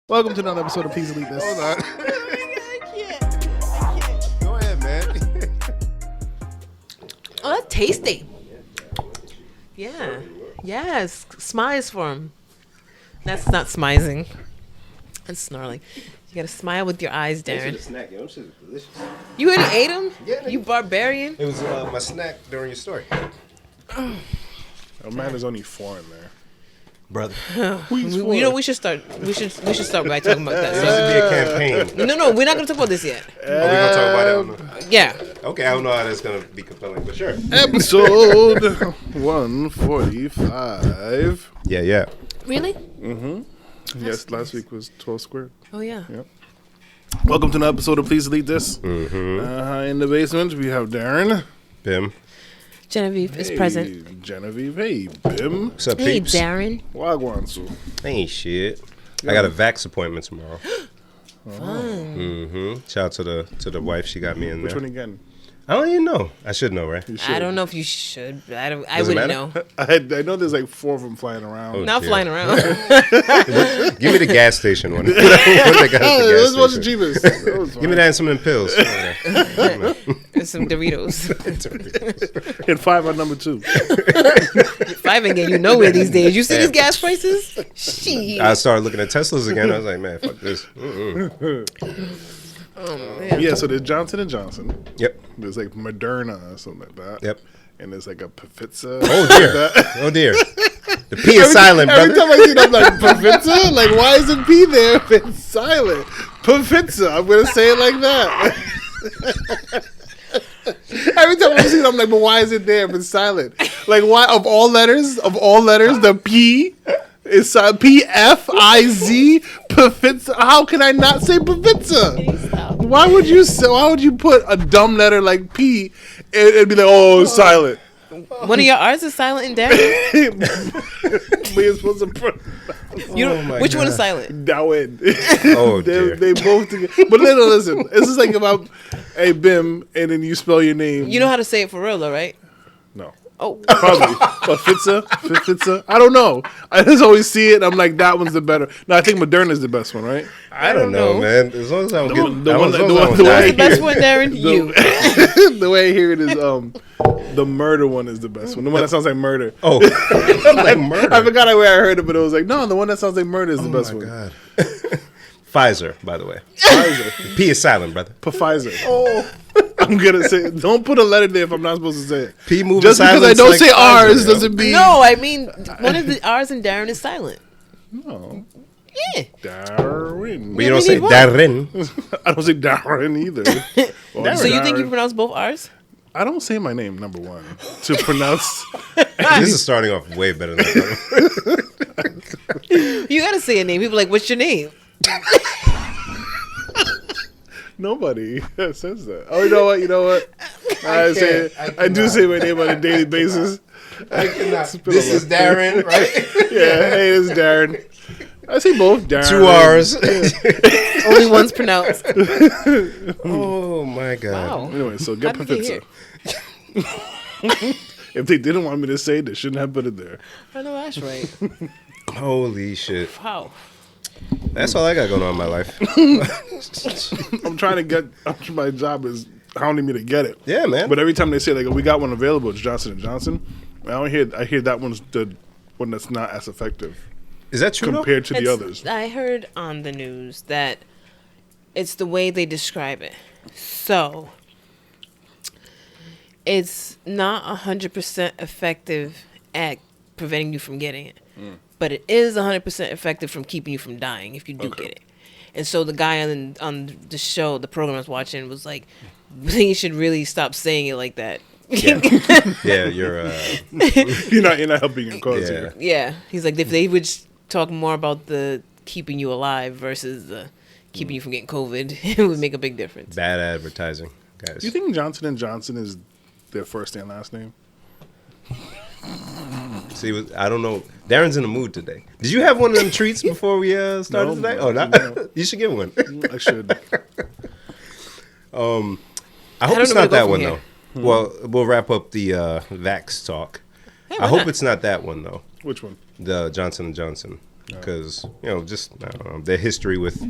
Welcome to another episode of Please Delete This. Hold on. I can't. Go ahead, man. Oh, that's tasty. Yeah. Yes. Smize for him. That's not smizing. That's snarling. You gotta smile with your eyes, Darren. Snack, yo. This is delicious. You already ate them? Yeah. You barbarian? It was my snack during your story. Oh man, there's only 4 in there. Brother. You know, we should start. We should start by talking about It that. needs to be a campaign. No, we're not gonna talk about this yet. We're going to talk about it on the... Yeah. Okay, I don't know how that's going to be compelling, but sure. Episode 145. Yeah. Really? Yes, last week was 12 squared. Oh yeah. Yep. Welcome to another episode of Please Delete This. In the basement, we have Darren. Bim. Genevieve is present. Genevieve. Hey, Bim. What's up, Hey, peeps? Darren. Wagwansu. Ain't shit. I got a Vax appointment tomorrow. Fun. Shout out to the wife. She got me in Which there. one again? I don't even know. I should know, right? You should. I don't know if you should. I Does it wouldn't matter? know. I know there's like 4 of them flying around. Oh, Not dear. flying around. Give me the gas station one. What they got at Oh, the this gas was the station. cheapest. That was Give me that and some of them pills. And some Doritos. Hit 5 on number 2. 5 again. You know where these days. You see these gas prices? Shit. I started looking at Teslas again. I was like, man, fuck this. Oh, man. Yeah, so there's Johnson & Johnson. Yep. There's like Moderna or something like that. Yep. And there's like a Pfools. Oh dear. Oh dear. The P is silent, Every brother. time I see that, I'm like, Pfools? Like, why is the P there if it's silent? Pfools. I'm going to say it like that. Every time I see it, I'm like, but why is it there if it's silent? Like, why, of all letters, the P is silent. P-F-I-Z, Pfools. How can I not say Pfools? Why would you put a dumb letter like P and be like, oh, it's silent? One of your R's is silent and down. We're supposed to put Which one is silent? down. Oh dear. They both together. But listen, this is like about a Bim and then you spell your name. You know how to say it for real, though, right? No. Oh, Probably. But Pfools? I don't know. I just always see it and I'm like, that one's the better. No, I think Moderna is the best one, right? I don't know, man. As long as I don't get the one- as long the as I one- don't the die. one- the best one, Darren? You. The way I hear it is the murder one is the best one. The one that sounds like murder. Oh, like murder. I forgot where I heard it, but it was like, no, the one that sounds like murder is the best Oh one. my god. Pfizer, by the way. Pfizer. The P is silent, brother. Pfizer. Oh. I'm going to say, don't put a letter there if I'm not supposed to say it. P moving Just because I silence don't like say Pfizer, R's yo. doesn't mean. No, I mean, one of the R's in Darren is silent. No. Yeah. Darwin. But you don't we say need one. Darren. I don't say Darwin either. Well, So you think you Darren. pronounce both R's? I don't say my name, number one. To pronounce. This is starting off way better than that. You gotta say a name. People are like, what's your name? Nobody says that. Oh, you know what? I do say my name on a daily basis. I cannot. been This a is lot. Darren, right? Yeah, hey, this is Darren. I say both Darren. 2 R's. Only one's pronounced. Oh my god. Wow. Anyway, so get How'd we get Pfools. If they didn't want me to say it, they shouldn't have put it there. I know that's right. Holy shit. Wow. That's all I got going on in my life. I'm trying to get. My job is hounding me to get it. Yeah, man. But every time they say like we got one available, it's Johnson & Johnson. I hear that one's the one that's not as effective Is that true? compared to the It's- others. I heard on the news that it's the way they describe it. So it's not 100% effective at preventing you from getting it, but it is 100% effective from keeping you from dying if you do get it. And so the guy on the show, the program I was watching, was like, "You should really stop saying it like that." Yeah, yeah you're. You're not helping your cause Yeah. here. Yeah, he's like, if they would talk more about the keeping you alive versus the keeping you from getting COVID, it would make a big difference. Bad advertising, guys. Do you think Johnson & Johnson is their first and last name? See, I don't know. Darren's in the mood today. Did you have one of them treats before we started No, today? no, Oh, not. no. You should get one. I should. I hope don't it's know where not to go that from one here. though. Well, we'll wrap up the Vax talk. Hey, I why hope not? it's not that one though. Which one? The Johnson & Johnson. because just I don't know, their history with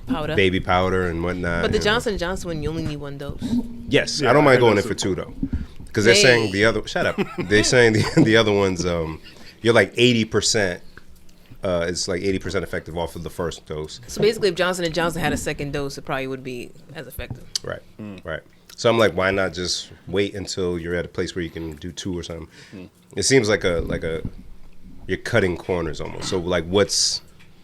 Powder. baby powder and whatnot. But the Johnson & Johnson one, you only need one dose. Yes, Yeah, I don't mind I going in guess for it- 2 though, because they're saying the other. Shut up. They're saying the other ones. You're like 80%. It's like 80% effective off of the first dose. So basically, if Johnson & Johnson had a second dose, it probably would be as effective. Right. Right. So I'm like, why not just wait until you're at a place where you can do 2 or something? It seems like you're cutting corners almost. So like,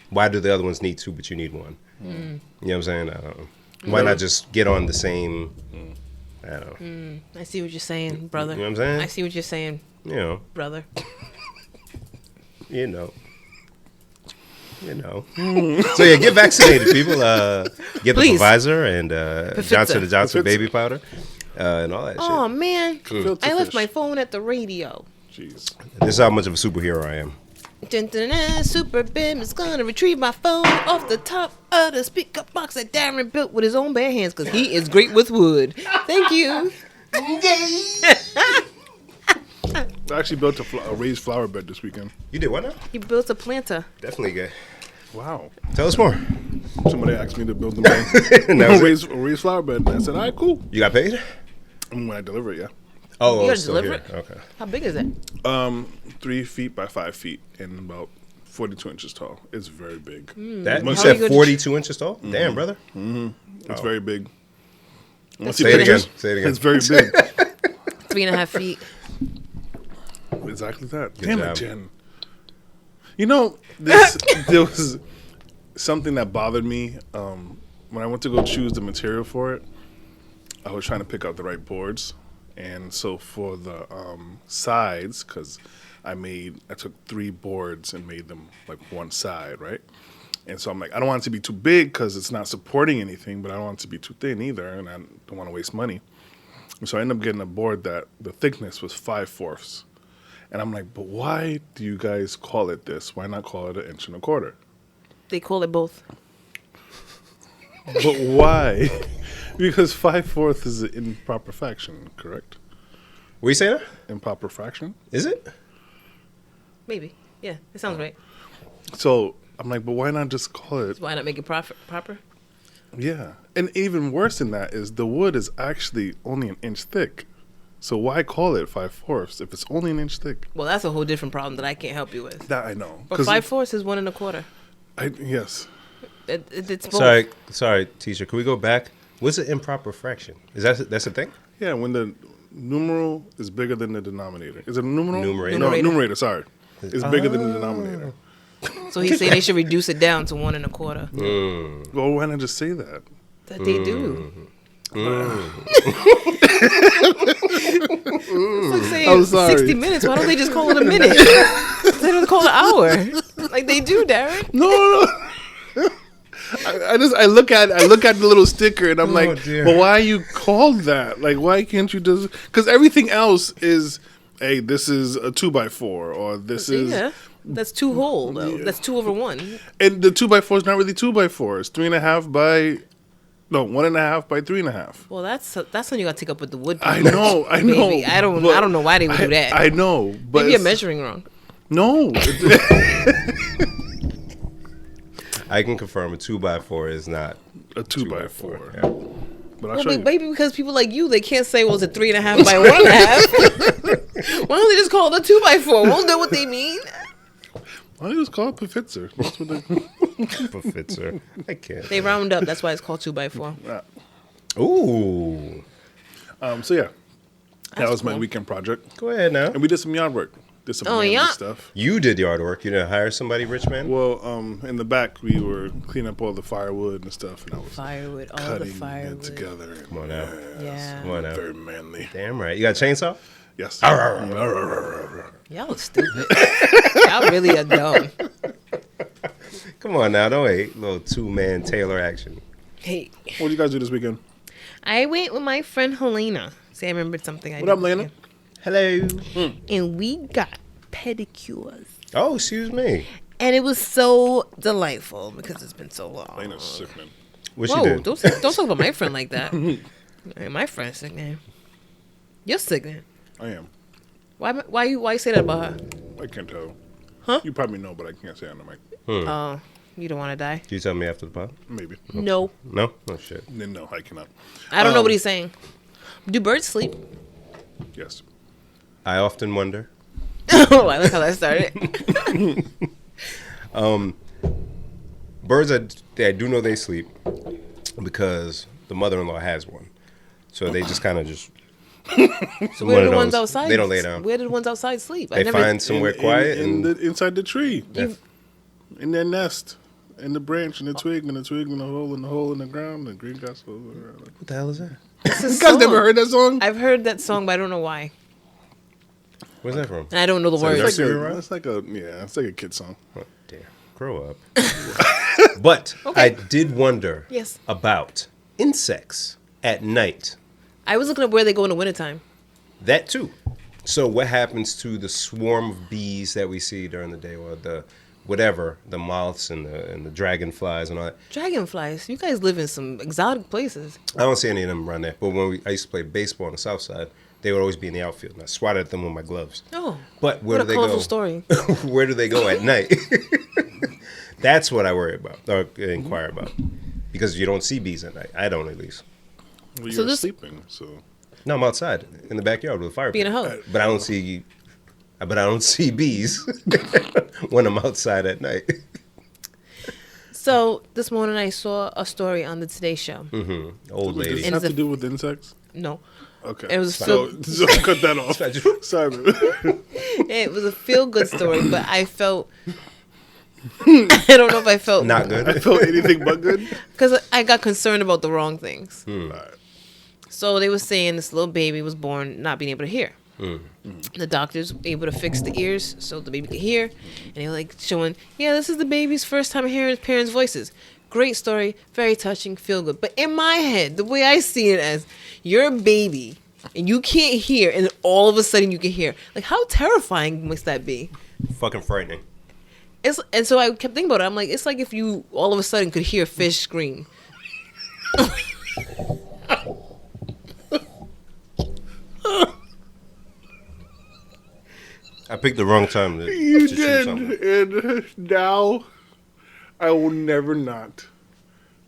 why do the other ones need 2 but you need 1? You know what I'm saying? Why not just get on the same? I don't know. I see what you're saying, brother. You know what I'm saying? I see what you're saying, brother. You know. So yeah, get vaccinated, people. Get the Please. Pfizer and Johnson & Johnson Pfizer. baby powder and all that Oh shit. man, Filter I left fish. my phone at the radio. Jeez. This is how much of a superhero I am. Dun, dun, dun, Super Bim is gonna retrieve my phone off the top of the speaker box that Darren built with his own bare hands because he is great with wood. Thank you. I actually built a raised flower bed this weekend. You did what now? He built a planter. Definitely good. Wow. Tell us more. Somebody asked me to build them That was it? a raised flower bed. I said, all right, cool. You got paid? And when I deliver it, yeah. Oh, You gotta still deliver here. it? Okay. How big is it? 3 feet by 5 feet and about 42 inches tall. It's very big. That you How are you said gonna- 42 inches tall? Damn, brother. It's very big. Once Say you it again. pictures, Say it again. It's very big. 3.5 feet. Exactly that. Good Damn job. it, Jen. There was something that bothered me when I went to go choose the material for it. I was trying to pick out the right boards, and so for the sides, because I took 3 boards and made them like one side, right? And so I'm like, I don't want it to be too big because it's not supporting anything, but I don't want it to be too thin either, and I don't want to waste money. And so I ended up getting a board that the thickness was 5/4. And I'm like, but why do you guys call it this? Why not call it 1 1/4 inch? They call it both. But why? Because 5/4 is an improper fraction, correct? What you saying? Improper fraction. Is it? Maybe. Yeah, it sounds right. So I'm like, but why not just call it? Why not make it proper? Yeah. And even worse than that is the wood is actually only 1 inch thick. So why call it 5/4 if it's only 1 inch thick? Well, that's a whole different problem that I can't help you with. That I know. But 'Cause 5/4 is 1 1/4. yes. It's both. Sorry, teacher. Can we go back? What's an improper fraction? That's a thing? Yeah, when the numeral is bigger than the denominator. Is it a numeral? Numerator. No, Numerator. numerator, sorry. It's bigger than the denominator. So he's saying they should reduce it down to 1 1/4. Well, why not just say that? That they do. It's like saying I'm sorry. 60 minutes. Why don't they just call it a minute? They don't call it an hour. Like they do, Darren. No. I look at the little sticker and I'm like, dear. but why you called that? Like, why can't you just? Because everything else is, hey, this is a 2x4 or this is, Yeah. That's 2 whole, though. That's 2 over 1. and the 2x4 is not really 2x4. It's 3.5 by, no, 1.5 by 3.5. Well, that's something you got to take up with the wood I people. know. Baby, I don't know why they would do that. I know, but Maybe you're it's- measuring wrong. No. I can confirm a 2x4 is not A 2x4. Yeah. But I'll Well, show you. maybe because people like you, they can't say, well, it's a 3.5 by 1.5. Why don't they just call it a 2x4? We'll know what they mean. Why don't you just call it Pfools? That's what they. Pfools. I can't. They round up. That's why it's called 2x4. Ooh. So yeah, that was my cool. weekend project, Go ahead now. and we did some yard work. Did some Oh, manly yeah. stuff. You did yard work. You didn't hire somebody, rich man? Well, in the back we were cleaning up all the firewood and stuff, and I was Firewood, all the cutting it firewood. together. Come on now. Yeah. Come on now. Very manly. Damn right. You got a chainsaw? Yes. Y'all are stupid. Y'all really are dumb. Come on now. Don't hate. Little 2-man Taylor action. Hey, What did you guys do this weekend? I went with my friend Helena. See, I remembered something I What did up, Lena? Hello. And we got pedicures. Oh, excuse me. And it was so delightful because it's been so long. Lena's sickening. What she Whoa, did? don't talk about my friend like that. Hey, my friend's sick name. You're sick name. I am. Why you say that about her? I can't tell. Huh? You probably know, but I can't say it on the mic. Oh, you don't want to die? Can you tell me after the pod? Maybe. No. No? Oh, shit. No, I cannot. I don't know what he's saying. Do birds sleep? Yes. I often wonder. Oh, I like how that started. Birds, I do know they sleep because the mother-in-law has one. So they just kind of just... So where do the ones outside? They don't lay down. Where do the ones outside sleep? They find somewhere quiet inside the tree. Yeah. In their nest. In the branch, in the twig, in the twig, in the hole in the ground, the green grass. What the hell is that? You guys never heard that song? I've heard that song, but I don't know why. Where's that from? And I don't know the words. It's like a kid song. Oh, damn. Grow up. But I did wonder Yes. about insects at night. I was looking up where they go in the wintertime. That too. So what happens to the swarm of bees that we see during the day, or the whatever, the moths and the dragonflies and all that? Dragonflies. You guys live in some exotic places. I don't see any of them around there. But when I used to play baseball on the south side, they would always be in the outfield, and I swatted at them with my gloves. Oh. But where What do a they colorful go? story. Where do they go at night? That's what I worry about, or inquire about, because you don't see bees at night. I don't, at least. Well, So you're this- sleeping, so. No, I'm outside in the backyard with a fire. Being a pit. hoe. But I don't see. But I don't see bees when I'm outside at night. So this morning I saw a story on the Today Show. Old Does lady. this And have it's to do with insects? No. Okay. It was so cut that off. Sorry. It was a feel-good story, but I felt... I don't know if I felt... Not good. I felt anything but good. Because I got concerned about the wrong things. Alright. So they were saying this little baby was born not being able to hear. The doctors were able to fix the ears so the baby could hear. And they were like showing, yeah, this is the baby's first time hearing his parents' voices. Great story, very touching, feel good. But in my head, the way I see it as, you're a baby and you can't hear and all of a sudden you can hear. Like, how terrifying must that be? Fucking frightening. And so I kept thinking about it. I'm like, it's like if you all of a sudden could hear fish scream. I picked the wrong time to You shoot did, something. and now I will never not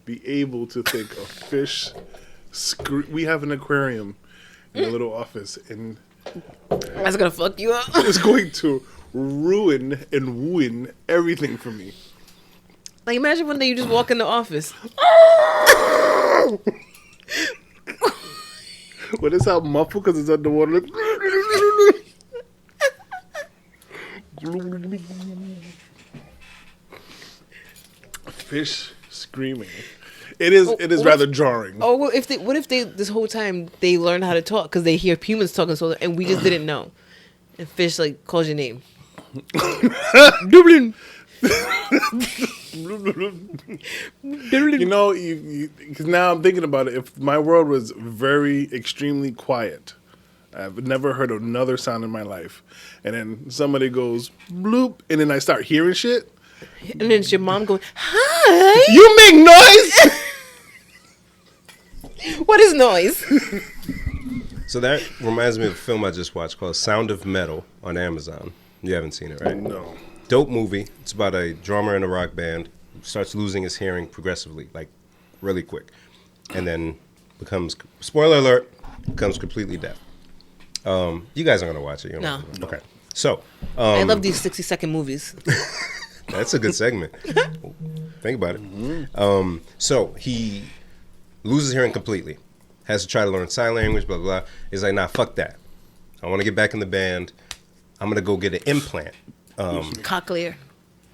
be able to think of fish. We have an aquarium in a little office, and That's gonna fuck you up. it's going to ruin and ruin everything for me. Like, imagine one day you just walk in the office. But it's how muffled because it's underwater. Fish screaming. It is rather jarring. Oh, well, what if they this whole time they learn how to talk because they hear humans talking, so and we just didn't know. And fish like calls your name. Dublin. You know, because now I'm thinking about it. If my world was very extremely quiet, I've never heard another sound in my life, and then somebody goes bloop, and then I start hearing shit. And then it's your mom going, "Hi." You make noise. What is noise? So that reminds me of a film I just watched called Sound of Metal on Amazon. You haven't seen it, right? No. Dope movie. It's about a drummer in a rock band who starts losing his hearing progressively, like really quick, and then becomes, spoiler alert, becomes completely deaf. You guys aren't gonna watch it, you know? No. Okay. So I love these 60-second movies. that's a good segment. Think about it. So he loses hearing completely. Has to try to learn sign language, blah, blah, blah. He's like, nah, fuck that. I want to get back in the band. I'm going to go get an implant. Cochlear.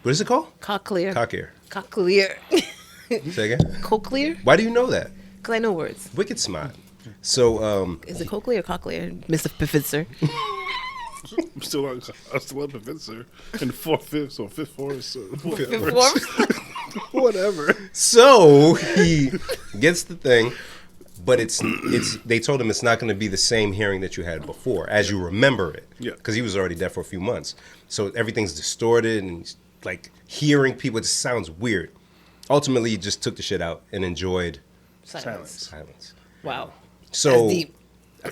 What is it called? Cochlear. Cochlear. Cochlear. Say again? Cochlear? Why do you know that? Because I know words. Wicked smart. So, Is it cochlear or cochlear, Mr. Professor? I'm still up to fifth, sir. And fifth, fourth, so whatever. so he gets the thing, but it's they told him it's not going to be the same hearing that you had before, as you remember it. Yeah. Because he was already deaf for a few months. So everything's distorted and he's like hearing people. It just sounds weird. Ultimately, he just took the shit out and enjoyed Silence. Wow. So, That's deep.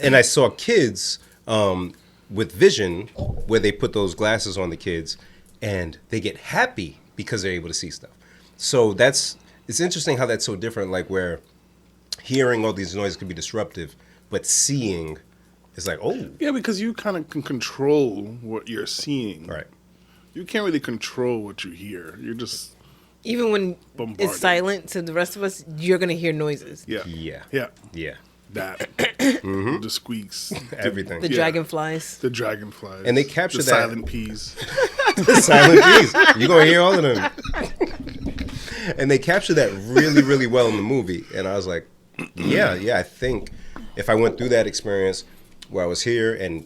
and I saw kids with vision where they put those glasses on the kids and they get happy because they're able to see stuff. So it's interesting how that's so different. Like where hearing all these noises can be disruptive, but seeing is like, oh, Yeah, because you kind of can control what you're seeing. right. You can't really control what you hear. You're just Even when bombarded. it's silent to the rest of us, you're gonna hear noises. Yeah. Yeah. Yeah. Yeah. That. The squeaks. Everything. The Yeah. dragonflies. The dragonflies. And they capture the that- silent peas. The silent P's. You're going to hear all of them. And they capture that really, really well in the movie. And I was like, yeah, I think if I went through that experience where I was here and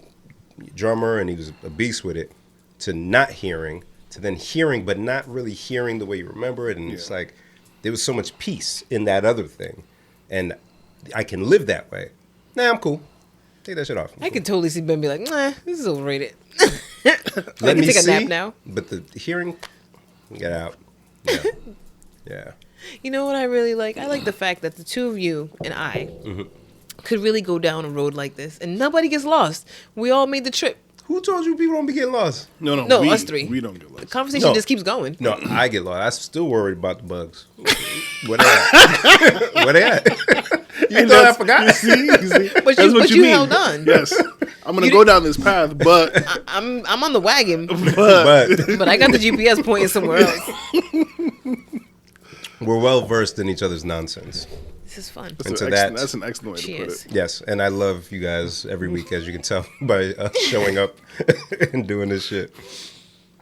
drummer and he was a beast with it, to not hearing, to then hearing but not really hearing the way you remember it. And it's like, there was so much peace in that other thing. And I can live that way. Nah, I'm cool. Take that shit off. I could totally see Ben be like, nah, this is overrated. Let I can me take a see, nap now. But the hearing, get out. Yeah. Yeah. You know what I really like? I like the fact that the two of you and I could really go down a road like this and nobody gets lost. We all made the trip. Who told you people don't be getting lost? No, us three. We don't get The lost. conversation No. just keeps going. No, I get lost. I'm still worried about the bugs. Where they at? Where they at? You thought I forgot? You see? But That's what you mean. held on. Yes. I'm going to go down this path, but I'm on the wagon, But but I got the GPS pointing somewhere else. we're well versed in each other's nonsense. This is fun. And to that- that's an excellent way to Cheers. put it. Yes, and I love you guys every week, as you can tell by showing up and doing this shit.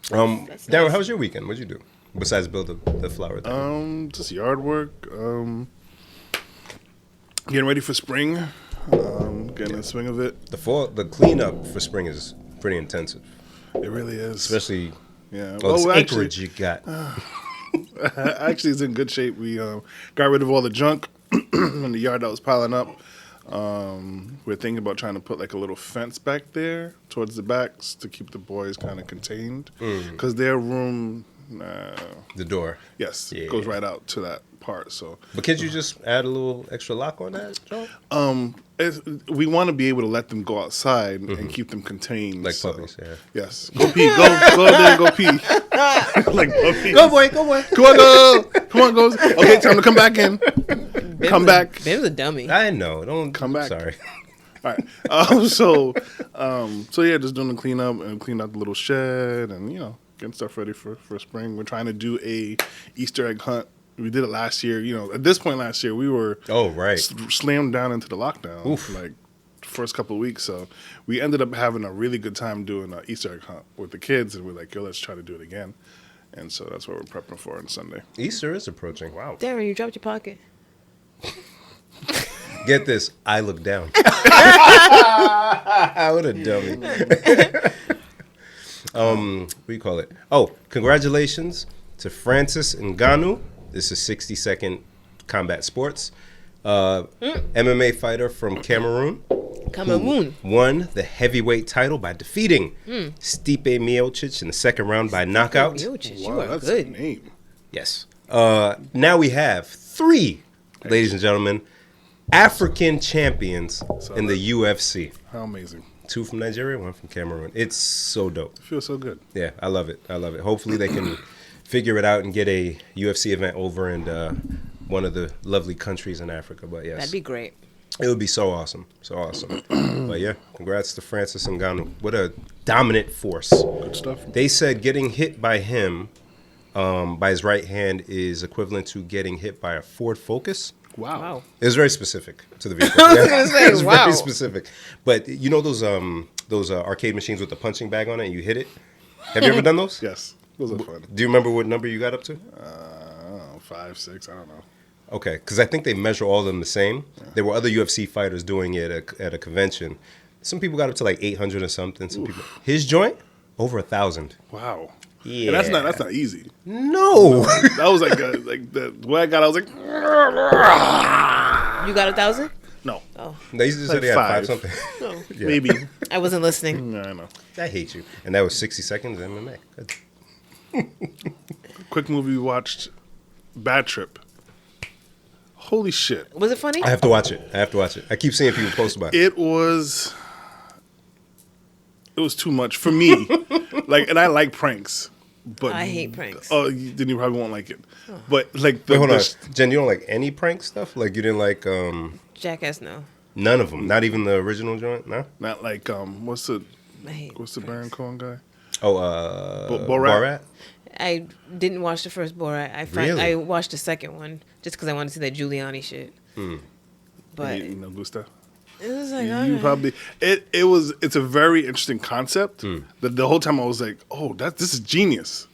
Darren, how was your weekend? What'd you do besides build the flower thing? Just yard work. Getting ready for spring. Getting in the swing of it. The cleanup for spring is pretty intensive, It really is. especially Yeah. all this Well, acreage you got. actually, it's in good shape. We got rid of all the junk in the yard that was piling up. We're thinking about trying to put like a little fence back there towards the backs to keep the boys kind of contained. Because their room, The door. yes, Yeah. goes right out to that part. So But can't you just add a little extra lock on that, Joe? we want to be able to let them go outside and keep them contained. Like so, puppies, yeah. Yes. Go pee. Go out there and go pee. Like puppies. Go boy, go boy. Come on, go. Come on, go. Okay, time to come back in. Come back. Ben was a dummy. I know. Don't Come back. Sorry. All right. So yeah, just doing the cleanup and clean out the little shed and getting stuff ready for spring. We're trying to do a Easter egg hunt. We did it last year. At this point last year, we were Oh right. slammed down into the lockdown. Oof. Like first couple of weeks. So we ended up having a really good time doing an Easter egg hunt with the kids, and we're like, yo, let's try to do it again. And so that's what we're prepping for on Sunday. Easter is approaching. Wow. Darren, you dropped your pocket. Get this. I look down. What a dummy. What do you call it? Oh, congratulations to Francis Ngannou. This is 60-second combat sports. MMA fighter from Cameroon. Cameroon. Won the heavyweight title by defeating Stipe Miocic in the second round by knockout. Miocic, you Wow, are that's good. a name. Yes. Now we have 3, ladies and gentlemen, African champions in the UFC. How amazing. 2 from Nigeria, 1 from Cameroon. It's so dope. It feels so good. Yeah, I love it. I love it. Hopefully they can figure it out and get a UFC event over in one of the lovely countries in Africa. But yes, That'd be great. it would be so awesome. So awesome. But yeah, congrats to Francis Ngannou. What a dominant force. Good stuff. They said getting hit by him, by his right hand, is equivalent to getting hit by a Ford Focus. Wow. It was very specific to the vehicle. I was gonna say, it was wow. very specific. But you know those arcade machines with the punching bag on it and you hit it? Have you ever done those? Yes. Those are fun. Do you remember what number you got up to? I don't know, 5, 6, I don't know. Okay, because I think they measure all of them the same. There were other UFC fighters doing it at a convention. Some people got up to like 800 or something. Some people. His joint over 1,000. Wow. Yeah. And that's not easy. No. That was like the way I got. I was like, You got 1,000? no, Oh, They used to say Like they had 5 5. something. no. Yeah. maybe. I wasn't listening. No, I know. I hate you. And that was 60 seconds MMA. Good. Quick movie we watched, Bad Trip. Holy shit! Was it funny? I have to watch it. I keep seeing people post about it. It was too much for me. And I like pranks. but I hate pranks. Oh, then you probably won't like it. But like, Wait, hold on, Jen. You don't like any prank stuff? Like you didn't like Jackass, no. none of them? Not even the original joint? No. not like what's the I hate Baron Cohen guy? Oh, Borat? I didn't watch the first Borat. Really? I watched the second one just because I wanted to see that Giuliani shit. But You know, Gusta. it was like, You alright. probably it's a very interesting concept. The whole time I was like, oh, this is genius.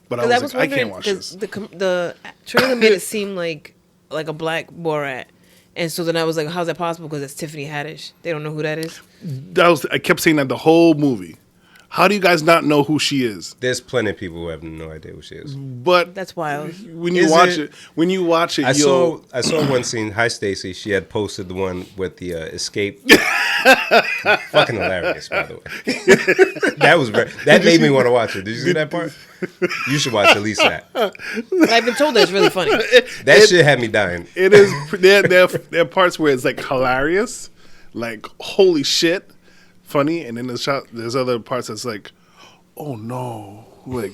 But I was like, I can't watch this. The trailer made it seem like a black Borat. And so then I was like, how's that possible? Because it's Tiffany Haddish. They don't know who that is. I kept saying that the whole movie. How do you guys not know who she is? there's plenty of people who have no idea who she is. But That's wild. when you Is watch it- it, when you watch it, I saw one scene. Hi, Stacy. She had posted the one with the escape. Fucking hilarious, by the way. That made me want to watch it. Did you see that part? You should watch at least that. I've been told that it's really funny. That shit had me dying. It is. There are parts where it's like hilarious, like holy shit, funny, and then there's other parts that's like, oh no, like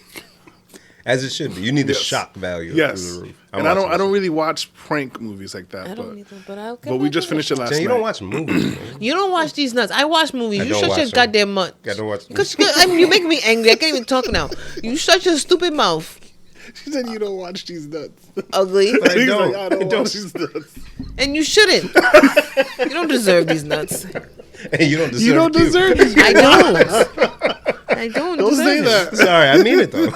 As it should be. You need the Yes. shock value yes. through the roof. And I don't really watch prank movies like that. I don't either, but I'll But we just finished it last Jen, you night. don't watch movies, man. You don't watch these nuts. I watch movies. I You don't shut watch your them. goddamn mouth. I don't watch Cause you're making me angry. I can't even talk now. You shut your stupid mouth, She said you don't watch these nuts. ugly, But I He's don't. like, I don't I don't. watch these nuts. and you shouldn't. You don't deserve these nuts. And you don't deserve You don't puke. deserve these. I don't. I don't. Don't say deserve it. that. Sorry, I mean it though.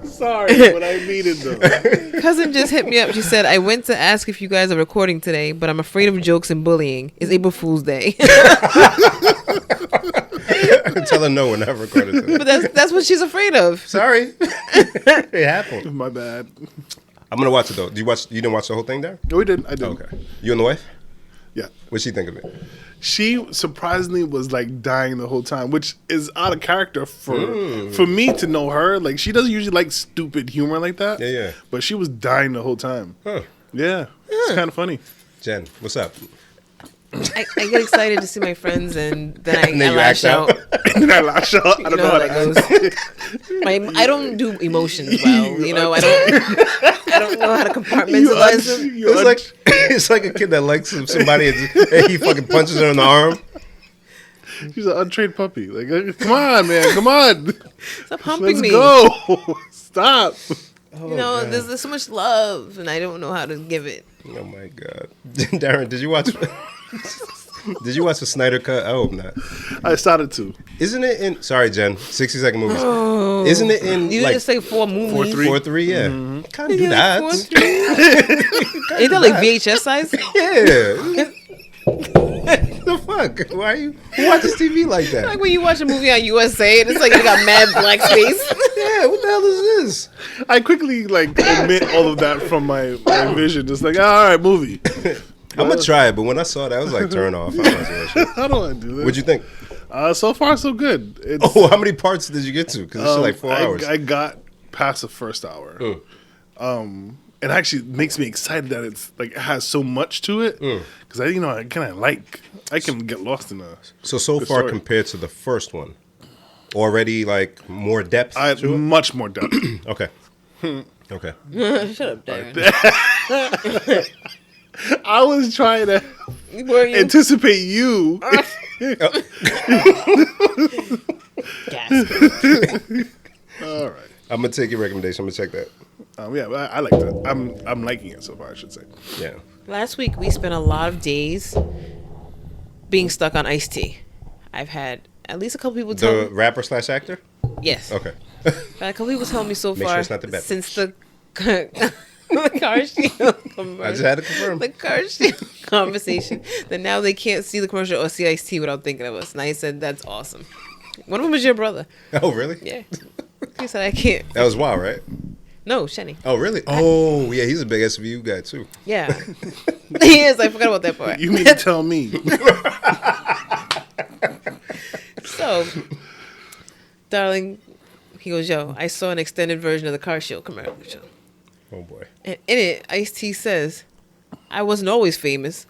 Sorry, but I mean it though. Cousin just hit me up. She said, I went to ask if you guys are recording today, but I'm afraid of jokes and bullying. It's April Fool's Day. Tell her no, we're not recording today. But that's what she's afraid of. Sorry, it happened. My bad. I'm gonna watch it though. You didn't watch the whole thing there? No, we did. I did. Okay. You and the wife? Yeah. What'd she think of it? She surprisingly was like dying the whole time, which is out of character for me to know her. Like she doesn't usually like stupid humor like that. Yeah, yeah. But she was dying the whole time. Huh. Yeah, it's kind of funny. Jen, what's up? I get excited to see my friends, and then And then I you lash act out. out. And then I lash out. I You don't know know how how that goes. I don't do emotions well. You know, I don't know how to compartmentalize them. It's like a kid that likes somebody and he fucking punches her in the arm. She's an untrained puppy. Like, come on, man, come on, Stop humping let's me. go. Stop. You know, there's so much love, and I don't know how to give it. Oh my god, Darren, did you watch? Did you watch the Snyder cut? I hope not. I started to. Isn't it in? Sorry, Jen. 60-second movies. Isn't it in You like just say 4 movies. 4:3? Yeah, can't do Yeah, that. 4:3. Ain't that like VHS size? Yeah. The fuck? Why are you? Who watches TV like that? Like when you watch a movie on USA and it's like you got mad black space. Yeah. What the hell is this? I quickly like omit all of that from my vision. Just like, all right, movie. I'm gonna try it, but when I saw that, I was like, turn off. I was like, shit. How do I do this? What'd you think? So far, so good. It's, Oh, how many parts did you get to? Because it's like 4 hours. I got past the first hour. It actually makes me excited that it's like it has so much to it because I can get lost in a. So Good far story. compared to the first one, already like more depth. to it? Much more depth. Okay. Okay. Shut up, Darren. I was trying to Were you? anticipate you. Gasp. All right. I'm gonna take your recommendation. I'm gonna check that. Yeah, but I like that. I'm liking it so far. I should say. Yeah. Last week we spent a lot of days being stuck on iced tea. I've had at least a couple people tell The me. rapper / actor. Yes. Okay. But a couple people tell me so Make far sure it's not the beverage. since the the car shield commercial. I just had to confirm. The car shield conversation that now they can't see the commercial or see iced tea without thinking of us. And I said that's awesome. One of them is your brother. Oh, really? Yeah. He said I can't. That was wild, right? No, Shenny. Oh, really? Oh, yeah. He's a big SVU guy too. Yeah. He is. I forgot about that part. You mean to tell me? So, darling, he goes, yo, I saw an extended version of the car shield commercial. Oh boy. And in it, Ice-T says, I wasn't always famous.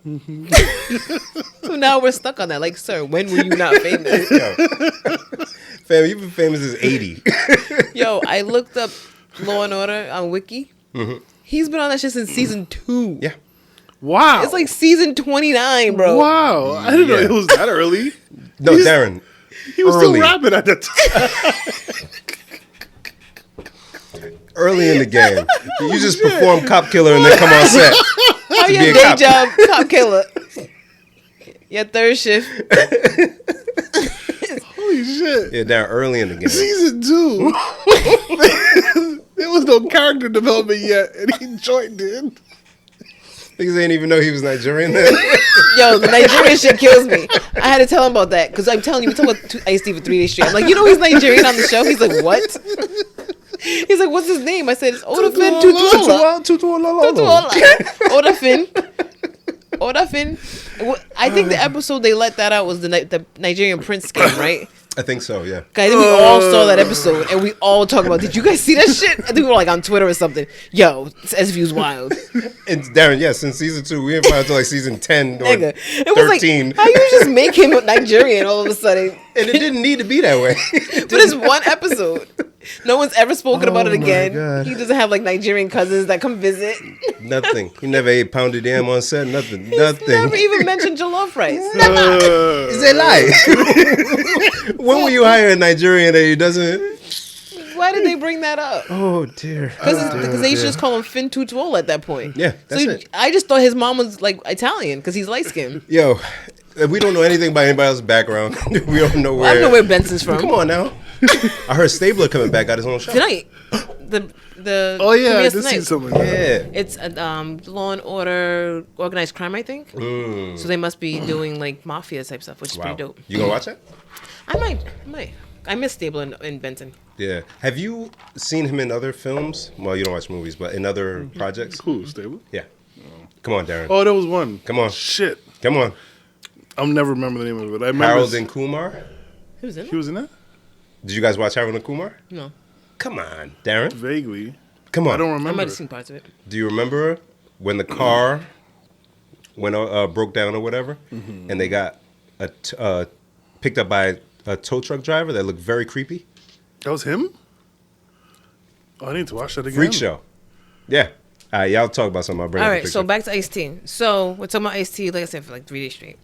So now we're stuck on that. Like, sir, when were you not famous? Yo. Fam, you've been famous since 80. Yo, I looked up Law and Order on Wiki. Mm-hmm. He's been on that shit since season 2. Yeah. Wow. It's like season 29, bro. Wow. I didn't know it was that early. No, Darren. He was early. still rapping at that time. Early in the game. You just perform cop killer and then come on set. How be your a day cop. job, cop killer? Your third shift. Holy shit. Yeah, Darren, early in the game. Season 2. There was no character development yet, and he joined in. Niggas didn't even know he was Nigerian then. Yo, the Nigerian shit kills me. I had to tell him about that because I'm telling you, we talked about Ice-T for 3 days straight. I'm like, you know he's Nigerian on the show? He's like, what? He's like, what's his name? I said, it's Odafin Tutuola. Odafin. I think the episode they let that out was the Nigerian Prince scam, right? I think so, yeah. I think we all saw that episode and we all talk about, did you guys see that shit? I think we were like on Twitter or something. Yo, SVU's wild. And Darren, yeah, since season 2, we didn't find until like season 10 or Nigga. 13. It was like, how you just make him Nigerian all of a sudden? And it didn't need to be that way. But it's one episode. No one's ever spoken about it my again. God. He doesn't have like Nigerian cousins that come visit. Nothing. He never ate pounded yam on set. Nothing. Never even mentioned jollof rice. Is a lie. When will you hire a Nigerian that he doesn't? Why did they bring that up? Oh, dear. Because they should just call him Fin Tutuola at that point. Yeah, that's it. I just thought his mom was like Italian because he's light skinned. Yo, we don't know anything about anybody else's background. We don't know where. I don't know where Benson's from. Come on now. I heard Stabler coming back, got his own show. Tonight. The Oh, yeah, I premieres did see tonight. something. Yeah. It's Law and Order, organized crime, I think. So they must be doing like mafia type stuff, which is Wow. pretty dope. You gonna watch it? I might. I miss Stabler and Benson. Yeah. Have you seen him in other films? Well, you don't watch movies, but in other projects? Cool, stable. Yeah. Come on, Darren. Oh, there was one. Come on. Shit. Come on. I'll never remember the name of it. I remember Harold and Kumar? Who's in he it? was in that? Did you guys watch Harold and Kumar? No. Come on, Darren. Vaguely. Come on. I don't I remember. might have seen parts of it. Do you remember when the car broke down or whatever, and they got picked up by a tow truck driver that looked very creepy? That was him? Oh, I need to watch that again. Freak show. Yeah. All right, y'all talk about something. I'll bring All up a right, picture. so back to Ice-T. So we're talking about Ice-T, like I said, for like 3 days straight.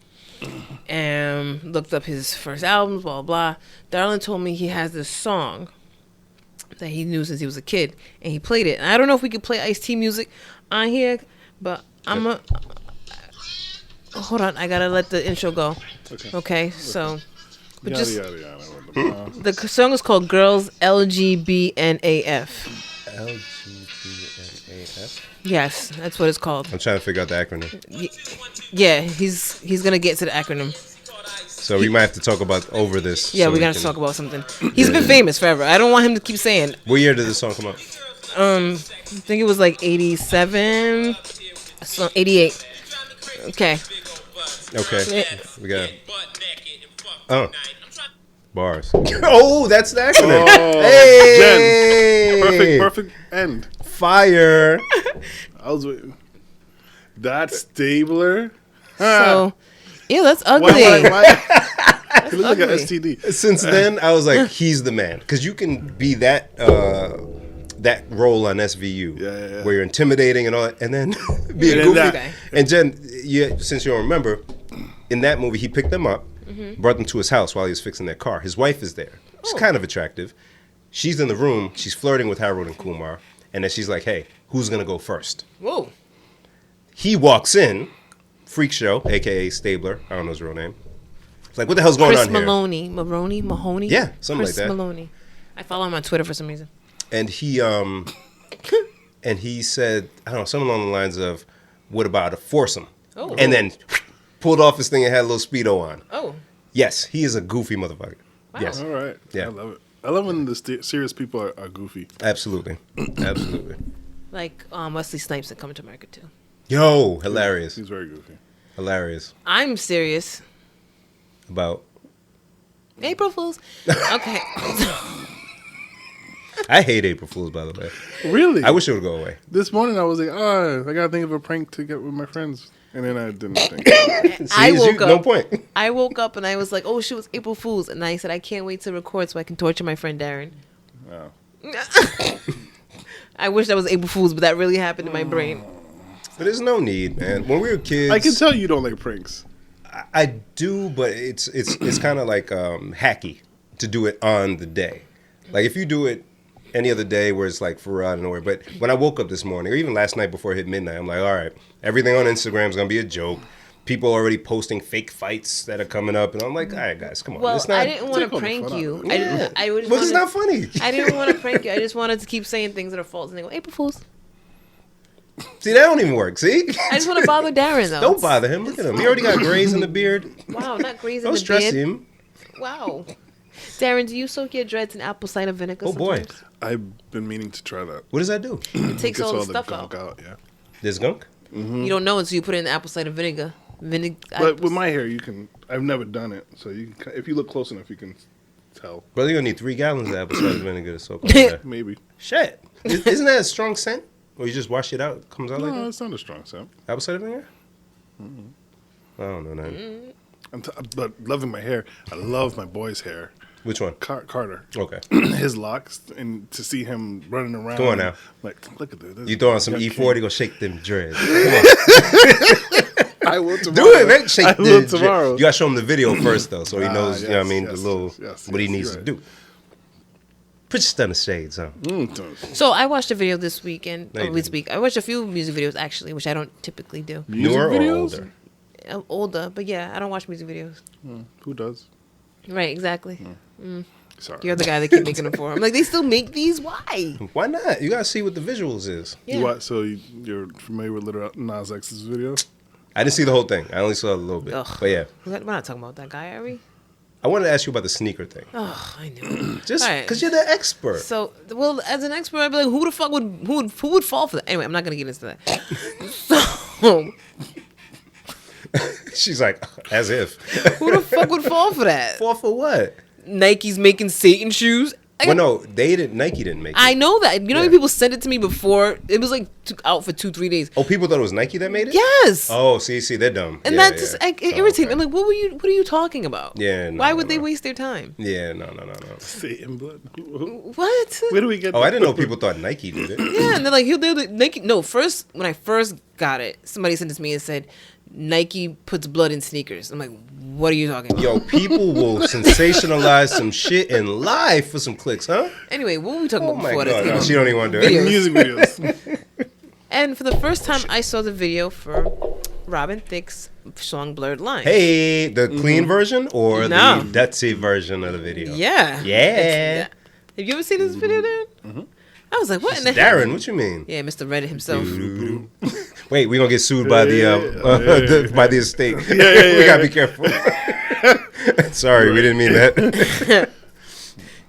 And looked up his first albums, blah, blah, blah. Darlin told me he has this song that he knew since he was a kid, and he played it. And I don't know if we could play Ice-T music on here, but hold on, I gotta let the intro go. Okay, so... But Yada, just yada, yada. the song is called Girls LGBNAF. LGBNAF? Yes, that's what it's called. I'm trying to figure out the acronym. Yeah, he's gonna get to the acronym. So we might have to talk about over this. Yeah, so we gotta talk about something. He's been famous forever. I don't want him to keep saying. What year did this song come out? I think it was like 87, so 88. Okay. Okay. We got. Oh. Bars. Oh, that's the acronym. Oh, Hey! Perfect end. Fire. I was waiting. That's Stabler. So, yeah, that's ugly. Why? He looks like an ugly. STD. Since then, I was like, he's the man. Because you can be that role on SVU. Yeah. Where you're intimidating and all that. And then be a And goofy that- guy. And Jen, since you don't remember, in that movie, he picked them up, brought them to his house while he was fixing their car. His wife is there. She's kind of attractive. She's in the room. She's flirting with Harold and Kumar. And then she's like, hey, who's going to go first? Whoa. He walks in, freak show, a.k.a. Stabler. I don't know his real name. It's like, what the hell's going Chris on here? Mahoney. Yeah, something Chris like that. Maloney. I follow him on Twitter for some reason. And he said, I don't know, something along the lines of, what about a foursome? Oh. And then pulled off his thing and had a little Speedo on. Oh. Yes, he is a goofy motherfucker. Wow. Yes, All right. Yeah. I love it. I love when the serious people are goofy. absolutely. Absolutely. Like Wesley Snipes that Coming to America too. Yo, hilarious. He's very goofy. Hilarious. I'm serious. About, April Fools. Okay. I hate April Fools, by the way. Really? I wish it would go away. This morning I was like, I gotta think of a prank to get with my friends. And then I didn't think. I woke up. No point. I woke up and I was like, "Oh, she was April Fool's," and I said, "I can't wait to record so I can torture my friend Darren." Oh. I wish that was April Fool's, but that really happened in my brain. But there's no need, man. When we were kids, I can tell you don't like pranks. I do, but it's kind of like hacky to do it on the day. Like if you do it any other day where it's like for out of nowhere. But when I woke up this morning, or even last night before it hit midnight, I'm like, all right, everything on Instagram is gonna be a joke. People already posting fake fights that are coming up, and I'm like, all right, guys, come on. Well, it's not, I didn't want to prank you. Yeah. I just but it's not funny. I didn't want to prank you. I just wanted to keep saying things that are false, and they go, April Fool's. See, that don't even work. See, I just want to bother Darren though. don't bother him. Look at him. He already got grays in the beard. Wow, not grays in Don't the stress beard. him. Wow. Darren, do you soak your dreads in apple cider vinegar? Oh boy, sometimes? I've been meaning to try that. what does that do? It takes Gets all the stuff gunk out. Yeah. There's gunk. You don't know until you put it in the apple cider vinegar. But with my hair, you can. I've never done it, so you can. If you look close enough, you can tell. Brother, you're gonna need 3 gallons of apple cider vinegar to soak all that. Maybe. Shit, isn't that a strong scent? Or you just wash it out, it comes out like No, that? it's not a strong scent. Apple cider vinegar? I don't know nothing. But loving my hair, I love my boy's hair. Which one? Carter. Okay. His locks, and to see him running around. Come on now. Like, look at this. You throw on some Young E40, kid. go shake them dreads. Come I will on. tomorrow. Do it, man. Shake I the will dreads. tomorrow. You gotta show him the video first, though, so he knows, you know what I mean, yes, the little, yes, what he needs you're to right. do. Put your stunner shades on. So I watched a video this weekend. No, you This didn't. week. I watched a few music videos actually, which I don't typically do. Music Newer or videos? older? I'm older, but yeah, I don't watch music videos. Who does? Right, exactly. Sorry. You're the guy that keep making them for. I'm like, they still make these? Why? Why not? You gotta see what the visuals is. Yeah. You watch, so you're familiar with Lil Nas X's video? I didn't see the whole thing. I only saw a little bit. Ugh. But yeah. We're not talking about that guy, are we? I wanted to ask you about the sneaker thing. Oh, I knew. Just All right. because you're the expert. So, well, as an expert, I'd be like, who the fuck who would fall for that? Anyway, I'm not gonna get into that. So, She's like, as if. who the fuck would fall for that? Fall for what? Nike's making Satan shoes. Well, no, they didn't. Nike didn't make it. I know that. You know, Yeah. people sent it to me before. It was like out for 2-3 days. Oh, people thought it was Nike that made it? Yes. Oh, see, they're dumb. And Yeah, that just yeah. like, it Oh, irritated me. okay. I'm like, what are you talking about? Yeah, no, Why no, would they no. waste their time? Yeah, no. Satan blood. What? Where do we get Oh, that? I didn't know people thought Nike did it. Yeah, and they're like, they're like, Nike. No, first when I first got it, somebody sent it to me and said, Nike puts blood in sneakers. I'm like, what are you talking about? Yo, people will sensationalize some shit and lie for some clicks, huh? Anyway, what were we talking Oh about my before god, no, this? she don't even want to do it. Videos. Music videos. And for the first time, I saw the video for Robin Thicke's song "Blurred Lines." Hey, the clean version or No. the Dutzy version of the video? Yeah. Yeah. Have you ever seen this video, Darren? I was like, what in the Darren, what you mean? Yeah, Mr. Reddit himself. Wait, we gonna get sued by by the estate. yeah, We gotta be careful. Sorry, we didn't mean that.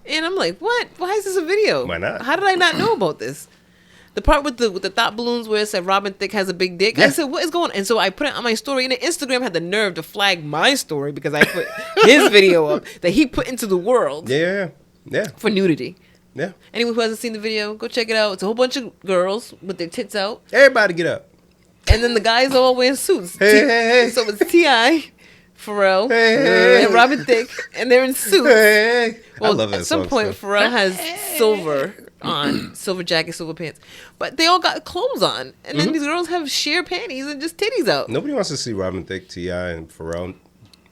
And I'm like, what? Why is this a video? Why not? How did I not know about this? The part with the thought balloons where it said Robin Thicke has a big dick. Yeah. I said, what is going on? And so I put it on my story, and then Instagram had the nerve to flag my story because I put his video up that he put into the world Yeah. for nudity. Yeah. Anyone who hasn't seen the video, go check it out. It's a whole bunch of girls with their tits out, Everybody get up. and then the guys all wearing suits. Hey. So it's T.I., Pharrell, Hey. and Robin Thicke, and they're in suits. Hey. Well, I love that at some song point, still. Pharrell has silver on, silver jacket, silver pants, but they all got clothes on, and then these girls have sheer panties and just titties out. Nobody wants to see Robin Thicke, T.I., and Pharrell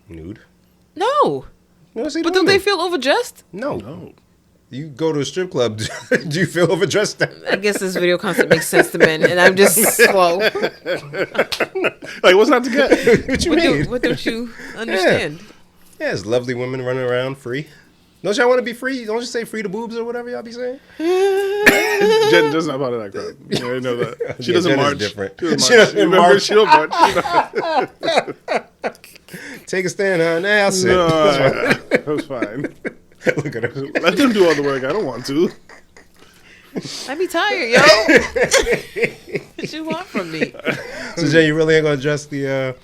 nude. No, You wanna see but the don't they women? feel overdressed? No. No. You go to a strip club, do you feel overdressed? I guess this video concept makes sense to men, and I'm just slow. Like, what's not to get? What you mean? What don't you understand? Yeah, it's lovely women running around free. Don't y'all want to be free? Don't you say free to boobs or whatever y'all be saying? Jen does not part of that crowd. Yeah, I know that. She Yeah, doesn't Jen is march. different. She doesn't march. She doesn't Remember, march. she don't march. Take a stand, huh? Nah, I'll sit. No, that's fine. Look at her. Let them do all the work. I don't want to. I be tired, yo. What you want from me? So, Jay, you really ain't gonna address the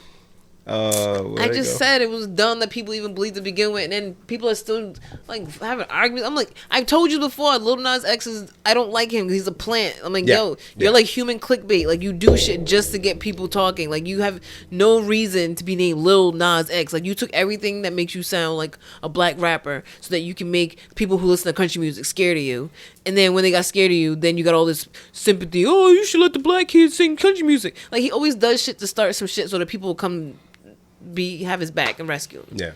I just said it was dumb that people even believed to begin with, and then people are still like having arguments. I'm like, I've told you before, Lil Nas X I don't like him because he's a plant. I'm like, yo, you're like human clickbait. Like you do shit just to get people talking. Like you have no reason to be named Lil Nas X. Like you took everything that makes you sound like a black rapper so that you can make people who listen to country music scared of you. And then when they got scared of you, then you got all this sympathy. Oh, you should let the black kids sing country music. Like he always does shit to start some shit so that people will come have his back and rescue him. Yeah.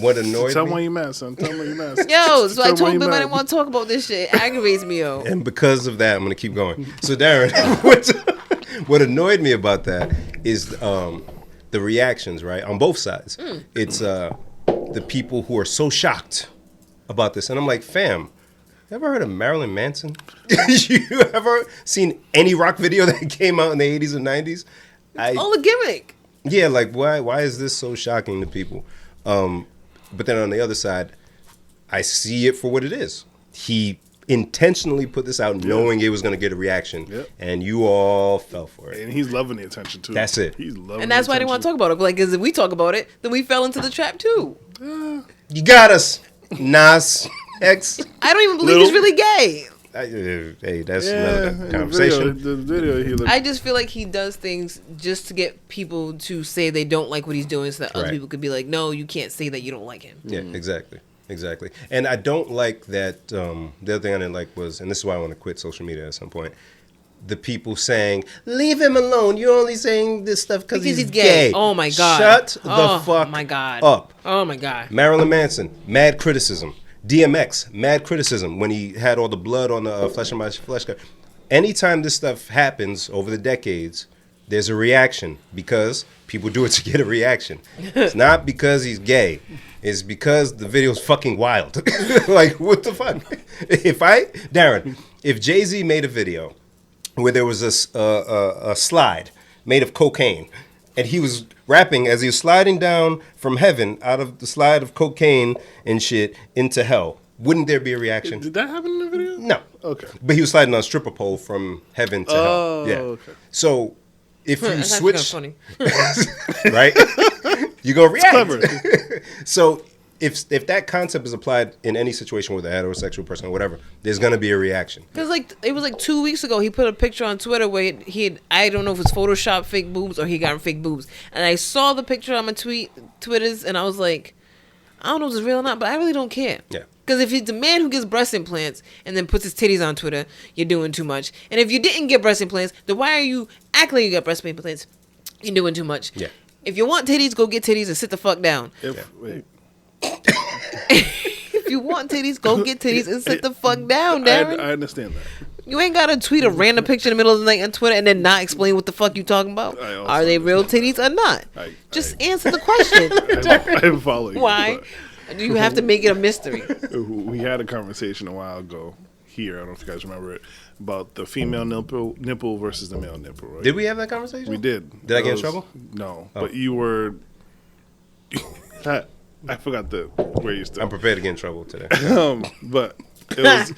What annoyed Tell me? me why you mad, son. Tell me why you mad. Yo, so I told him I didn't want to talk about this shit. It aggravates me, yo. And because of that, I'm going to keep going. So, Darren, what annoyed me about that is the reactions, right, on both sides. It's the people who are so shocked about this. And I'm like, fam, you ever heard of Marilyn Manson? You ever seen any rock video that came out in the 80s and 90s? All a gimmick. Yeah, like why is this so shocking to people? But then on the other side, I see it for what it is. He intentionally put this out knowing it was going to get a reaction, and you all fell for it. And he's loving the attention too. That's it. He's loving And that's the why they want to talk about it. Like, cause if we talk about it, then we fell into the trap too. You got us, Nas X. I don't even believe he's really gay. Hey, that's another conversation. The video he looked. I just feel like he does things just to get people to say they don't like what he's doing so that other people could be like, no, you can't say that you don't like him. Yeah, exactly. And I don't like that. The other thing I didn't like was, and this is why I want to quit social media at some point, the people saying, leave him alone. You're only saying this stuff because he's gay. Oh, my God. Shut the fuck up. Oh, my God. Marilyn Manson, mad criticism. DMX, mad criticism when he had all the blood on the Flesh of My Flesh. Anytime this stuff happens over the decades, there's a reaction because people do it to get a reaction. It's not because he's gay. It's because the video's fucking wild. Like, what the fuck? If Jay-Z made a video where there was a slide made of cocaine, and he was rapping as he was sliding down from heaven out of the slide of cocaine and shit into hell, wouldn't there be a reaction? Did that happen in the video? No. Okay. But he was sliding on a stripper pole from heaven to hell. Yeah. Okay. So if you That's switch, funny. right, you're going to react. Clever. So if that concept is applied in any situation with a heterosexual person or whatever, there's going to be a reaction. Because it was like 2 weeks ago, he put a picture on Twitter where he had, I don't know if it's Photoshop fake boobs or he got fake boobs. And I saw the picture on my Twitters and I was like, I don't know if it's real or not, but I really don't care. Yeah. Because if he's a man who gets breast implants and then puts his titties on Twitter, you're doing too much. And if you didn't get breast implants, then why are you acting like you got breast implants? You're doing too much. Yeah. If you want titties, go get titties and sit the fuck down. Wait. If you want titties, go get titties and sit the fuck down, Darren. I understand that. You ain't gotta tweet a random picture in the middle of the night on Twitter and then not explain what the fuck you talking about. Are they real titties or not? Just answer the question. I follow you. Why do you have to make it a mystery? We had a conversation a while ago here. I don't know if you guys remember it, about the female nipple versus the male nipple. Right? Did we have that conversation? We did. Did I get in trouble? No, but you were. I forgot where you stood. I'm prepared to get in trouble today. But it was,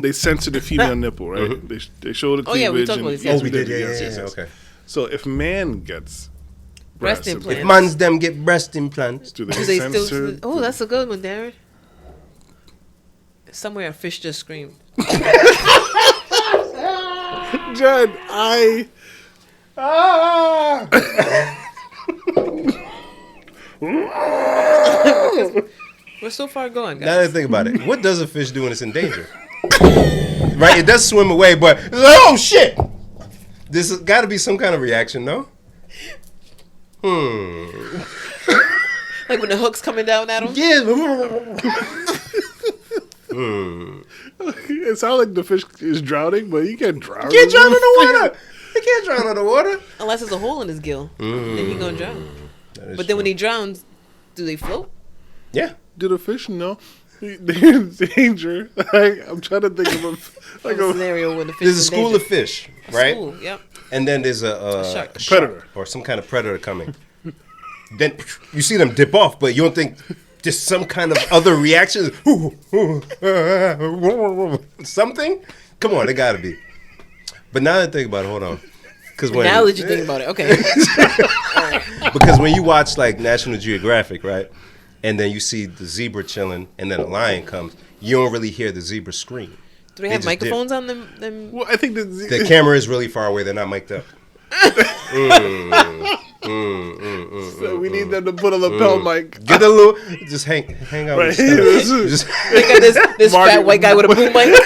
they censored the female nipple, right? Mm-hmm. They showed the Oh, yeah, we cleavage. talked about this. Oh, we did. Yes. Yeah. Okay. So if man gets Breast implants. If mans them get breast implants, do they Do they censor? oh, that's a good one, Darren. Somewhere a fish just screamed. Judd, We're so far gone, now guys. that I think about it, what does a fish do when it's in danger? Right, it does swim away, but oh shit! This has got to be some kind of reaction, no? Like when the hook's coming down at him. Yeah. It sounds like the fish is drowning, but he can't drown. You can't drown in the water. You can't drown in the water. Unless there's a hole in his gill. Then he gonna drown. But then when he drowns, do they float? Yeah. Do the fish know they're in danger? I'm trying to think of a scenario when the fish There's a is in school danger. of fish, right? School, yep. And then there's a shark. Predator. or some kind of predator coming. Then you see them dip off, but you don't think just some kind of other reaction? Something? Come on, it got to be. But now that I think about it, hold on. Because Now that you think about it, okay. because when you watch like National Geographic, right, and then you see the zebra chilling, and then a lion comes, you don't really hear the zebra scream. Do they have microphones on them? Well, I think The camera is really far away. They're not mic'd up. So we need them to put a lapel mic. Get a little, just hang out. Right. Just, They got this Marty- fat white guy with a boom mic.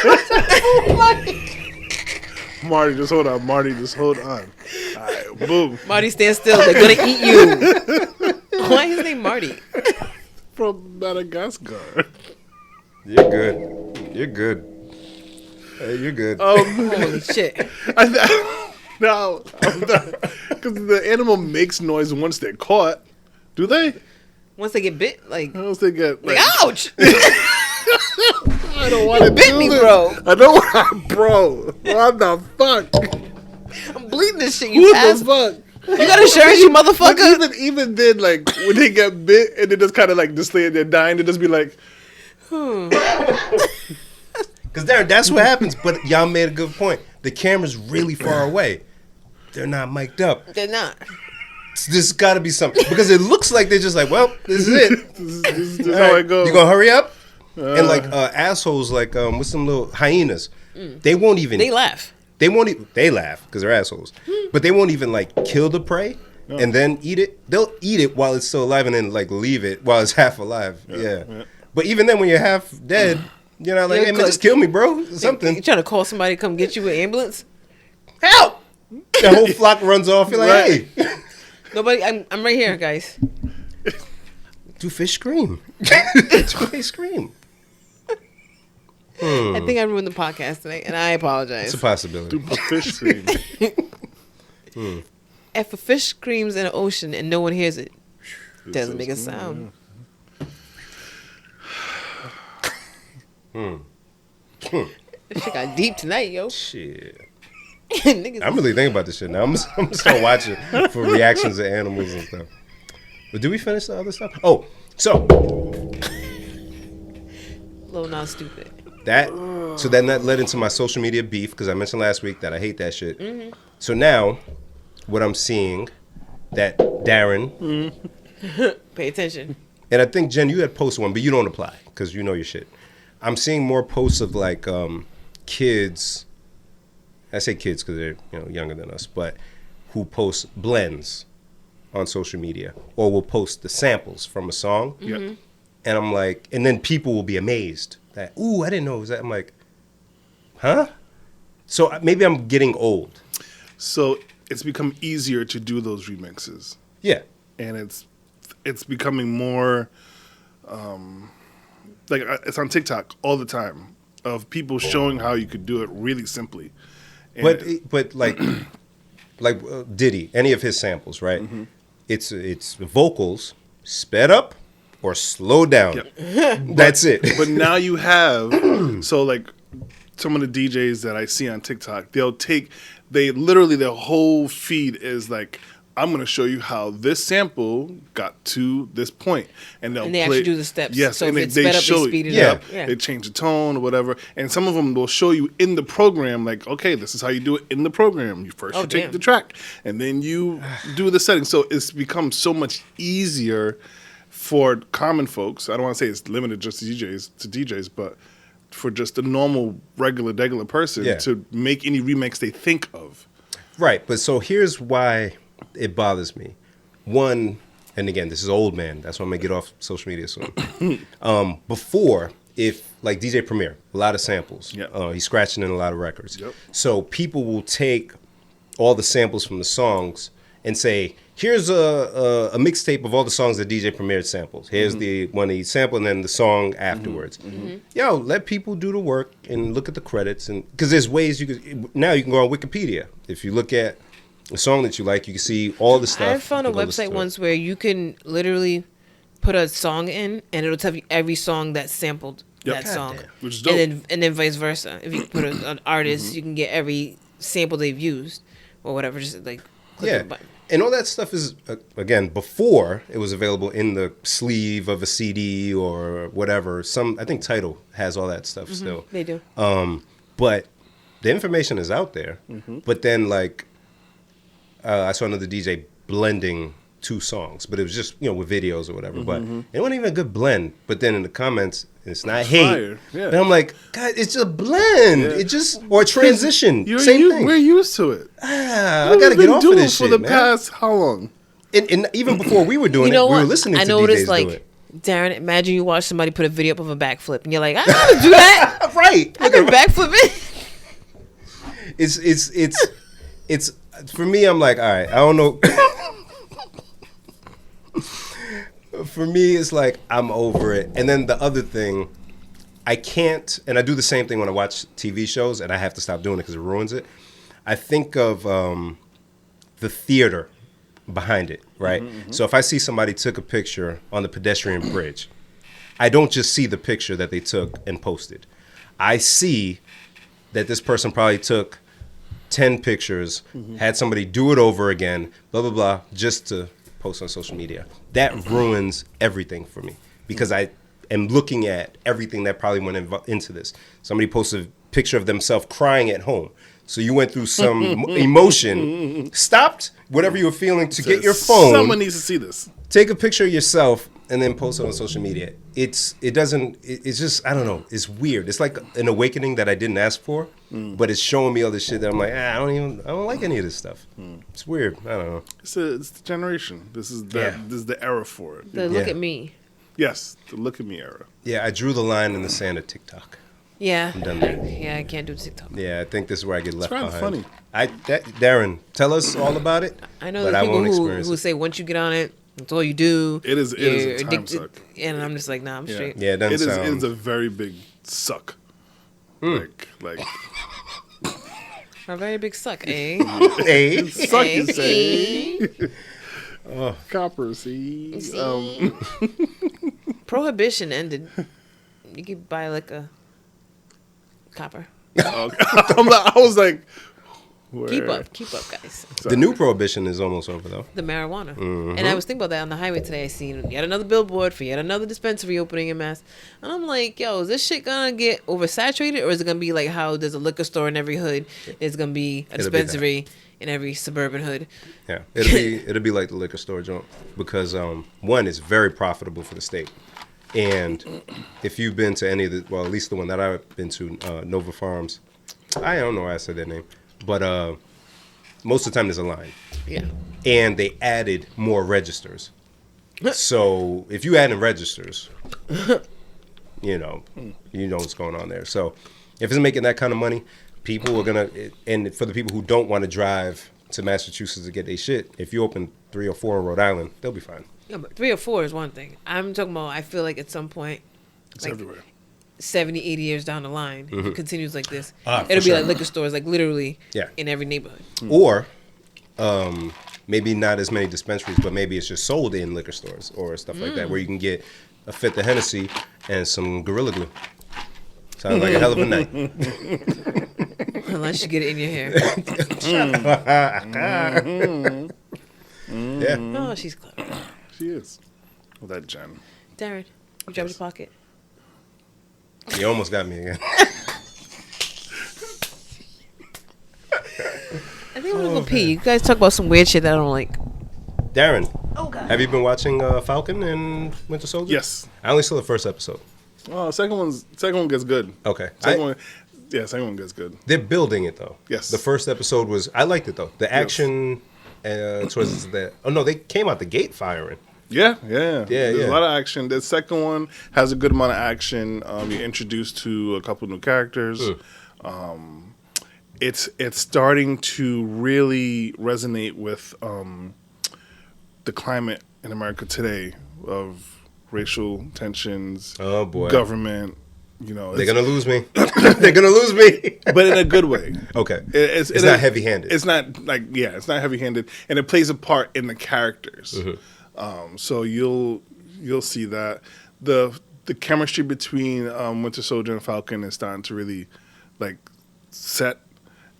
Marty, just hold on. Marty, just hold on. All right, boom. Marty, stand still. They're gonna eat you. Why is his name Marty? From Madagascar. you're good. You're good. Hey, you're good. Holy shit! No, because the animal makes noise once they're caught. Do they? Once they get bit, like Once they get ouch! I don't want to bit do me, this. bro. I don't want, bro. What the fuck? I'm bleeding this shit. Who You the ass. fuck? You got insurance, you But motherfucker. even then, like when they get bit and they just kind of like just lay there dying, they just be like, Because that's what happens. But y'all made a good point. The camera's really far away. They're not mic'd up. They're not. There's got to be something. Because it looks like they're just like, well, this is it. this is how it goes. You gonna hurry up? And like assholes, like with some little hyenas, they won't even. They laugh. They won't. They laugh because they're assholes. But they won't even like kill the prey and then eat it. They'll eat it while it's still alive and then like leave it while it's half alive. Yeah. But even then, when you're half dead, you're not like, hey man, just kill me, bro. Something. You trying to call somebody to come get you an ambulance? Help! The whole flock runs off. You're like, Right. hey. Nobody. I'm right here, guys. Do fish scream? Do they scream? I think I ruined the podcast tonight, and I apologize. It's a possibility. Do fish scream. If a fish screams in the ocean and no one hears it, doesn't make a sound. This shit got deep tonight, yo. Shit. Niggas, I'm really thinking about this shit now. I'm gonna start watching for reactions to animals and stuff. But did we finish the other stuff? Oh, so Lil Nas stupid. that led into my social media beef because I mentioned last week that I hate that shit. Mm-hmm. So now, what I'm seeing that Darren Pay attention. and I think Jen, you had posted one, but you don't apply because you know your shit. I'm seeing more posts of like kids. I say kids because they're younger than us, but who post blends on social media or will post the samples from a song. Mm-hmm. And I'm like, and then people will be amazed that, ooh, I didn't know it was that. I'm like, huh? So maybe I'm getting old. So it's become easier to do those remixes, Yeah. and it's becoming more like it's on TikTok all the time of people showing how you could do it really simply. And But like Diddy, any of his samples, right? Mm-hmm. It's vocals sped up or slowed down. Yep. That's it. But now you have so like some of the DJs that I see on TikTok, they literally their whole feed is like, I'm going to show you how this sample got to this point, and And they actually do the steps. Yes, So and if it's sped up, they speed it up. Yeah. They change the tone or whatever, and some of them will show you in the program, like, okay, this is how you do it in the program. You first you take damn. the track, and then you do the settings. So it's become so much easier for common folks. I don't want to say it's limited just to DJs, but for just a normal, regular person to make any remix they think of. Right, but so here's why it bothers me. One, and again, this is old man. That's why I'm gonna get off social media soon. Before, if like DJ Premier, a lot of samples. Yep. He's scratching in a lot of records. Yep. So people will take all the samples from the songs and say, here's a mixtape of all the songs that DJ Premier samples. Here's the one he sampled and then the song afterwards. Mm-hmm. Yo, let people do the work and look at the credits, and because there's ways you can go on Wikipedia. If you look at a song that you like, you can see all the stuff. I found a website once where you can literally put a song in and it'll tell you every song that sampled that song. Which is dope. And then vice versa. If you put an artist, you can get every sample they've used or whatever. Just like click the button. And all that stuff is, again, before it was available in the sleeve of a CD or whatever. I think Tidal has all that stuff still. They do. But the information is out there. Mm-hmm. But then, like, I saw another DJ blending 2 songs, but it was just, with videos or whatever. But it wasn't even a good blend. But then in the comments, it's not hate. Fire. Yeah. And I'm like, God, it's just a blend. Yeah. It just, or transition. You're Same thing. We're used to it. I got to get off of this for shit, the man. past how long? And even before we were doing You know it, we what? were listening I to know what DJs it's like. do it. Darren, imagine you watch somebody put a video up of a backflip, and you're like, I know how to do that. Right. I can backflip it. It's for me, I'm like, all right, I don't know. For me, it's like, I'm over it. And then the other thing, I can't, and I do the same thing when I watch TV shows, and I have to stop doing it because it ruins it. I think of the theater behind it, right? So if I see somebody took a picture on the pedestrian bridge, I don't just see the picture that they took and posted. I see that this person probably took 10 pictures, had somebody do it over again, blah, blah, blah, just to post on social media. That ruins everything for me because I am looking at everything that probably went into this. Somebody posted a picture of themselves crying at home. So you went through some emotion, stopped whatever you were feeling to get your phone. Someone needs to see this. Take a picture of yourself and then post it on social media. It's just, I don't know. It's weird. It's like an awakening that I didn't ask for, but it's showing me all this shit that I'm like, I don't like any of this stuff. It's weird. I don't know. It's the generation. This is the era for it. Look at me. Yes, the look at me era. Yeah, I drew the line in the sand of TikTok. Yeah. I'm done there. Yeah, I can't do TikTok. Yeah, I think this is where I get left kinda behind. funny. Darren, tell us all about it. I know but there's I won't people experience who it. say once you get on it, that's all you do. It is You're a time addicted. suck. And I'm just like, nah, I'm straight. Yeah, it doesn't sound. It is a very big suck. Like A very big suck, eh? Hey. suck you Hey. say. Copper, see. Prohibition ended. You could buy like a copper. I was like, where? Keep up, guys. The new prohibition is almost over, though. The marijuana. And I was thinking about that on the highway today. I seen yet another billboard for yet another dispensary opening in Mass. And I'm like, yo, is this shit gonna get oversaturated, or is it gonna be like how there's a liquor store in every hood? There's gonna be a It'll be dispensary in every suburban hood. Yeah, it'll be like the liquor store joint because one, it's very profitable for the state, and if you've been to any of the, well, at least the one that I've been to, Nova Farms, I don't know why I said that name, but most of the time there's a line. Yeah. And they added more registers. So if you add in registers, you know what's going on there. So if it's making that kind of money, people are gonna, and for the people who don't want to drive to Massachusetts to get their shit, if you open 3 or 4 in Rhode Island, they'll be fine. Yeah, but 3 or 4 is one thing. I'm talking about, I feel like at some point, It's everywhere. 70, 80 years down the line, if it continues like this, for it'll be sure. like liquor stores, like literally in every neighborhood. Or maybe not as many dispensaries, but maybe it's just sold in liquor stores or stuff like that, where you can get a fifth of Hennessy and some Gorilla Glue. Sounds like a hell of a night. Unless you get it in your hair. Yeah. Oh, she's clever. She is. Well, that Jen. Darren, you dropped your pocket. You almost got me again. I think I'm gonna go pee. You guys talk about some weird shit that I don't like. Darren, Oh, God. have you been watching Falcon and Winter Soldier? Yes. I only saw the first episode. Oh, second one gets good. Okay. Second one gets good. They're building it, though. Yes. The first episode was, I liked it, though. The action towards the, oh, no, they came out the gate firing. Yeah. Yeah, There's yeah. a lot of action. The second one has a good amount of action. You're introduced to a couple new characters. It's starting to really resonate with the climate in America today of racial tensions. Oh, boy. Government. You know, They're going to lose me. They're going to lose me. but in a good way. Okay. It's not heavy-handed. It's not it's not heavy-handed, and it plays a part in the characters. So you'll see that the chemistry between Winter Soldier and Falcon is starting to really like set,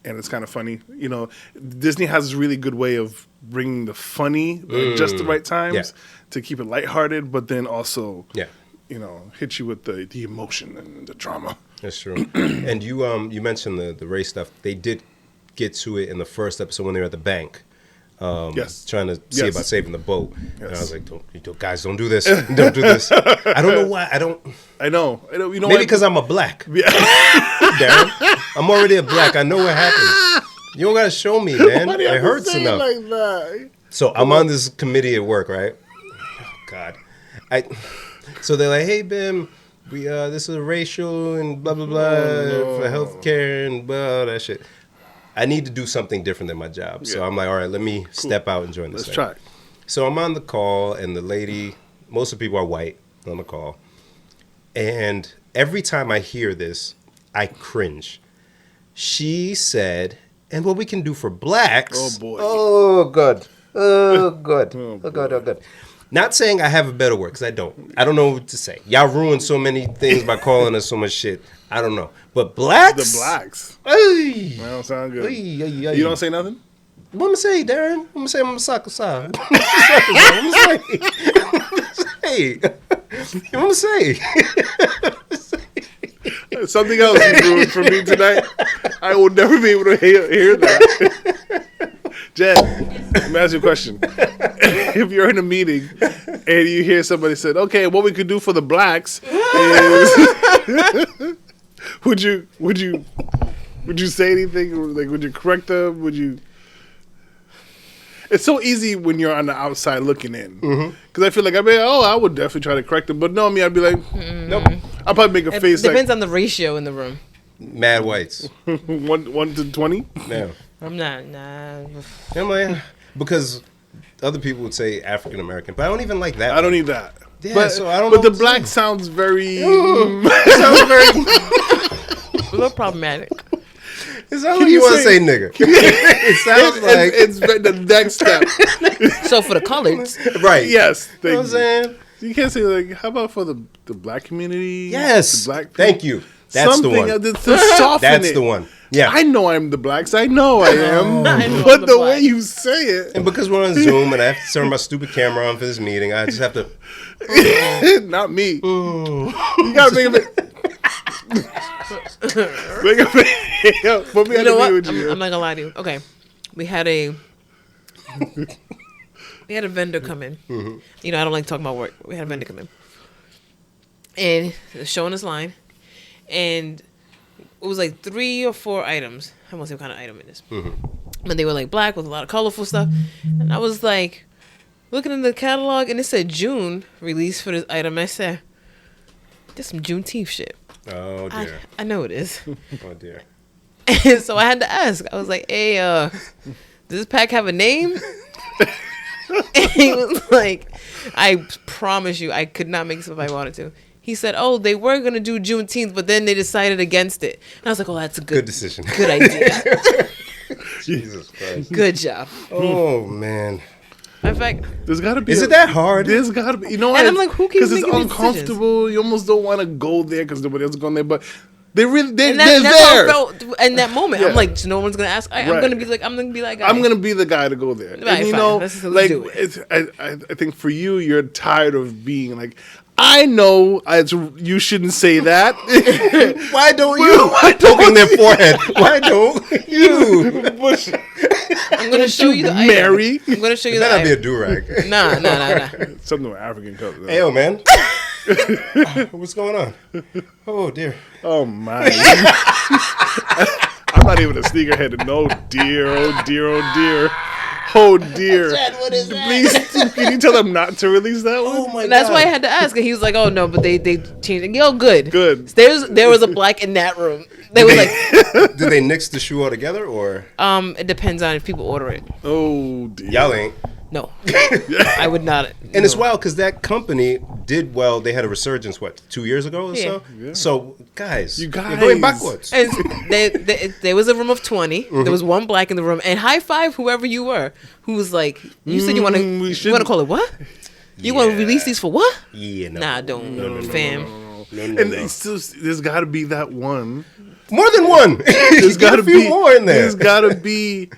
and it's kind of funny. You know, Disney has this really good way of bringing the funny at just the right times to keep it lighthearted, but then also hit you with the emotion and the drama. That's true. And you mentioned the race stuff. They did get to it in the first episode when they were at the bank. Yes. trying to see Yes. about saving the boat. Yes. And I was like, guys, don't do this. Don't do this. I don't know why. I know. You know Maybe why? because I'm a black. Yeah. Darren. I'm already a black. I know what happens. You don't got to show me, man. Why do you It have to hurts say it enough. like that? So I'm on this committee at work, right? Oh, God. So they're like, hey, Bim, this is racial and blah, blah, blah for healthcare and blah, that shit. I need to do something different than my job. So I'm like, all right, let me step out and join this Let's thing. try it. So I'm on the call, and the lady, most of the people are white on the call. And every time I hear this, I cringe. She said, and what we can do for blacks. Oh, boy. Oh, good. Oh, good. Oh, Oh, good. Oh, good. Not saying I have a better word, because I don't. I don't know what to say. Y'all ruined so many things by calling us so much shit. I don't know. But blacks? The blacks. Hey. That don't sound good. Hey. You don't say nothing? What am I say, Darren? I'm gonna say I'm a sucker, sir. I'm gonna say. What I'm gonna say? Something else you ruined for me tonight. I will never be able to hear that. Jen, let me ask you a question. If you're in a meeting and you hear somebody said, okay, what we could do for the blacks is would you say anything? Like, would you correct them? Would you? It's so easy when you're on the outside looking in. Because I feel like, I would definitely try to correct them. But no, I'd be like, nope. I'll probably make a It face depends like on the ratio in the room. Mad whites. 1 to 20. Yeah. I'm not. Nah. I'm like, because other people would say African American, but I don't even like that. I don't need that. Yeah, but, so I don't but know the what to black say. sounds very. Sounds very. A little problematic. It sounds like you want to say nigga. It sounds like it's the next step. So for the coloreds, right. Yes, You know what I'm saying? You can't say like, how about for the black community? Yes. the black. Thank you. That's the one. To soften That's it. the one. Yeah. I know I'm the blacks. I know I am. I know I'm But the the black. way you say it, And because we're on Zoom and I have to turn my stupid camera on for this meeting, I just have to. not me. You gotta make a bit. Make a bit. Put me you on know the what? with you. I'm not gonna lie to you. Okay, we had a vendor come in. You know, I don't like talking about work. We had a vendor come in, and showing us line, and it was like 3 or 4 items. I won't say what kind of item it is, but they were like black with a lot of colorful stuff, and I was like looking in the catalog, and it said June release for this item. I said, "There's some Juneteenth shit." Oh dear. I know it is. Oh dear. And so I had to ask. I was like, hey, does this pack have a name? And he was like, I promise you, I could not make this up if I wanted to. He said, oh, they were going to do Juneteenth, but then they decided against it. And I was like, oh, that's a Good decision. Good idea. Jesus Christ. Good job. Oh man. In fact, There's gotta be. Is it that hard? There's gotta be. You know what? And I'm like, who keeps Because it's making these uncomfortable. You almost don't want to go there because nobody else is going there. But they're and they're that's how I there. felt in that moment. Yeah. I'm like, no one's going to ask. I'm Right. going to be like, I'm going to be that guy. I'm gonna be the guy to go there. Right, And you fine. know, Let's like do it. I think for you, you're tired of being like, I know you shouldn't say that. Why don't you? Poke on their forehead. Why don't you? I'm going to show you the item. Mary. I'm going to show you the That'd be a item. do-rag. Nah. Something with African colors. Hey, yo, man. What's going on? Oh, dear. Oh my! I'm not even a sneakerhead. No, dear, oh dear, oh dear, oh dear. What is that? Please, can you tell them not to release that one? Oh, my And that's God. why I had to ask. And he was like, "Oh no, but they changed it." Yo, good. Good. There was a black in that room. They were like, Do they nix the shoe altogether, or it depends on if people order it. Oh dear. y'all ain't? No, I would not. And it's wild because that company did well. They had a resurgence, 2 years ago or so? Yeah. So, guys, You you're guys. going backwards. And there was a room of 20. There was one black in the room. And high five whoever you were, who was like, you said you want to call it what? You want to release these for what? Yeah, no. Nah, don't, fam. No, And it's still, there's got to be that one. More than one. There's got to a few be more in there. There's got to be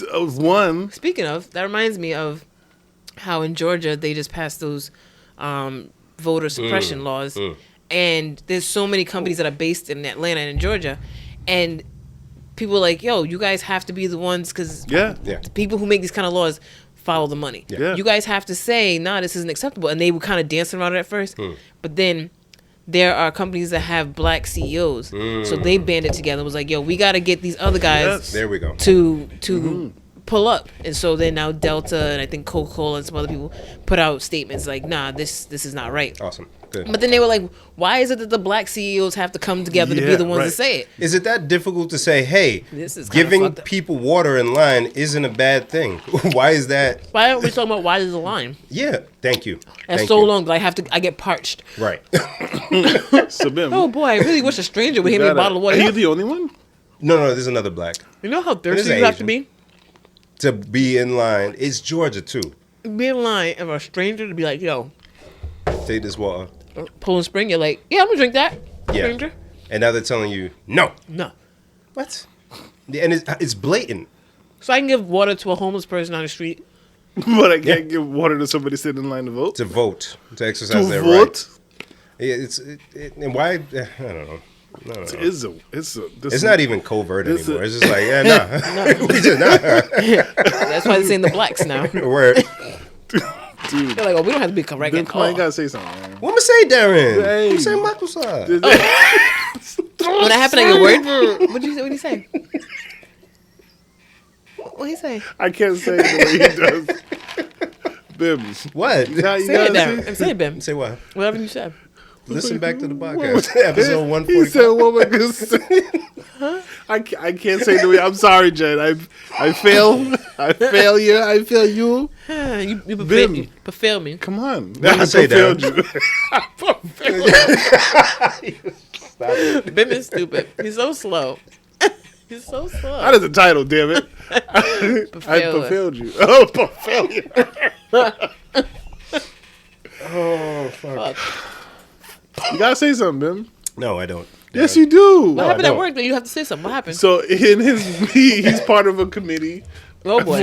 one. Speaking of, that reminds me of how in Georgia they just passed those voter suppression laws, and there's so many companies that are based in Atlanta and in Georgia, and people are like, yo, you guys have to be the ones because Yeah. the people who make these kind of laws follow the money. Yeah. You guys have to say, nah, this isn't acceptable. And they were kind of dancing around it at first. But then there are companies that have black CEOs. So they banded together and was like, yo, we got to get these other guys Yes. There we go. to pull up. And so then now Delta and I think Coca-Cola and some other people put out statements like, nah, this is not right. Awesome. Good. But then they were like, why is it that the black CEOs have to come together to be Yeah, the ones right. to say it? Is it that difficult to say, hey, This is kinda giving fucked up. people water in line isn't a bad thing? Why is that? Why aren't we talking about why there's a line? Yeah, thank you. That's Thank so you. long that I get parched. Right. So, Bim, Oh boy, I really wish a stranger would hand me a bottle of water. Are you the only one? No, there's another black. You know how It thirsty is you have to Asian. be? To be in line. It's Georgia, too. Be in line of a stranger to be like, yo, Take this water. Poland Spring, you're like, yeah, I'm gonna drink that. Yeah. Stranger. And now they're telling you, no. No. What? And it's blatant. So I can give water to a homeless person on the street. But I can't give water to somebody sitting in line to vote. To vote. To exercise To their vote? right. And why? I don't know. I don't know. It's Not even covert this anymore. a- It's just like, yeah, nah. We just, nah. That's why they're saying the blacks now. Word. dude. They're like, oh, we don't have to be correct Bim, at come on, all. you gotta say something, man. What am I say, Darren? Hey. I'm saying Michael side. When that happened on your word, what'd you say? What'd he say? I can't say it the way he does. Bim. What? You gotta Say it, say- Darren. I'm saying, Bim. Say what? Whatever you said. Listen back to the podcast. Episode He 145. said, "Woman, can say." I can't say the way. I'm sorry, Jen. I fail. I fail you. I fail you. You Bim. prefer me. Come on. What you say, failed Darren? you. Bim is stupid. He's so slow. He's so slow. That is the title, damn it. I failed you. Oh, failed you. Oh, fuck. Fuck. You gotta say something, Bim. No, I don't. Yes, you do. What happened I at don't. work? That you have to say something. What happened? So in he's part of a committee. Oh boy.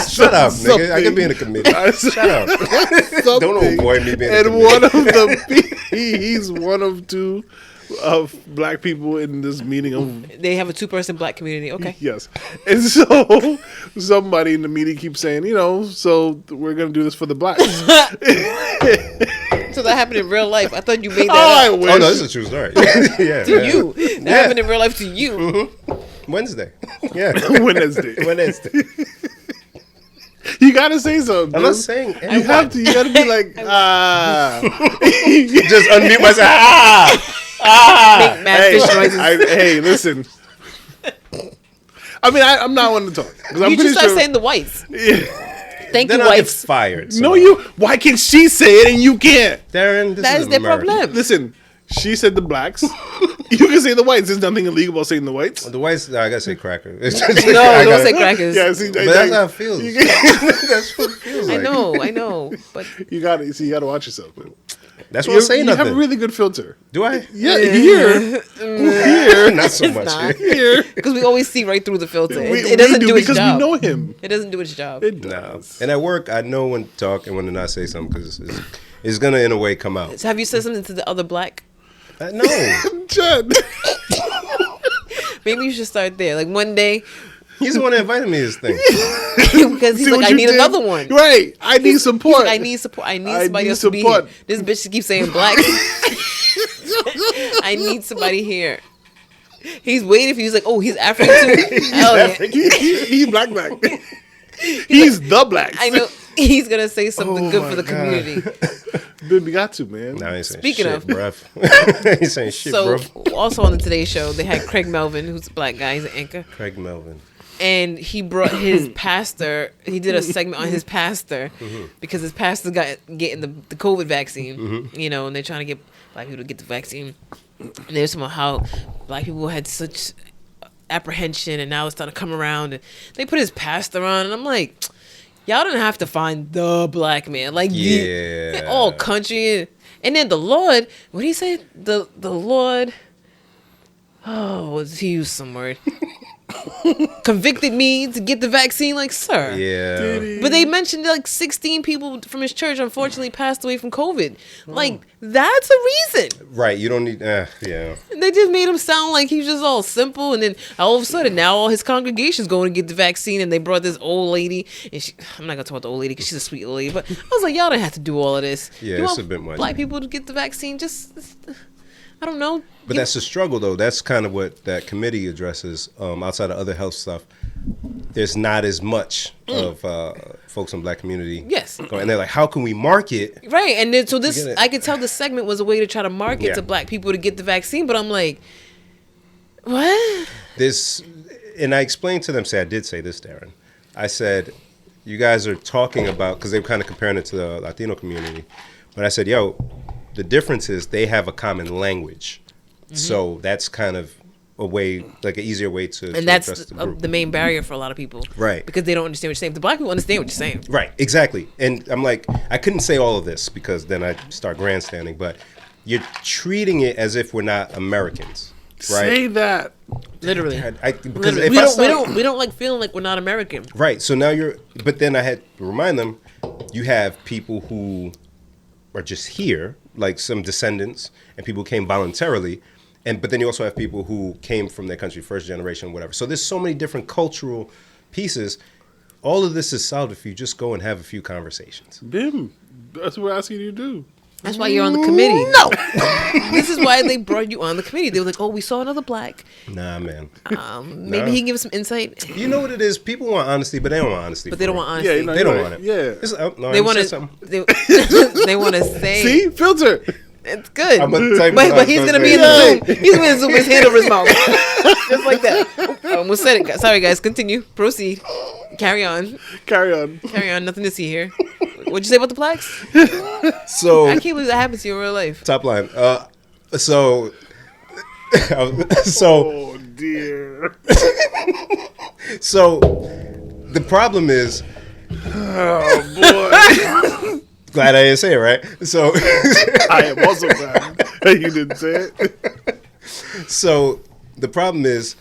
Shut up, nigga. I could be in a committee. Shut up. Don't avoid me being in a And committee. one of the he's one of two of black people in this meeting of They have a 2-person black community. Okay. yes. And so somebody in the meeting keeps saying, so we're gonna do this for the blacks. So that happened in real life. I thought you made Oh, that I up. wish. Oh, no, this is a true story. Yeah. To you. That happened in real life to you. Wednesday. Yeah. Wednesday. Wednesday. You gotta say something. I'm dude. not saying You anything. have to. You gotta be like, Just unmute myself. Make mad fish noises. hey, listen. I mean, I'm not one to talk. 'Cause I'm You pretty just start sure. saying the whites. Thank Then you, I'll get whites. fired. So. No, you. Why can she say it and you can't? Darren, this That is is their America. problem. Listen, she said the blacks. You can say the whites. There's nothing illegal about saying the whites. The whites, I gotta say cracker. No, No, don't say crackers. Yeah, see, But that's how it feels. That's what it feels I like. know, but you gotta see. You gotta watch yourself. Man. That's what I'm saying. You have Nothing. a really good filter. Do I? Yeah, here, Not so It's much. not. here. because we always see right through the filter. We It doesn't do its because job. we know him. It doesn't do its job. It No. does. And at work, I know when to talk and when to not say something because it's gonna in a way come out. So have you said something to the other black? No. Judd. Maybe you should start there. Like one day, He's the one that invited me to this thing. because he's See like, what I you need did? another one. Right. I need He's support. like, I need support. I need I somebody need else to be support. here. This bitch keeps saying black. I need somebody here. He's waiting for you. He's like, oh, he's African too. Hell yeah. He's black. He's the blacks. I know he's gonna say something Oh good my for the God. community. Baby got to, man. Nah, I ain't saying Speaking shit, of- bruv. He ain't saying shit, So bro. also on the Today Show, they had Craig Melvin, who's a black guy. He's an anchor. Craig Melvin. And he brought his pastor. He did a segment on his pastor because his pastor got getting the COVID vaccine. And they're trying to get black people to get the vaccine. And there's about how black people had such apprehension, and now it's starting to come around. And they put his pastor on, and I'm like, y'all don't have to find the black man, like Yeah. all country. And then the Lord, what did he say? The Lord. Oh, he used some word. convicted me to get the vaccine. Like, sir. Yeah. But they mentioned like 16 people from his church unfortunately passed away from COVID. Like, that's a reason. Right. You don't need. Yeah. And they just made him sound like he was just all simple. And then all of a sudden, now all his congregation's going to get the vaccine. And they brought this old lady. And I'm not going to talk about the old lady because she's a sweet old lady. But I was like, y'all don't have to do all of this. Yeah, you it's want a bit much. black people to get the vaccine. Just, I don't know. But that's the struggle, though. That's kind of what that committee addresses. Outside of other health stuff, there's not as much of folks in the black community. Yes. And they're like, how can we market? Right. And then, so this, Get it. I could tell this segment was a way to try to market Yeah. to black people to get the vaccine. But I'm like, what? This, and I explained to them, I did say this, Darren. I said, you guys are talking about, because they were kind of comparing it to the Latino community. But I said, yo, the difference is they have a common language. So that's kind of a way, like an easier way to And that's address the group. the main barrier for a lot of people. Right. Because they don't understand what you're saying. The black people understand what you're saying. Right, exactly. And I'm like, I couldn't say all of this because then I start grandstanding, but you're treating it as if we're not Americans. Right? Say that. Literally. Because Literally. if We don't like feeling like we're not American. Right. So now but then I had to remind them, you have people who are just here, like some descendants, and people who came voluntarily. But then you also have people who came from their country, first generation, whatever. So there's so many different cultural pieces. All of this is solved if you just go and have a few conversations. Bim. That's what we're asking you to do. That's why you're on the committee. No. This is why they brought you on the committee. They were like, oh, we saw another black. Nah, man. Maybe he can give us some insight. You know what it is? People want honesty, but they don't want honesty. But they don't want honesty. Yeah, you know, They don't you're want right. it. Yeah. It's, no, They I want said to. something. They want to say. See? Filter. It's good. I'm gonna type it But out, he's so gonna be in say- the Zoom. He's gonna zoom his hand over his mouth, just like that. I almost said it. Sorry, guys. Continue. Proceed. Carry on. Carry on. Carry on. Nothing to see here. What'd you say about the plaques? So I can't believe that happens to you in real life. top line. So Oh, dear. so the problem is, Oh, boy. glad I didn't say it right. So I am also glad you didn't say it. so the problem is,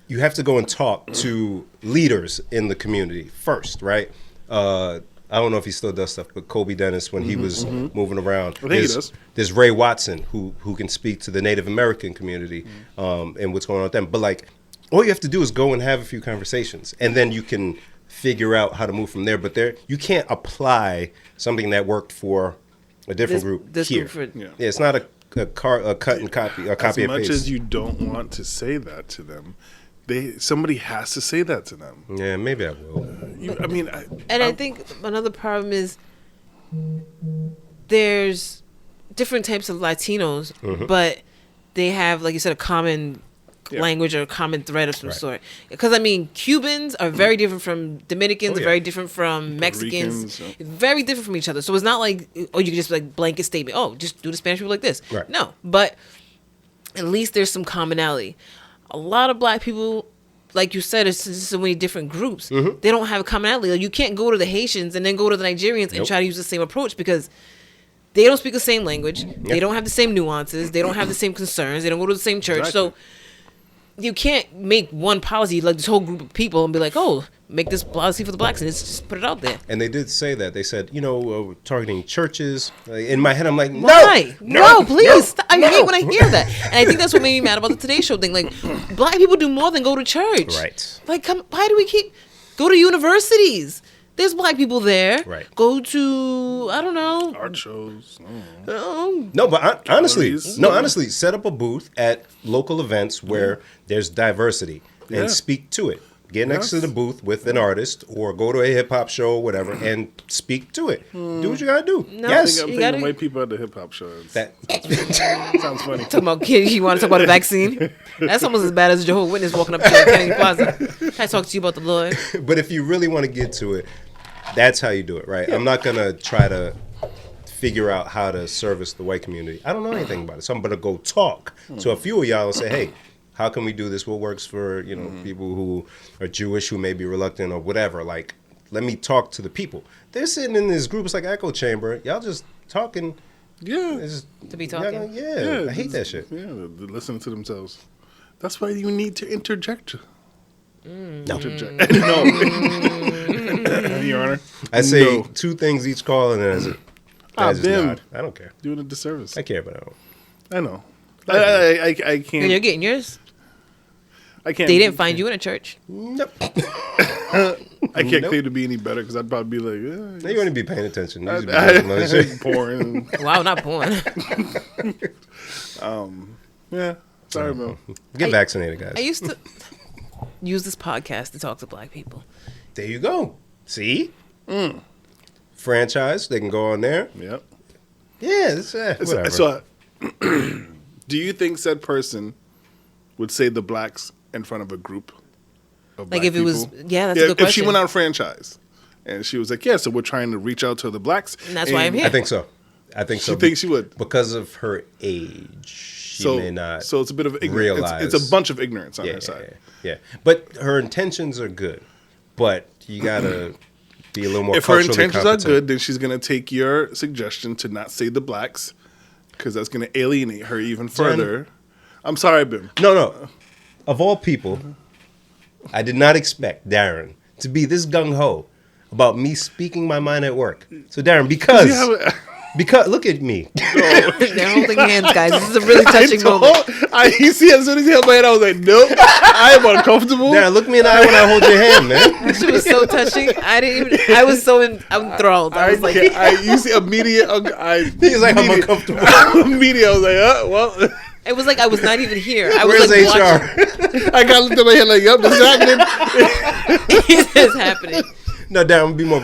you have to go and talk to leaders in the community first, right? I don't know if he still does stuff, but Kobe Dennis, when he was moving around, I think he does. There's Ray Watson who can speak to the Native American community and what's going on with them. But like, all you have to do is go and have a few conversations, and then you can figure out how to move from there. But you can't apply something that worked for a different group here. Yeah. Yeah, it's not a cut and copy, a copy As and much paste. as you don't want to say that to them, somebody has to say that to them. Yeah, maybe I will. I think another problem is there's different types of Latinos, but they have, like you said, a common language or a common thread of some sort. Because, Cubans are very different from Dominicans, very different from Mexicans, very different from each other. So it's not like, you can just like blanket statement, just do the Spanish people like this. Right. No, but at least there's some commonality. A lot of black people, like you said, it's just so many different groups. They don't have a commonality. Like, you can't go to the Haitians and then go to the Nigerians and try to use the same approach because they don't speak the same language. They don't have the same nuances. They don't have the same concerns. They don't go to the same church. Exactly. So you can't make one policy, like this whole group of people, and be like, make this policy for the blacks, and just put it out there. And they did say that. They said, targeting churches. In my head, I'm like, Why? No, please. no, Stop. I hate when I hear that. And I think that's what made me mad about the Today Show thing. Like, black people do more than go to church. Right. Like, why do we go to universities? There's black people there. Right. Go to, I don't know. Art shows. No, but honestly, Galleries. set up a booth at local events where there's diversity Yeah. and speak to it. Get next to the booth with an artist or go to a hip hop show or whatever and speak to it. Do what you gotta do. No, Yes. I'm You thinking gotta- white people at the hip hop shows. That, Sounds funny. Talking about kids, you want to talk about a vaccine? That's almost as bad as a Jehovah's Witness walking up to you at Kennedy Plaza. Can I talk to you about the Lord? but if you really want to get to it, that's how you do it, right? I'm not gonna try to figure out how to service the white community. I don't know anything about it, so I'm gonna go talk to a few of y'all and say, hey, how can we do this? What works for people who are Jewish who may be reluctant or whatever? Like, let me talk to the people. They're sitting in this group. It's like echo chamber. Y'all just talking. Yeah. It's To be talking. Yeah, I hate that shit. Yeah, they're listening to themselves. That's why you need to interject. No. No. Your Honor. I say No. 2 things each call, and then I just Bim. nod. I don't care. Doing a disservice. I care, but I don't. I know. I And can't. you're getting yours. I can't. They didn't find you in a church. Nope. I can't Nope. claim to be any better because I'd probably be like, Now you want to be paying attention. You used to be doing some other shit. porn. Wow, not porn. Yeah. Sorry, Mo. Get vaccinated, guys. I used to use this podcast to talk to black people. There you go. See? Franchise. They can go on there. Yep. Yeah, it's, whatever. So, do you think said person would say the blacks in front of a group of Like black if it was, people? yeah, that's a good If question. she went on franchise and she was like, yeah, so we're trying to reach out to the blacks. And that's why I'm here. I think so. I think so. She thinks she would. Because of her age, she may not So it's a bit of ignorance. realize. It's a bunch of ignorance on yeah, her side. Yeah. But her intentions are good. But you got to be a little more If her culturally intentions are competent. good, then she's going to take your suggestion to not say the blacks because that's going to alienate her even further. I'm sorry, Bim. No. Of all people, I did not expect Darren to be this gung-ho about me speaking my mind at work. So, Darren, because look at me. They're holding hands, guys. This is a really touching moment. You see, as soon as he held my hand, I was like, nope, I am uncomfortable. Darren, look me in the eye when I hold your hand, man. She was so touching. I was so enthralled. I was like, you see, immediate. He's like, I'm uncomfortable. Immediate, I was like, well. it was like I was not even here. I was Where's like HR? I got looked at my head like, yup, this is happening. watching. It's happening. No, Darren, I'm gonna be more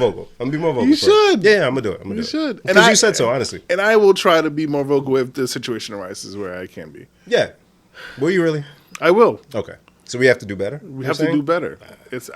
vocal. You should. Yeah, I'm gonna do it. You should. Because you said so, honestly. And I will try to be more vocal if the situation arises where I can be. Yeah. Will you really? I will. Okay. So we have to do better? We have to do better. It's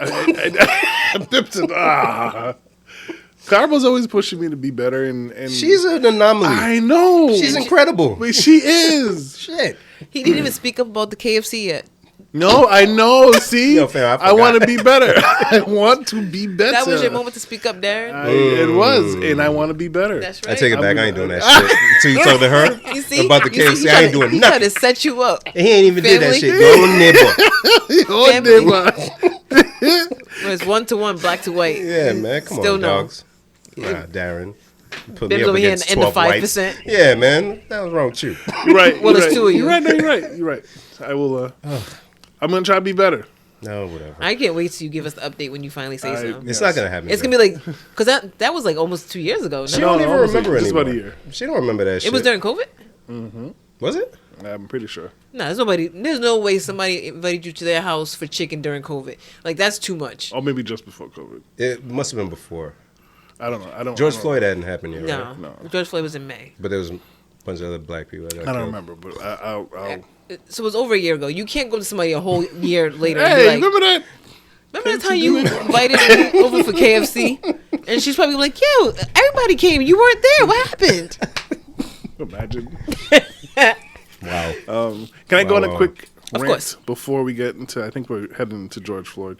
Carbo's always pushing me to be better, and She's an anomaly. I know. She's incredible. Wait, she is. Shit. He didn't even speak up about the KFC yet. No, I know. See, Yo, fam, I I want to be better. I want to be better. That was your moment to speak up, Darren. It was, and I want to be better. That's right. I take it back. I ain't doing that shit. So you told her You see? about the You see, KFC. I ain't doing he nothing. tried to set you up. He ain't even did that Family. shit. Go nibble. It's 1-to-1, black to white. Yeah, man. Come Still on, no. dogs. Nah, Darren. Put Bim's me up over here against in the 12 whites. 5%. Yeah, man. That was wrong with you. Right. Well, you're there's right. two of you. You're right. No, you're right. You're right. I will. I'm gonna try to be better. No, whatever. I can't wait till you give us the update when you finally say something. It's not gonna happen. It's gonna be like, because that was like almost 2 years ago. She No? don't even remember just anymore. about a year. She don't remember that shit. It was during COVID? Was it? I'm pretty sure. No, there's no way somebody invited you to their house for chicken during COVID. Like, that's too much. Or maybe just before COVID. It must have been before. I don't know. George I don't- Floyd hadn't happened yet, No. right? No. George Floyd was in May. But there was a bunch of other black people that got I don't killed. remember, but I'll So it was over a year ago. You can't go to somebody a whole year later and Hey, be like, remember that? remember the time you invited me over for KFC? And she's probably like, yo, everybody came. You weren't there. What happened? Imagine. Wow. Can I go on a Wow. quick Of rant course. before we get into? I think we're heading into George Floyd.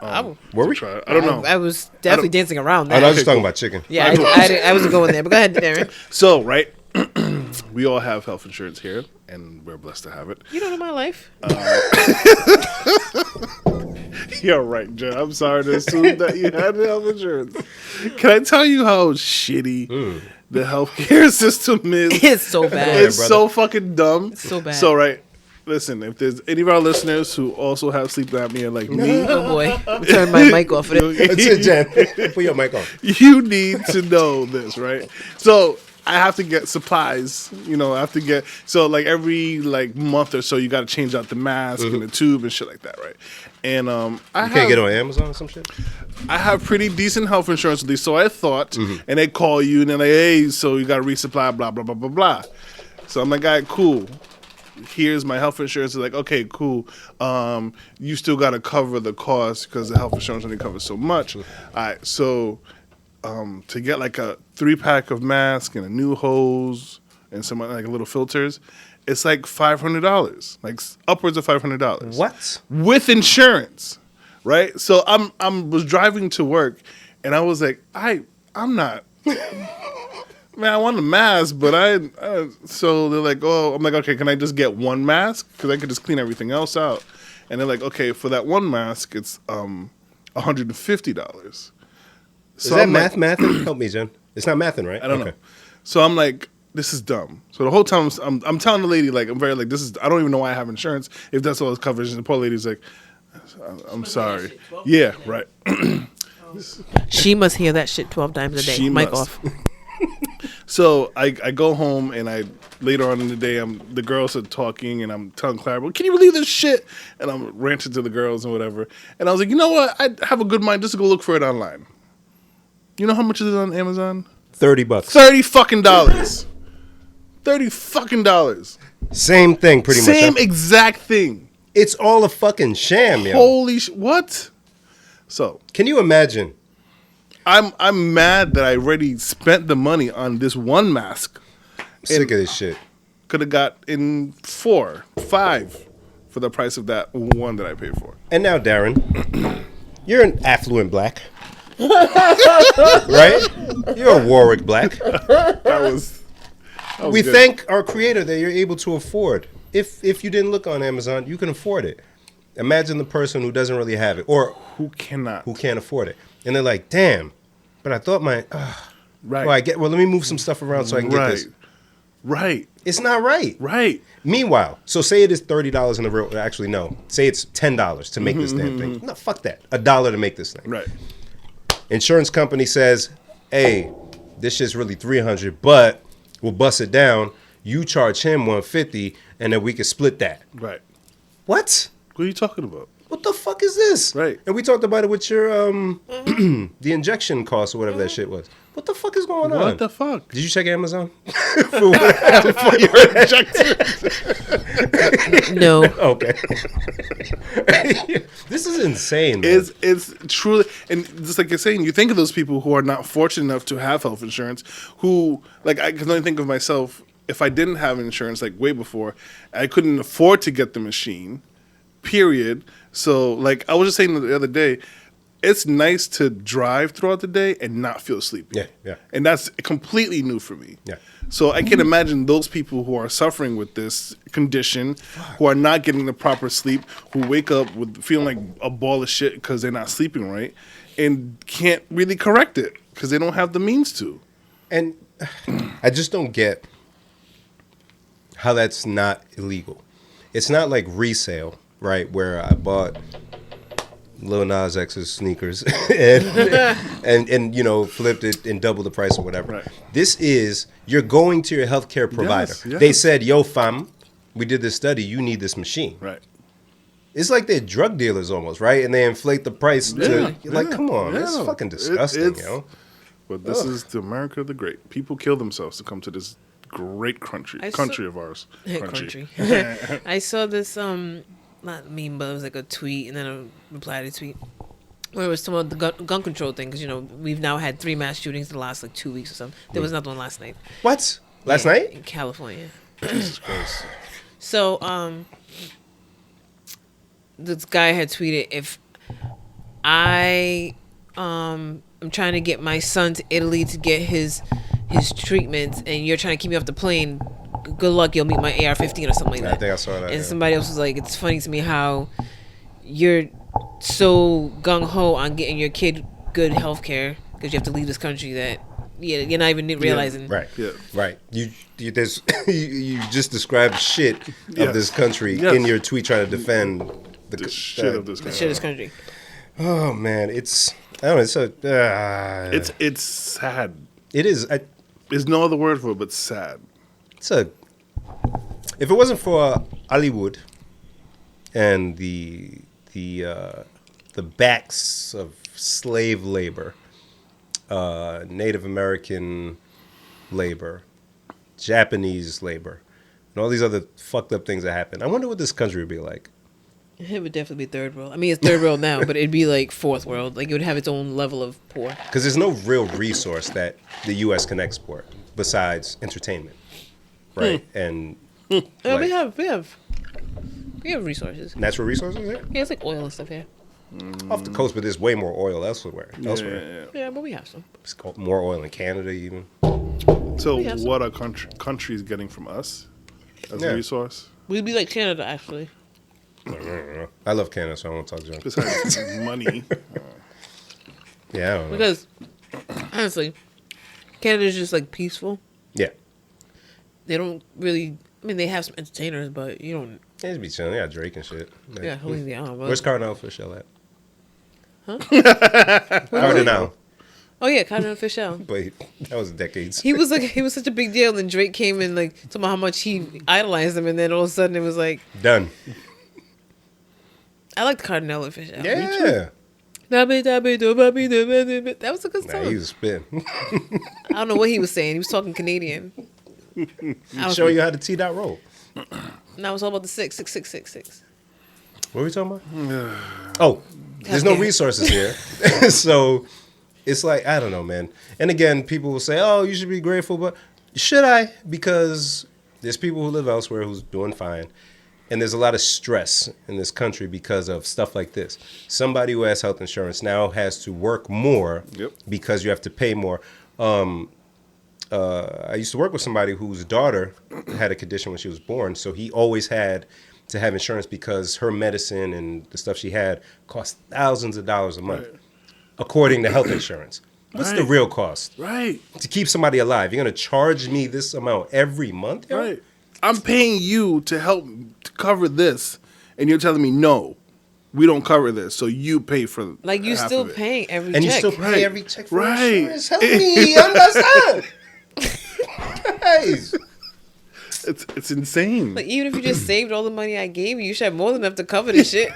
Were we? Try. I don't know. I was definitely dancing around I that. was just talking about chicken. Yeah, I wasn't going there. But go ahead, Darren. So, right, we all have health insurance here, and we're blessed to have it. You don't know my life. You're right, Jen. I'm sorry to assume that you had health insurance. Can I tell you how shitty the healthcare system is? It's so bad. It's so fucking dumb. It's so bad. So, right, listen, if there's any of our listeners who also have sleep apnea like me, Oh boy, I'm turning my mic off for this. That's it, Jen. Put your mic on. you need to know this, right? So I have to get supplies, I have to get, so like every like month or so, you got to change out the mask and the tube and shit like that, right? And You can't get on Amazon or some shit? I have pretty decent health insurance with these, so I thought, and they call you and they're like, hey, so you got to resupply, blah, blah, blah, blah, blah. So I'm like, all right, cool. Here's my health insurance. They're like, okay, cool. You still got to cover the cost because the health insurance only covers so much. All right, so to get like a 3-pack of masks and a new hose and some like little filters, it's like $500, like upwards of $500. What? With insurance, right? So I was driving to work, and I was like, I'm not. Man, I want a mask, but so they're like, oh, I'm like, okay, can I just get one mask? Because I could just clean everything else out. And they're like, okay, for that one mask, it's $150. Is So that I'm like, mathing? Help me, Jen. It's not mathing, right? I don't know. So I'm like, this is dumb. So the whole time I'm telling the lady, like, I'm very like, this is, I don't even know why I have insurance if that's all it covers. And the poor lady's like, I'm sorry. Yeah, right. She must hear that shit 12 times a day. She Mic must. off. So I go home and later on in the day the girls are talking and I'm telling Clara, well, can you believe this shit? And I'm ranting to the girls and whatever. And I was like, you know what? I have a good mind just to go look for it online. You know how much it is on Amazon? $30. $30 fucking dollars. $30 fucking dollars. Same thing, pretty much. Same exact thing. It's all a fucking sham, yo. Holy what? So Can you imagine? I'm mad that I already spent the money on this one mask. Sick of this shit. Could have got in 4, 5 for the price of that one that I paid for. And now, Darren, you're an affluent black. Right? You're a Warwick black. That was We good. thank our creator that you're able to afford. If you didn't look on Amazon, you can afford it. Imagine the person who doesn't really have it or Who cannot? who can't afford it. And they're like, damn, but I thought Right. well, let me move some stuff around so I can get this. Right. It's not right. Right. Meanwhile, so say it is $30 in the real, actually, no. Say it's $10 to make this damn thing. No, fuck that. $1 to make this thing. Right. Insurance company says, hey, this shit's really $300, but we'll bust it down. You charge him $150, and then we can split that. Right. What? What are you talking about? What the fuck is this? Right. And we talked about it with your the injection cost or whatever that shit was. What the fuck is going on? What the fuck? Did you check Amazon? For your injection? No. Okay. This is insane. Man. It's truly, and just like you're saying, you think of those people who are not fortunate enough to have health insurance, who, like, I can only think of myself, if I didn't have insurance, like, way before, I couldn't afford to get the machine, period. So, like, I was just saying the other day, it's nice to drive throughout the day and not feel sleepy. Yeah. And that's completely new for me. Yeah. So I can imagine those people who are suffering with this condition, who are not getting the proper sleep, who wake up with feeling like a ball of shit because they're not sleeping right, and can't really correct it because they don't have the means to. And I just don't get how that's not illegal. It's not like resale, right? Where I bought Lil Nas X's sneakers and you know, flipped it and doubled the price or whatever. Right. This is, you're going to your healthcare provider. Yes. They said, yo, fam, we did this study. You need this machine. Right. It's like they're drug dealers almost, right? And they inflate the price to, like, come on. Yeah. It's fucking disgusting, It's- yo. But this is the America the Great. People kill themselves to come to this great country of ours. Country. I saw this not meme, but it was like a tweet and then a reply to a tweet where it was talking about the gun control thing, because, you know, we've now had 3 mass shootings in the last like 2 weeks or something. There was another one last night. What? Last night? In California. Jesus Christ. So this guy had tweeted, if I am trying to get my son to Italy to get his treatments and you're trying to keep me off the plane, good luck, you'll meet my AR-15 or something like that. I think I saw that. And yeah. somebody else was like, it's funny to me how you're so gung-ho on getting your kid good health care because you have to leave this country that you're not even realizing. Right. Yeah. Right. You just described shit of Yes. this country Yes. in your tweet trying to defend The shit of this The country. shit of this country. Oh man, it's I don't know. It's a It's sad. it is. There's no other word for it but sad. It's a. If it wasn't for Hollywood and the backs of slave labor, Native American labor, Japanese labor, and all these other fucked up things that happen, I wonder what this country would be like. It would definitely be third world. I mean, it's third world now, but it'd be like fourth world. Like, it would have its own level of poor. Because there's no real resource that the U.S. can export besides entertainment, right? And We like, have resources. natural resources here Yeah, it's like oil and stuff here. off the coast, but there's way more oil elsewhere. Yeah. Yeah, but we have some. It's called more oil in Canada, even. So We have some. what are countries getting from us as Yeah. a resource? We'd be like Canada, actually. I love Canada, so I won't talk junk. Besides money. Yeah, I don't know. Because honestly, Canada's just like peaceful. Yeah. They don't really. I mean, they have some entertainers, but you don't. They just be chilling. They got Drake and shit. Like, Yeah, holding the arm. where's Cardinal Official at? Huh? Cardinal. Oh yeah, Cardinal Official. But that was decades. He was such a big deal, and Drake came in like talking about how much he idolized him, and then all of a sudden it was like Done. I liked Cardinal Official. Yeah. That was a good Nah, song. he was spitting. I don't know what he was saying. He was talking Canadian. Show you how the T dot roll. And I was all about the 66666. What were we talking about? Oh, there's no Okay. resources here. So it's like, I don't know, man. And again, people will say, oh, you should be grateful. But should I? Because there's people who live elsewhere who's doing fine. And there's a lot of stress in this country because of stuff like this. Somebody who has health insurance now has to work more because you have to pay more. I used to work with somebody whose daughter had a condition when she was born, so he always had to have insurance because her medicine and the stuff she had cost thousands of dollars a month, according to health insurance. What's the real cost? Right. To keep somebody alive, you're going to charge me this amount every month? Yo? Right. I'm paying you to help to cover this, and you're telling me no, we don't cover this, so you pay for Like you half still of it. paying every And check. you still pay Right. every check for Right. insurance. Help me understand. Guys. It's insane. Like even if you just saved all the money I gave you, you should have more than enough to cover this shit.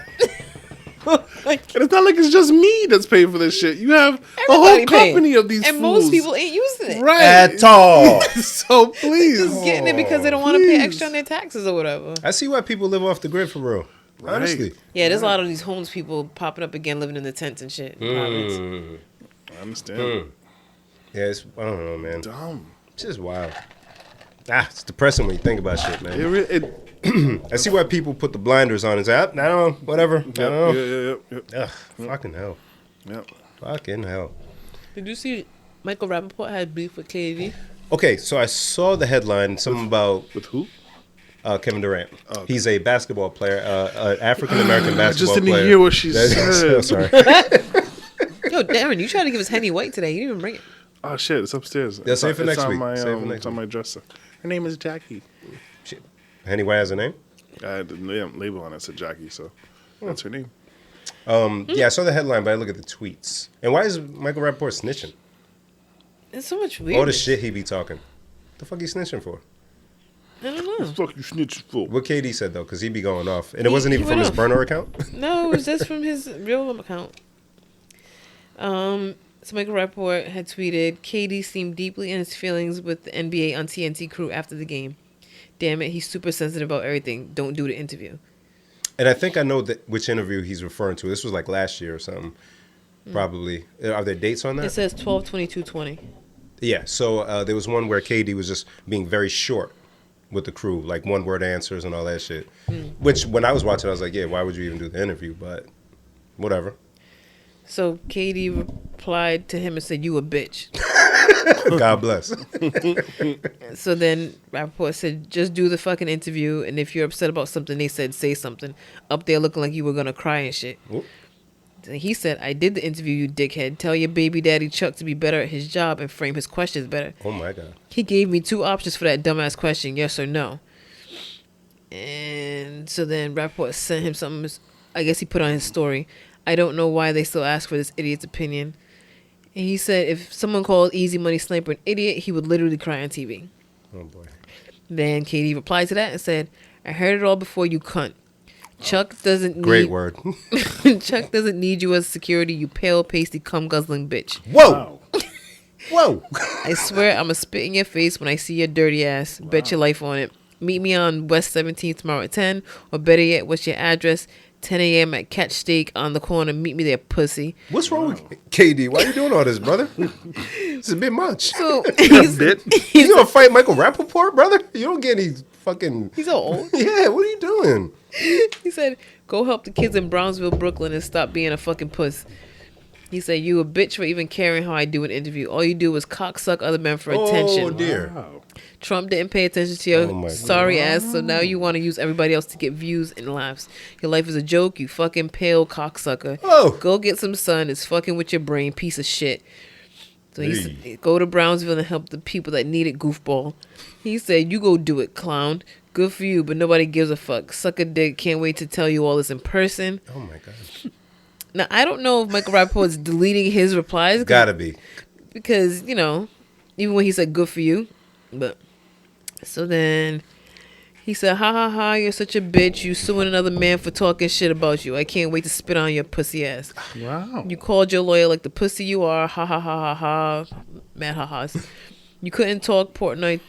Like And it's not like it's just me that's paying for this shit. You have a whole everybody paying. company of these and fools. most people ain't using it. Right. At all. So please. Just getting it because they don't want to pay Please. extra on their taxes or whatever. I see why people live off the grid for real. Right. Honestly. Yeah, there's a lot of these homeless people popping up again, living in the tents and shit. Mm. I understand. Yeah, it's, I don't know, man. Dumb. It's just wild. It's depressing when you think about shit, man. I see why people put the blinders on and say, I don't know, whatever. I don't know. Ugh, fucking hell. Yep. Fucking hell. Did you see Michael Rappaport had beef with KD? Okay, so I saw the headline, something about With who? Kevin Durant. Oh, okay. He's a basketball player, an African-American basketball didn't player. hear what she So said. sorry. Yo, Darren, you tried to give us Henny White today. You didn't even bring it. Oh shit! It's upstairs. Yeah, save it for It's next on week. My, Save it for next it's on week. my dresser. Her name is Jackie. Shit. Henny White has a name? I had the label on it said Jackie, so that's her name. Yeah, I saw the headline, but I look at the tweets. And why is Michael Rappaport snitching? It's so much weird. All the shit he be talking. The fuck he snitching for? I don't know. Fuck you, snitch fool. What KD said, though, because he be going off. And it wasn't he even from went his off. burner account? No, it was just from his real account. So Michael Rappaport had tweeted, KD seemed deeply in his feelings with the NBA on TNT crew after the game. Damn it, he's super sensitive about everything. Don't do the interview. And I think I know which interview he's referring to. This was like last year or something, probably. Are there dates on that? It says 12/22/20. Yeah, so there was one where KD was just being very short with the crew, like one-word answers and all that shit. Which, when I was watching, I was like, yeah, why would you even do the interview? But whatever. So KD replied to him and said, "You a bitch." God bless. So then Rappaport said, "Just do the fucking interview, and if you're upset about something they said, say something." Up there looking like you were gonna cry and shit. Whoop. And he said, "I did the interview, you dickhead. Tell your baby daddy Chuck to be better at his job and frame his questions better. Oh, my God. He gave me 2 options for that dumbass question, yes or no." And so then Rappaport sent him something, I guess he put on his story. "I don't know why they still ask for this idiot's opinion." And he said if someone called Easy Money Sniper an idiot, he would literally cry on TV. Oh, boy. Then KD replied to that and said, "I heard it all before, you cunt. Chuck doesn't need Great word. Chuck doesn't need you as security, you pale, pasty, cum guzzling bitch. Whoa. Whoa. I swear I'ma spit in your face when I see your dirty ass. Bet your life on it. Meet me on West 17th tomorrow at 10. Or better yet, what's your address? 10 a.m. at Catch Steak on the corner. Meet me there, pussy." What's wrong with KD? Why are you doing all this, brother? It's a bit much. So he's You gonna fight Michael Rappaport, brother? You don't get any fucking... so old. Yeah, what are you doing? He said, "Go help the kids in Brownsville, Brooklyn, and stop being a fucking puss." He said, "You a bitch for even caring how I do an interview. All you do is cocksuck other men for attention. Oh dear. Wow. Trump didn't pay attention to Oh, your my sorry ass, so now you want to use everybody else to get views and laughs. Your life is a joke, you fucking pale cocksucker. Oh. Go get some sun. It's fucking with your brain, piece of shit." So he Hey. said, "Go to Brownsville and help the people that need it, goofball." He said, "You go do it, clown. Good for you, but nobody gives a fuck. Suck a dick. Can't wait to tell you all this in person." Oh my god. Now, I don't know if Michael Rappaport is deleting his replies. Gotta be. Because, even when he said good for you. But, so then he said, "Ha ha ha, you're such a bitch. You suing another man for talking shit about you. I can't wait to spit on your pussy ass. Wow. You called your lawyer like the pussy you are. Ha ha ha ha ha. Mad ha ha's. You couldn't talk Portnoy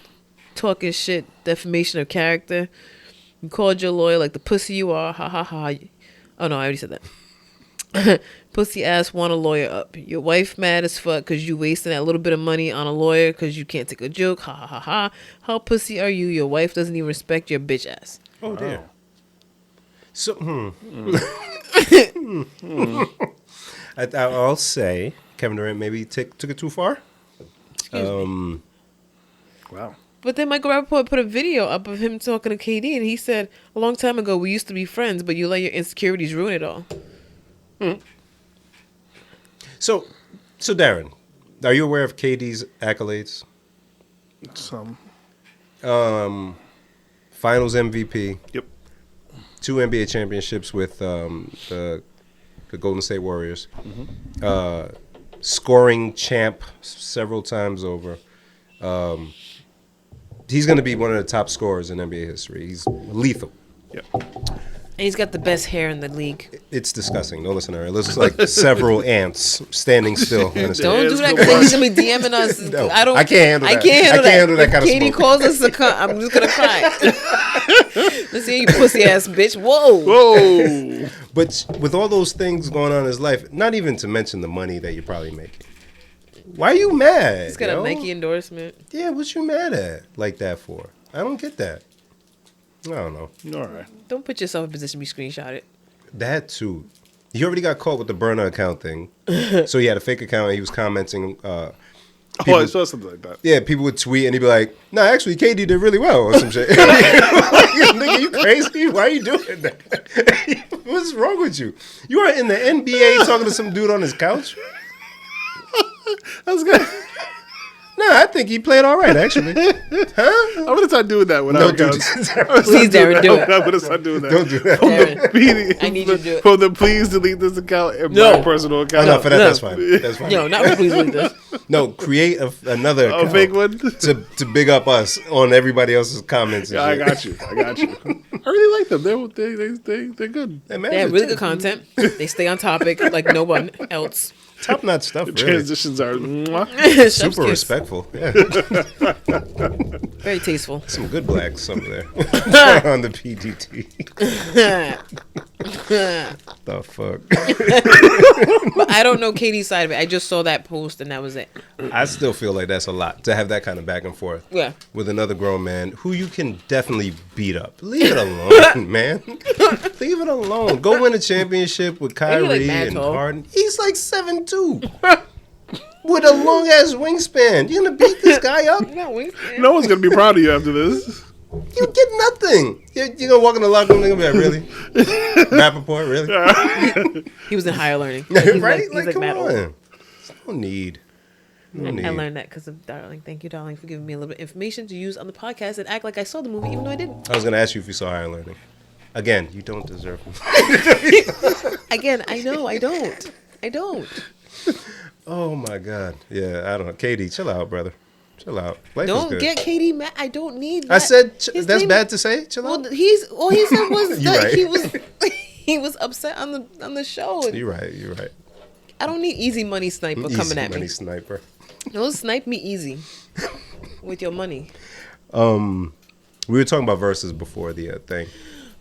talking shit, defamation of character. You called your lawyer like the pussy you are. Ha ha ha. Oh no, I already said that. Pussy ass want a lawyer up. Your wife mad as fuck because you wasting that little bit of money on a lawyer because you can't take a joke. Ha ha ha ha. How pussy are you? Your wife doesn't even respect your bitch ass." Oh dear. So, I'll say Kevin Durant maybe took it too far. Wow. But then Michael Rappaport put a video up of him talking to KD, and he said, "A long time ago, we used to be friends, but you let your insecurities ruin it all." So Darren, are you aware of KD's accolades? Some. Finals MVP, Yep. 2 NBA championships with the Golden State Warriors, scoring champ several times over. He's going to be one of the top scorers in NBA history. He's lethal. Yep. And he's got the best hair in the league. It's disgusting. Don't listen to her. It looks like several ants standing still. In a Don't It's do that the because he's gonna be DMing us. No, I don't. I can't handle that. I can't handle that. If If Katie smoke. calls us a cunt, I'm just gonna cry. Let's see you pussy ass bitch. Whoa. Whoa. But with all those things going on in his life, not even to mention the money that you're probably making. Why are you mad? He's got a Nike endorsement. Yeah, what you mad at like that for? I don't get that. I don't know. All right. Don't put yourself in a position to be screenshotted. That too. He already got caught with the burner account thing. So he had a fake account and he was commenting. People, I saw something like that. yeah, people would tweet and he'd be like, "Nah, actually, KD did really well," or some shit. Like, nigga, you crazy? Why are you doing that? What's wrong with you? You are in the NBA talking to some dude on his couch? That's good. Nah, I think he played all right, actually. Huh? I'm gonna start doing that when No, I dude. Please, Darren, do it. I'm gonna start doing that. Don't do that. Darren, I need you to do it. From the please delete this account and No. my personal Oh, account. no, for that, No. that's fine. That's fine. No, not please leave this. No, create another A account fake one. to big up us on everybody else's comments. And Yeah, I shit. got you. I got you. I really like them. They're good. Hey, man, They have really good content. They stay on topic like no one else. top notch stuff. The Really. transitions are mwah. Chef's Super kiss. respectful. Yeah, Very tasteful. some good blacks over there on the PDT. The fuck. But I don't know Katie's side of it. I just saw that post and that was it. I still feel like that's a lot to have that kind of back and forth. Yeah. With another grown man who you can definitely beat up. Leave it alone, man. Leave it alone. Go win a championship with Kyrie like mad and tall. Harden. He's like 7'2". With a long ass wingspan. You gonna beat this guy up? No one's gonna be proud of you after this. You get nothing. You gonna walk in the locker room and be like, really? Rappaport, really? He was in higher learning. Right? He's Come mad old. on. No need. No need. I learned that because of Darling. Thank you, Darling, for giving me a little bit of information to use on the podcast and act like I saw the movie even though I didn't. I was gonna ask you if you saw Higher Learning. Again, you don't deserve him. Again, I know I don't. I don't. Oh my God. Yeah, I don't know. Katie, chill out, brother. Chill out. Life is Don't good. get Katie mad. I don't need that. I said His that's name- bad to say. Chill Well, out. all he said was You're that right. he was upset on the show. And You're right. You're right. I don't need easy money sniper Easy coming at money me. sniper. Don't snipe me easy with your money. We were talking about verses before the thing,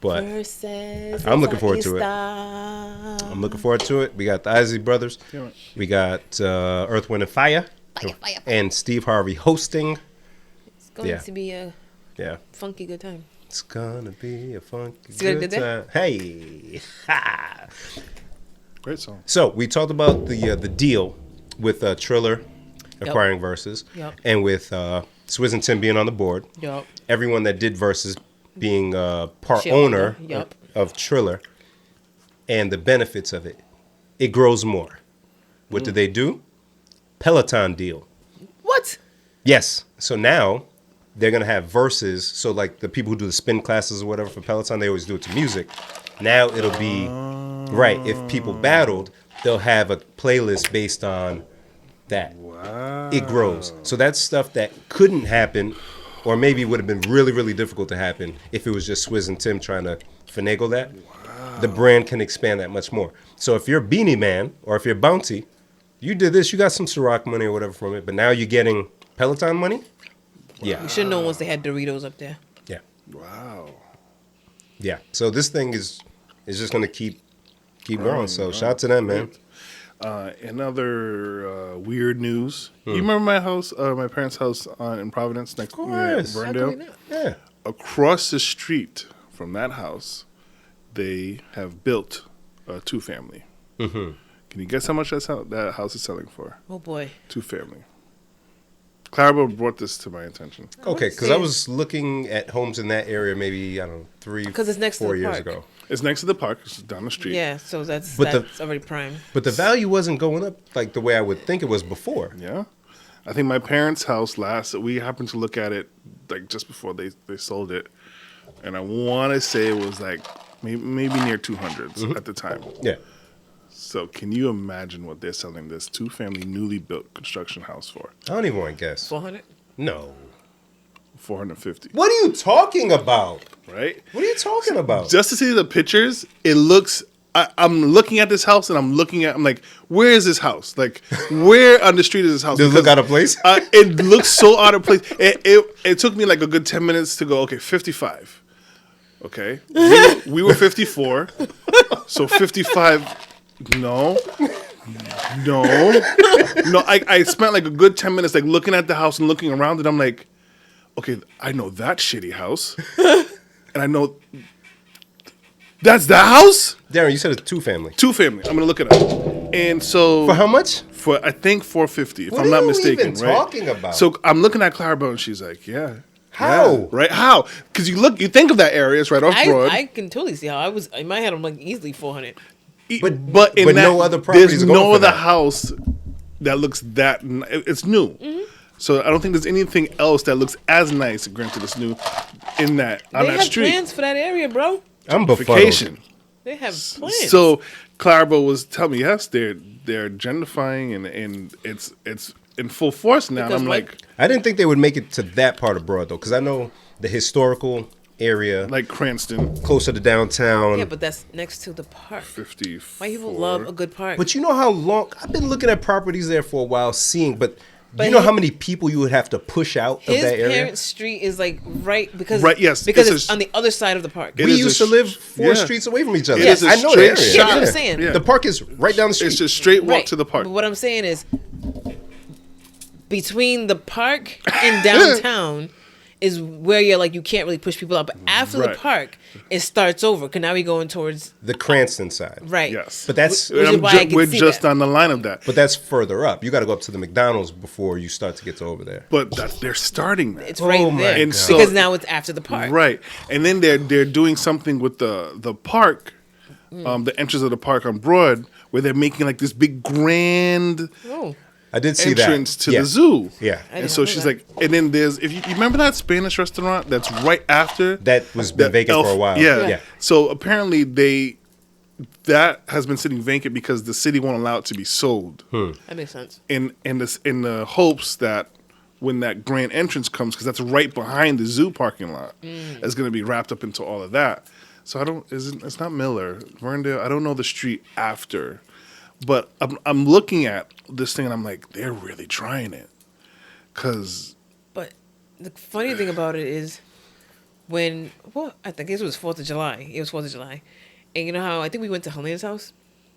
but Versus I'm looking forward to it. Insta. I'm looking forward to it. We got the Isley Brothers. Yeah. We got Earth, Wind, and Fire. Fire. And Steve Harvey hosting. It's going Yeah. to be a Yeah. funky good time. It's gonna be a funky See what I good did time. Hey. Ha. Great song. So we talked about the deal with Triller acquiring Versus, and with Swizz and Tim being on the board. Yep. Everyone that did Versus being part Share owner owner, of Triller, and the benefits of it. It grows more. What do they do? Peloton deal. What? Yes. So now they're going to have Versus. So like the people who do the spin classes or whatever for Peloton, they always do it to music. Now it'll be, right, if people battled, they'll have a playlist based on that. Wow. It grows. So that's stuff that couldn't happen, or maybe would have been really, really difficult to happen if it was just Swizz and Tim trying to finagle that. Wow. The brand can expand that much more. So if you're Beanie Man or if you're Bounty, you did this, you got some Ciroc money or whatever from it, but now you're getting Peloton money? Yeah. You should have known once they had Doritos up there. Yeah. Wow. Yeah. So this thing is just going to keep growing. So shout out to them, man. In other weird news, you remember my house, my parents' house in Providence next to Ferndale? Yeah. Across the street from that house, they have built a two-family. Mm-hmm. Can you guess how much that house is selling for? Oh boy. Two-family. Clarabelle brought this to my attention. Okay, because I was looking at homes in that area maybe, I don't know, 3 it's 4 years park. ago. It's next to the park. It's down the street. Yeah, so that's But already prime. But the value wasn't going up like the way I would think it was before. Yeah. I think my parents' house we happened to look at it like just before they sold it. And I want to say it was like maybe near 200s at the time. Yeah. So can you imagine what they're selling this two-family newly built construction house for? I don't even want to guess. 400? No. 450. What are you talking about? Right? What are you talking about? Just to see the pictures, it looks... I'm looking at this house and I'm like, where is this house? Like, where on the street is this house? Does it look out of place? It looks so out of place. It took me like a good 10 minutes to go, okay, 55. Okay? We were 54. So 55... No. I spent like a good 10 minutes like looking at the house and looking around it. I'm like, okay, I know that shitty house, and I know that's the house. Darren, you said it's two-family. Two-family. I'm gonna look it up. And so For how much? For I think 450, if What I'm are not you mistaken. even right? talking about? So I'm looking at Clarabelle and she's like, yeah. How? Yeah, right? How? Because you think of that area, it's right off Broad. I can totally see how I was in my head. I'm like easily 400. But no other properties there's are going no for other that. house that looks that. It's new, so I don't think there's anything else that looks as nice. Granted, it's new on They that have street. plans for that area, bro. I'm befuddled. Vacation. They have plans. So Clarabelle was telling me, yes, they're gentrifying and it's in full force now. And Because I'm what? like I didn't think they would make it to that part of Broad, though, because I know the historical area, Cranston, closer to downtown. yeah, but that's next to the park. 54. White people love a good park. But you know how long I've been looking at properties there for a while, seeing. But you But know he- how many people you would have to push out of His that area? parents' street is like because yes, because it's it's a- on the other side of the park. It We is used a to live sh- 4 yeah. streets away from each other. It is a I know the straight area. shot. Yeah, that's what I'm saying. Yeah. The park is right down the street. It's just straight walk to the park. But what I'm saying is, between the park and downtown is where you're like you can't really push people out. But after Right. the park, it starts over. Cause now we're going towards The Cranston side. right. Yes. But that's Which is why I can we're see just that. on the line of that. but that's further up. You got to go up to the McDonald's before you start to get to over there. But they're starting that. It's right Oh my there. And God. so- because now it's after the park. Right. And then they're doing something with the park, the entrance of the park on Broad, where they're making like this big grand Oh, I did see entrance that. to Yeah. the zoo. Yeah. I And didn't so know she's that. like, and then there's, if you remember that Spanish restaurant that's right after? That was been vacant for a while. Yeah. Yeah. So apparently that has been sitting vacant because the city won't allow it to be sold. that makes sense. In the hopes that when that grand entrance comes, because that's right behind the zoo parking lot, it's going to be wrapped up into all of that. So it's not Miller, Verndale. I don't know the street after, but I'm looking at this thing and I'm like, they're really trying it, because But the funny thing about it is I think it was 4th of July. It was 4th of July. And you know how I think we went to Helena's house?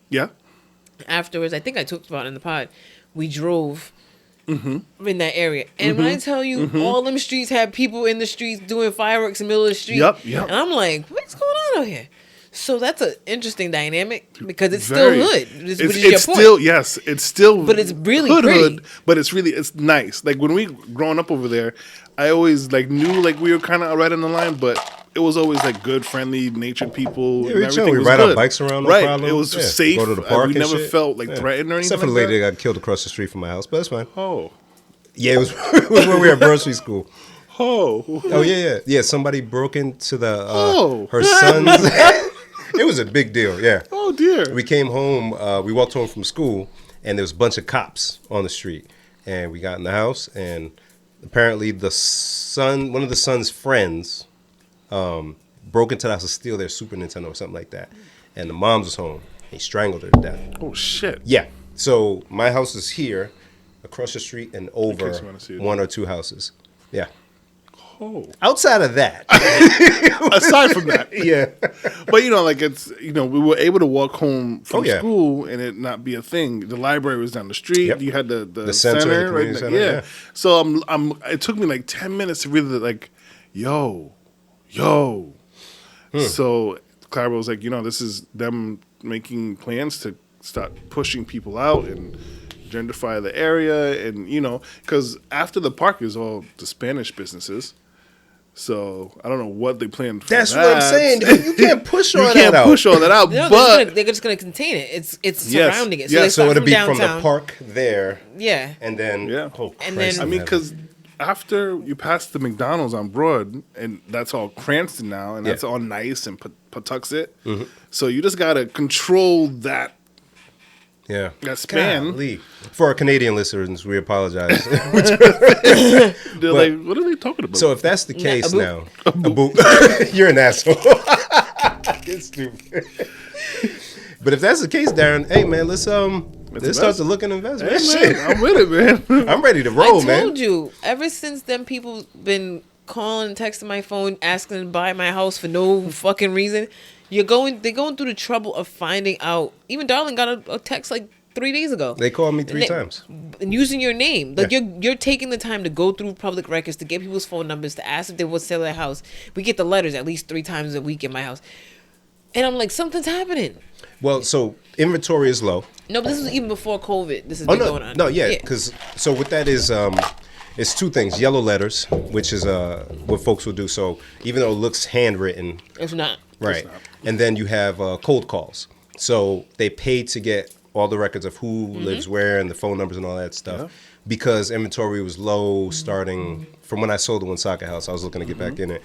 yeah, Afterwards, I think I talked about it in the pod. We drove in that area. And when I tell you, all them streets had people in the streets doing fireworks in the middle of the street. Yep. And I'm like, what's going on out here? So that's an interesting dynamic because it's Very. still hood. Which is It's your still point. yes, it's still But it's really hood, pretty. but it's nice. Like when we growing up over there, I always like knew like we were kind of right on the line, but it was always like good, friendly, natured people. Yeah, and we chill. We was ride our good. bikes around, no right. problem. It was Yeah. safe. Go to the park We and never shit. felt like Yeah. threatened or anything. Except for the like lady that. that got killed across the street from my house, but that's fine. Oh, Yeah, it was, it was when we were at grocery school. oh, Oh yeah. Somebody broke into the Oh. her son's. It was a big deal. Yeah. oh dear. We came home. We walked home from school, and there was a bunch of cops on the street. And we got in the house, and apparently one of the son's friends, broke into the house to steal their Super Nintendo or something like that. And the mom was home. He strangled her to death. Oh shit. Yeah. So my house is here, across the street, and over case you wanna see it. one or two houses. Yeah. Oh. Outside of that, Aside from that, yeah. but like it's we were able to walk home from Oh, yeah. school and it not be a thing. The library was down the street. Yep. You had the center, center, the right? community center, yeah. So it took me like 10 minutes to really like, yo. So Clara was like, this is them making plans to start pushing people out and gentrify the area, and because after the park is all the Spanish businesses. So I don't know what they planned for. That's that. what I'm saying. You can't push all You that can't out. push all that out, No, but they're just gonna contain it. It's Yes. surrounding it. Yes. they So start it'll be from downtown. the park there, Yeah. and then Yeah. oh, And Christ then- I in mean, heaven. because after you pass the McDonald's on Broad, and that's all Cranston now, and that's Yeah. all nice and Patuxent. Mm-hmm. So you just gotta control that yeah, span. Golly. For our Canadian listeners, we apologize. They're like, what are they talking about? So if that's the case a now, a boot. You're an asshole. You're stupid. But if that's the case, Darren, hey man, let's start to look and invest. hey, Man, man, shit. I'm with it, man. I'm ready to I roll, told man. you. Ever since then, people been calling and texting my phone, asking to buy my house for no fucking reason. They're going through the trouble of finding out. Even Darling got a text like 3 days ago. They called me 3 They- times. And using your name, like Yeah. you're taking the time to go through public records to get people's phone numbers to ask if they will sell their house. We get the letters at least 3 times a week in my house, and I'm like, something's happening. Well, so inventory is low. No, but this was even before COVID. This has Oh been no, going on. no, yeah, because so what that is, it's 2 things: yellow letters, which is what folks will do. So even though it looks handwritten, If not, right, and then you have cold calls. So they pay to get all the records of who lives where and the phone numbers and all that stuff, because inventory was low starting from when I sold the Woonsocket house. I was looking to get back in it,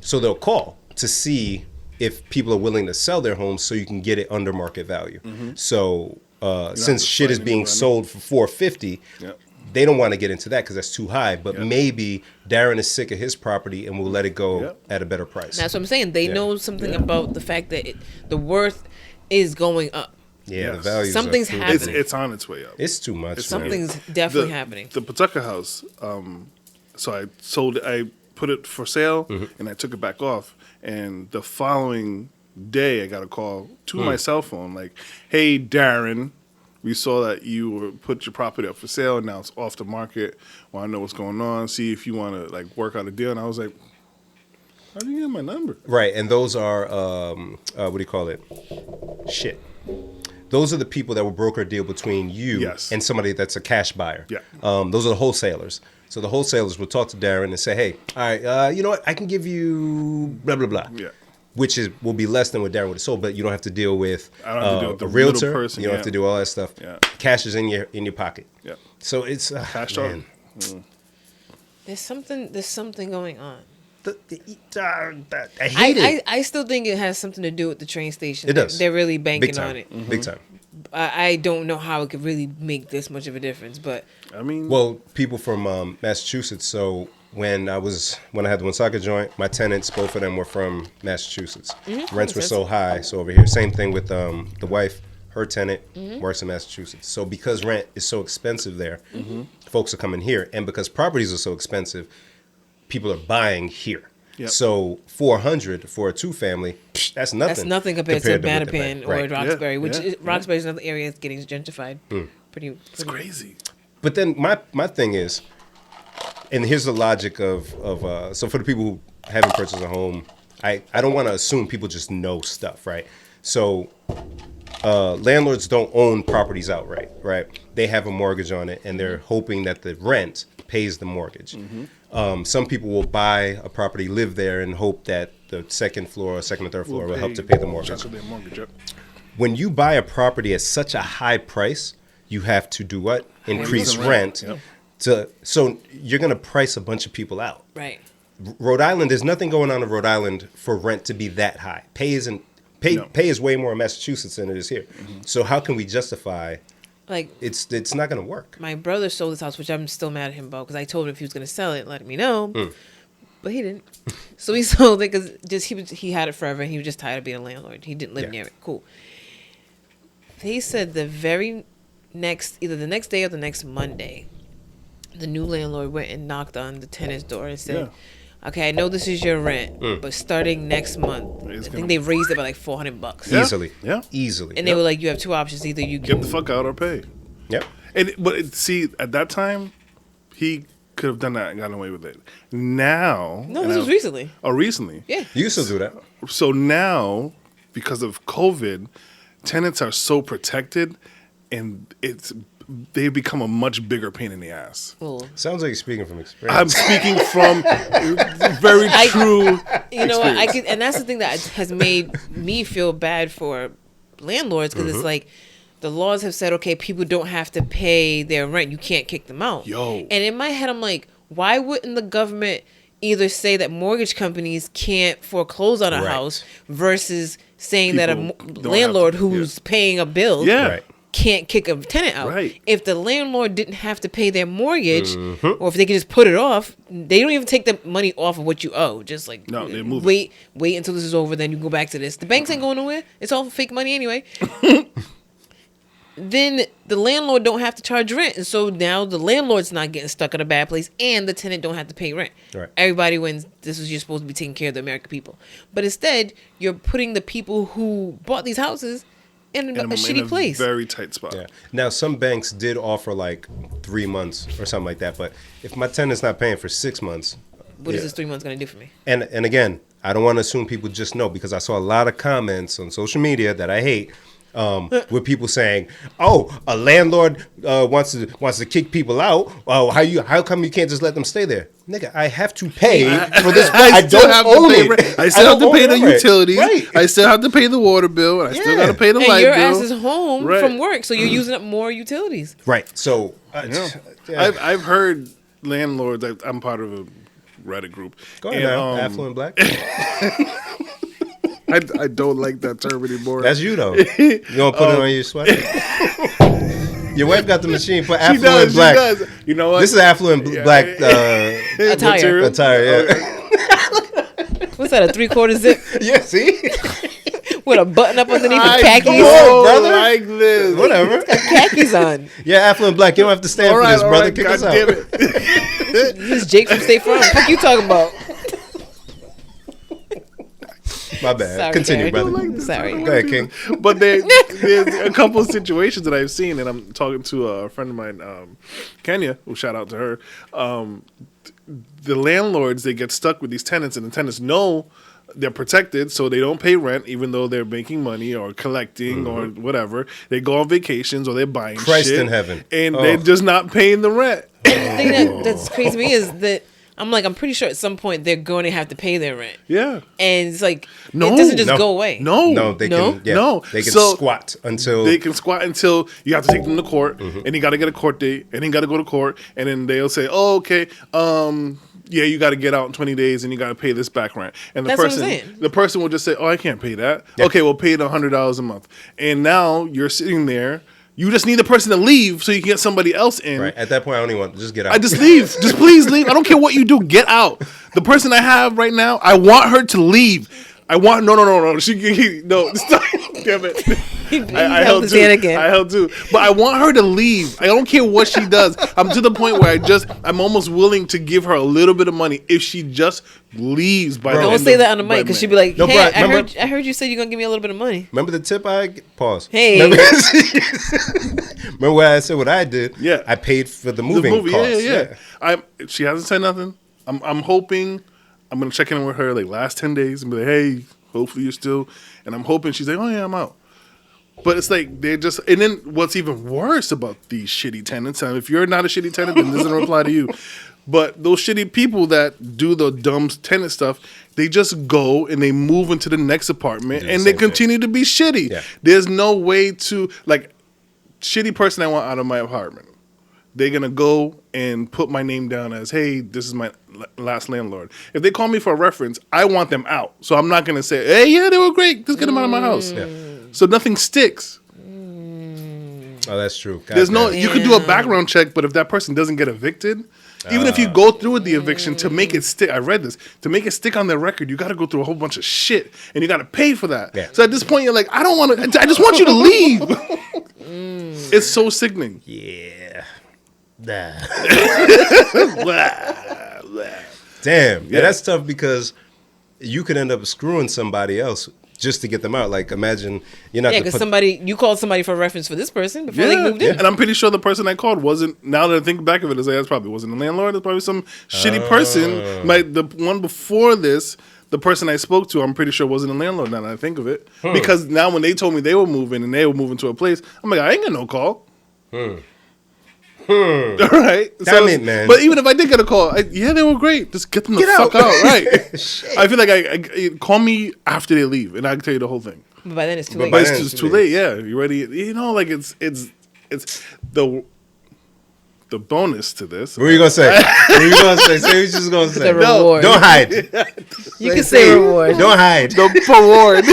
so they'll call to see if people are willing to sell their homes so you can get it under market value. So since to shit is fight being anyone. sold for $450, Yep. they don't want to get into that because that's too high. But maybe Darren is sick of his property and will let it go Yep. at a better price. that's what I'm saying. They Yeah. know something about the fact that the worth is going up. Yeah, the Yes. value. Something's happening. It's on its way up. It's too much. man. Something's definitely happening. The Pawtucket house. So I sold it. I put it for sale, Mm-hmm. and I took it back off. And the following day, I got a call to my cell phone, like, "Hey, Darren, we saw that you put your property up for sale. Now it's off the market. Want to know what's going on? See if you want to like work out a deal." And I was like, "How do you get my number?" Right, and those are what do you call it? Shit. Those are the people that will broker a deal between you Yes. and somebody that's a cash buyer. Yeah. Those are the wholesalers. So the wholesalers will talk to Darren and say, "Hey, all right, you know what? I can give you blah blah blah." Yeah. Which will be less than what Darren would have sold, but you don't have to deal with, I don't have to deal with a the middle realtor. person, You don't yeah. have to do all that stuff. Yeah. Cash is in your pocket. Yeah. So it's Cash man. There's something going on. I hate it. I still think it has something to do with the train station. It does. They're really banking Big time. on it. Big time. I don't know how it could really make this much of a difference, but I mean, Well, people from Massachusetts. So when I had the Woonsocket joint, my tenants, both of them were from Massachusetts. Rents were so high. So over here, same thing with the wife. Her tenant works in Massachusetts. So because rent is so expensive there, folks are coming here, and because properties are so expensive, people are buying here. Yep. So $400 for a 2-family, that's nothing. that's nothing compared to what they Mattapan pay. or Right. Roxbury, which yeah. Roxbury is another area that's getting gentrified. Pretty it's crazy. But then my thing is, and here's the logic of so for the people who haven't purchased a home, I don't want to assume people just know stuff, right? So landlords don't own properties outright, right? They have a mortgage on it, and they're hoping that the rent pays the mortgage. Some people will buy a property, live there, and hope that the second or third floor will help to pay the mortgage. When you buy a property at such a high price, you have to do what? Increase rent. So you're going to price a bunch of people out. Right. Rhode Island, there's nothing going on in Rhode Island for rent to be that high. Pay is way more in Massachusetts than it is here. So how can we justify? Like, it's not going to work. My brother sold his house, which I'm still mad at him about, because I told him if he was going to sell it, let me know. But he didn't. So he sold it because he had it forever, and he was just tired of being a landlord. He didn't live near it. Cool. He said either the next day or the next Monday, the new landlord went and knocked on the tenant's door and said, okay, I know this is your rent, but starting next month, I think they raised it by like $400. Easily. Yeah. Easily. And they were like, you have two options. Either you get the fuck out or pay. Yep. But see, at that time, he could have done that and gotten away with it. Now. No, this was recently. Oh, recently? Yeah. You used to do that. So now, because of COVID, tenants are so protected, and they become a much bigger pain in the ass. Cool. Sounds like you're speaking from experience. I'm speaking from very true. You know what? And that's the thing that has made me feel bad for landlords, because it's like the laws have said, okay, people don't have to pay their rent. You can't kick them out. And in my head, I'm like, why wouldn't the government either say that mortgage companies can't foreclose on a house versus saying that a landlord who's paying a bill can't kick a tenant out? If the landlord didn't have to pay their mortgage, or if they could just put it off, they don't even take the money off of what you owe. Just like, they move wait until this is over, then you go back to this. The banks ain't going nowhere. It's all fake money anyway. Then the landlord don't have to charge rent, and so now the landlord's not getting stuck in a bad place, and the tenant don't have to pay rent. Everybody wins. This is, you're supposed to be taking care of the American people, but instead you're putting the people who bought these houses in a shitty place. Very tight spot. Now, some banks did offer like 3 months or something like that, but if my tenant's not paying for 6 months, what is this 3 months going to do for me? And again, I don't want to assume people just know, because I saw a lot of comments on social media that I hate. With people saying, "Oh, a landlord wants to kick people out. Oh, how come you can't just let them stay there, nigga? I have to pay for this. I don't own it. I still have to pay the utilities. I still have to pay the water bill. And I still got to pay the light bill. And your ass is home from work, so you're using up more utilities. So I've heard landlords. I'm part of a Reddit group. Go ahead now, affluent black. I don't like that term anymore. That's you though. You gonna put it on your sweater? Your wife got the machine for affluent black. She does. You know what? This is affluent black attire. What's that? A 3/4 zip? Yeah. See. With a button up underneath the khakis. Brother. Like this. Whatever. Khakis on. Yeah, affluent black. You don't have to stand for this, brother. Kick us out. This is Jake from State Farm. What you talking about? My bad. Sorry, Continue, Karen. brother. Sorry. Go ahead, King. But there's a couple of situations that I've seen, and I'm talking to a friend of mine, Kenya, who shout out to her. The landlords, they get stuck with these tenants, and the tenants know they're protected, so they don't pay rent, even though they're making money or collecting or whatever. They go on vacations or they're buying Christ shit. in heaven. And they're just not paying the rent. The thing that's crazy to me is that I'm pretty sure at some point they're going to have to pay their rent. Yeah. And it's like, it doesn't just go away. No, they can. Yeah, No. They can So, squat until you have to take them to court, and you got to get a court date, and then you got to go to court, and then they'll say, "Oh, okay, yeah, you got to get out in 20 days, and you got to pay this back rent." And That's what I'm saying. the person will just say, "Oh, I can't pay that." Yeah. Okay, we'll pay the $100 a month, and now you're sitting there. You just need the person to leave so you can get somebody else in. Right. At that point, I don't even want to just get out. I just leave. Just please leave. I don't care what you do. Get out. The person I have right now, I want her to leave. No. Stop. Damn it. I held too. But I want her to leave. I don't care what she does. I'm to the point where I'm almost willing to give her a little bit of money if she just leaves. Don't say that on the mic, because she'd be like, "Hey, I heard you said you're gonna give me a little bit of money." Remember the tip pause. Hey. Remember what I said? What I did? Yeah. I paid for the moving costs. Yeah. She hasn't said nothing. I'm hoping. I'm gonna check in with her like last 10 days and be like, hey, hopefully you're still. And I'm hoping she's like, oh yeah, I'm out. But it's like they're just, and then what's even worse about these shitty tenants, and if you're not a shitty tenant, then this doesn't apply to you. But those shitty people that do the dumb tenant stuff, they just go and they move into the next apartment and they continue to be shitty. Yeah. There's no way to, like, shitty person I want out of my apartment. They're going to go and put my name down as, hey, this is my last landlord. If they call me for a reference, I want them out. So I'm not going to say, hey, yeah, they were great. Just get them out of my house. Yeah. So nothing sticks. Oh, that's true. God There's damn. no, you can do a background check, but if that person doesn't get evicted, even if you go through with the eviction to make it stick, I read this, to make it stick on their record, you got to go through a whole bunch of shit and you got to pay for that. Yeah. So at this point, you're like, I don't want to, I just want you to leave. It's so sickening. Yeah. Damn. Yeah, that's tough because you could end up screwing somebody else just to get them out. Like, imagine you're not. Yeah, because you called somebody for reference for this person before they moved in. And I'm pretty sure the person I called wasn't. Now that I think back of it, it's like that's probably wasn't a landlord. It's probably some shitty person. The one before this, the person I spoke to, I'm pretty sure wasn't a landlord. Now that I think of it, because now when they told me they were moving and they were moving to a place, I'm like, I ain't got no call. All right. Damn it, man. But even if I did get a call, they were great. Just get them the fuck out. Right. I feel like I call me after they leave, and I can tell you the whole thing. But by then it's too late. But it's too late. Yeah, you ready? You know, like it's the bonus to this. What are you gonna say? What are you gonna say? Say what you're just gonna say. The reward. Don't hide. You can say reward. Don't hide. The reward.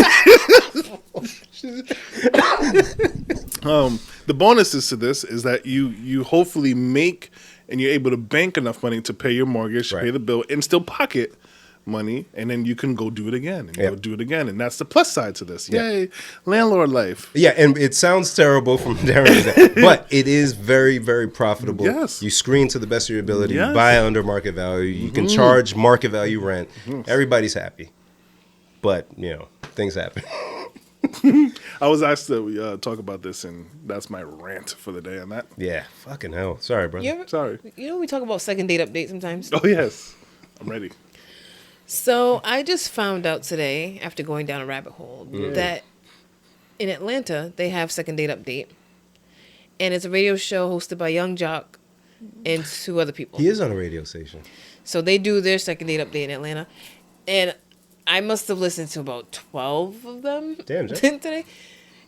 The bonuses to this is that you hopefully make and you're able to bank enough money to pay your mortgage, pay the bill, and still pocket money, and then you can go do it again and go do it again, and that's the plus side to this. Yay, landlord life. Yeah, and it sounds terrible from Darren, but it is very, very profitable. Yes, you screen to the best of your ability. You buy under market value. You can charge market value rent. Everybody's happy, but things happen. I was asked to talk about this, and that's my rant for the day on that. Yeah, fucking hell. Sorry, brother. Sorry. We talk about second date updates sometimes. Oh, yes. I'm ready. So I just found out today, after going down a rabbit hole, that in Atlanta, they have second date update. And it's a radio show hosted by Young Jock and 2 other people. He is on a radio station. So they do their second date update in Atlanta. And I must have listened to about 12 of them today.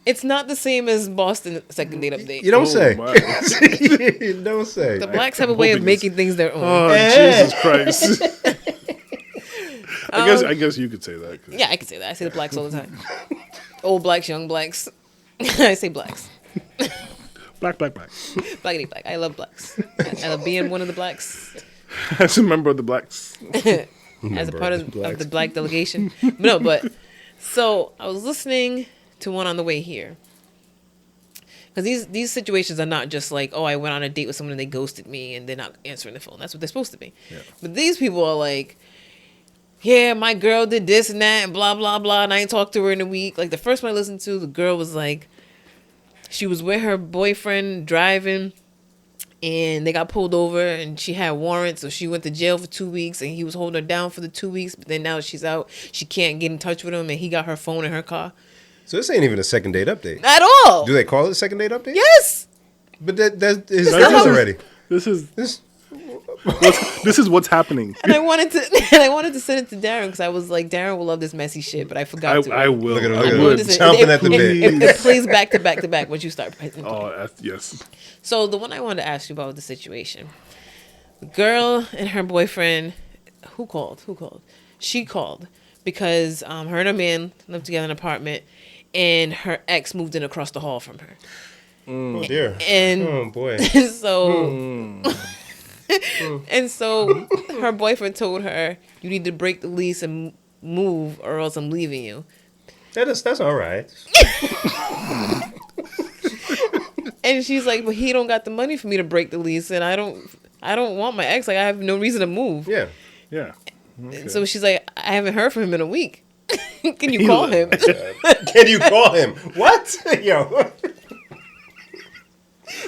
It's not the same as Boston second date update. You don't say. You don't say. The blacks have a way of making things their own. Oh, Jesus Christ. I guess you could say that. Yeah, I can say that. I say the blacks all the time. Old blacks, young blacks. I say blacks. Black. Blackity black. I love blacks. I love being one of the blacks. As a member of the blacks. As a part of the black delegation. But so I was listening to one on the way here. Because these situations are not just like, oh, I went on a date with someone and they ghosted me and they're not answering the phone. That's what they're supposed to be. Yeah. But these people are like, yeah, my girl did this and that and blah, blah, blah, and I ain't talked to her in a week. Like the first one I listened to, the girl was like, she was with her boyfriend driving and they got pulled over and she had warrants, so she went to jail for 2 weeks and he was holding her down for the 2 weeks, but then now she's out, she can't get in touch with him and he got her phone in her car. So this ain't even a second date update. At all. Do they call it a second date update? Yes. But that is already. This is what's happening. And I wanted to send it to Darren because I was like, Darren will love this messy shit, but I forgot to. I will. Look at him chomping at the bit. It plays back to back to back once you start. Oh, yes. So the one I wanted to ask you about was the situation. The girl and her boyfriend, who called? She called because her and her man lived together in an apartment, and her ex moved in across the hall from her. Oh dear. And oh boy. So. And so her boyfriend told her, you need to break the lease and move or else I'm leaving you. That's all right. And she's like, but he don't got the money for me to break the lease and I don't want my ex. Like I have no reason to move. Yeah. Okay. So she's like, I haven't heard from him in a week. Can you call him? Can you call him? What? Yo.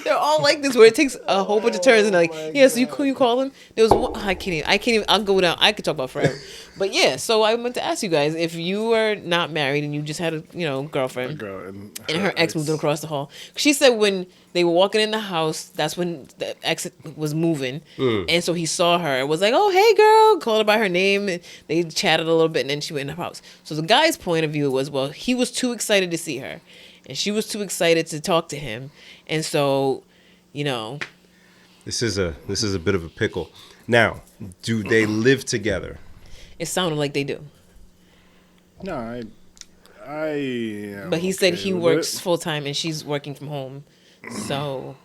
They're all like this, where it takes a whole bunch of turns, and they're like, yeah. So you call him? There was one, I can't even. I'll go down. I could talk about forever, but yeah. So I meant to ask you guys, if you were not married and you just had a girlfriend, and her ex moved across the hall. She said when they were walking in the house, that's when the ex was moving, and so he saw her, was like, "Oh, hey, girl," called her by her name. And they chatted a little bit, and then she went in the house. So the guy's point of view was, well, he was too excited to see her, and she was too excited to talk to him, and so, this is a bit of a pickle. Now, do they live together? It sounded like they do. No, I. But he said he works full time and she's working from home. So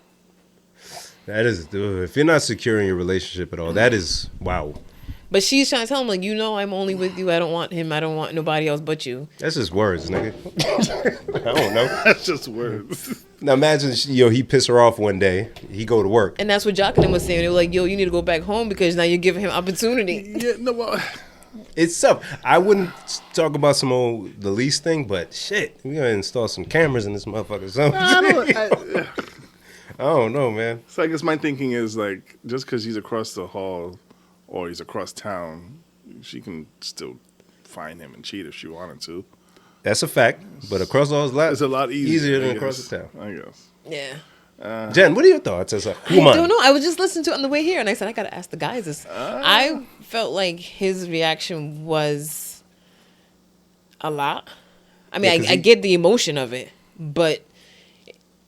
that is, if you're not secure in your relationship at all, that is wow. But she's trying to tell him, like, I'm only with you. I don't want him. I don't want nobody else but you. That's just words, nigga. I don't know. That's just words. Now imagine, he piss her off one day. He go to work. And that's what Jock and him was saying. They were like, you need to go back home because now you're giving him opportunity. Yeah, no, well, it's tough. I wouldn't talk about the lease thing, but shit, we gotta install some cameras in this motherfucker. I don't know, man. So I guess my thinking is, like, just because he's across the hall or he's across town, she can still find him and cheat if she wanted to. That's a fact, but across the hall is a lot easier than across the town. I guess. Yeah. Jen, what are your thoughts as a woman? I don't know. I was just listening to it on the way here, and I said, I got to ask the guys this. I felt like his reaction was a lot. I mean, I get the emotion of it, but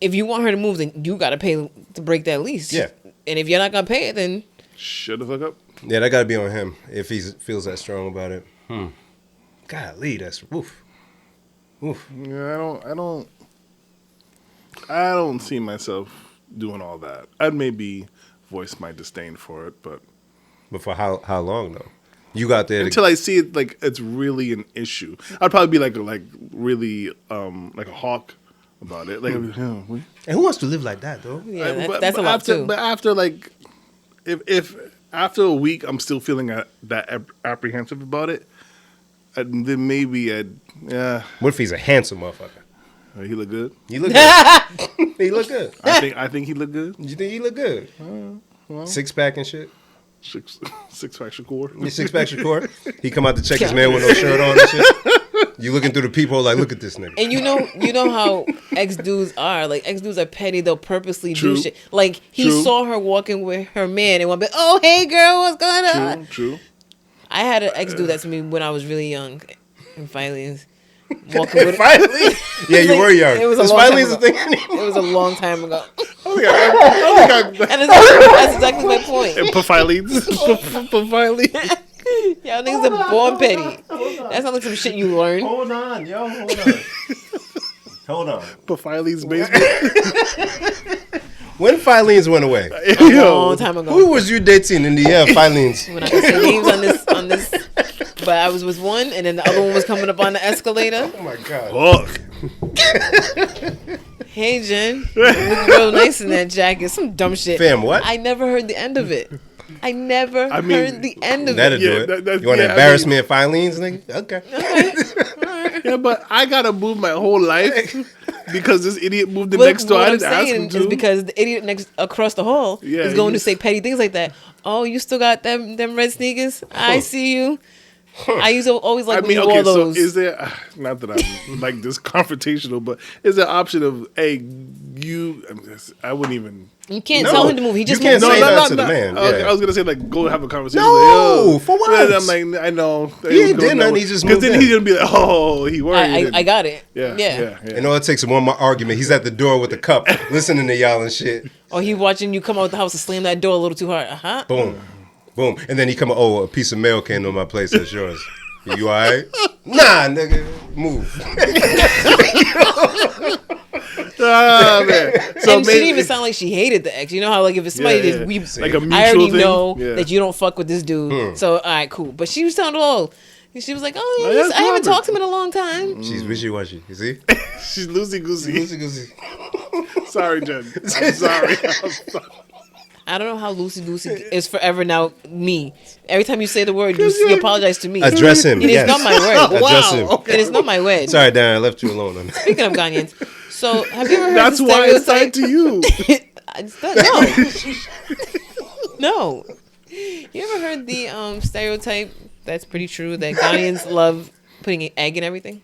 if you want her to move, then you got to pay to break that lease. Yeah. And if you're not going to pay it, then... Shut the fuck up. Yeah, that got to be on him if he feels that strong about it. Golly, that's woof. Yeah, I don't see myself doing all that. I'd maybe voice my disdain for it, but for how long though? You got there until I see it like it's really an issue. I'd probably be like really like a hawk about it. Like, and who wants to live like that though? Yeah, that's a lot too. But after like, if after a week I'm still feeling that apprehensive about it, then maybe yeah. What if he's a handsome motherfucker? He look good. He look good. He look good. I think he look good. You think he look good? Well, 6-pack and shit. Six pack Shakur. Yeah, 6-pack Shakur. He come out to check his mail with no shirt on and shit. You looking through the peephole like, look at this nigga. And you know how ex-dudes are. Like, ex-dudes are petty. They'll purposely do shit. Like, he saw her walking with her man and went, oh, hey, girl, what's going on? True. I had an ex-dude that to me when I was really young in Filings. Walking with yeah, you were young. It was a long time ago. It was a long time ago. And that's exactly my point. And Pfools. Y'all niggas are born petty. That sounds like some shit you learned. Hold on. Pfools basement. When Filings went away? A long time ago. Who was you dating in the year Filings? When I could say names on this. But I was with one, and then the other one was coming up on the escalator. Oh my god! Hey Jen, you look real nice in that jacket. Some dumb shit. Fam, what? I never heard the end of it. I never heard the end of it. That'll do it. You want to embarrass me at Filings, nigga? Okay. Yeah, but I gotta move my whole life because this idiot moved the next door. I didn't ask him to. Is because the idiot across the hall is going to say petty things like that. Oh, you still got them red sneakers? I see you. I used to always like when you wore those. So is there, not that I'm like this confrontational, but is there an option of, hey, I wouldn't even. You can't tell him to move. He just can't say that to the man. Okay, I was going to say, like, go have a conversation. No, like, for what? I'm like, I know. He did nothing. He just moved in. Because then he's going to be like, oh, he worried. I got it. Yeah. And all it takes is one more argument. He's at the door with the cup, listening to y'all and shit. Or he watching you come out the house and slam that door a little too hard. Boom. And then he come, a piece of mail came to my place. That's yours. You all right? Nah, nigga. Move. Man. So and she didn't even sound like she hated the ex. You know how, like, if it's somebody that we, like a I already thing? know that you don't fuck with this dude. So, all right, cool. But she was sounding all. She was like, oh, yeah, I haven't talked to him in a long time. She's wishy-washy. You see? She's loosey-goosey. Sorry, Jen. I'm sorry. I don't know how loosey-goosey is forever now me. Every time you say the word, you apologize to me. Address him. It is not my word. Address him. Okay. It is not my word. Sorry, Darren, I left you alone on that. Speaking of Ghanaians, so have you ever heard That's the why stereotype? it's tied to you. No. You ever heard the stereotype that's pretty true that Ghanaians love putting an egg in everything?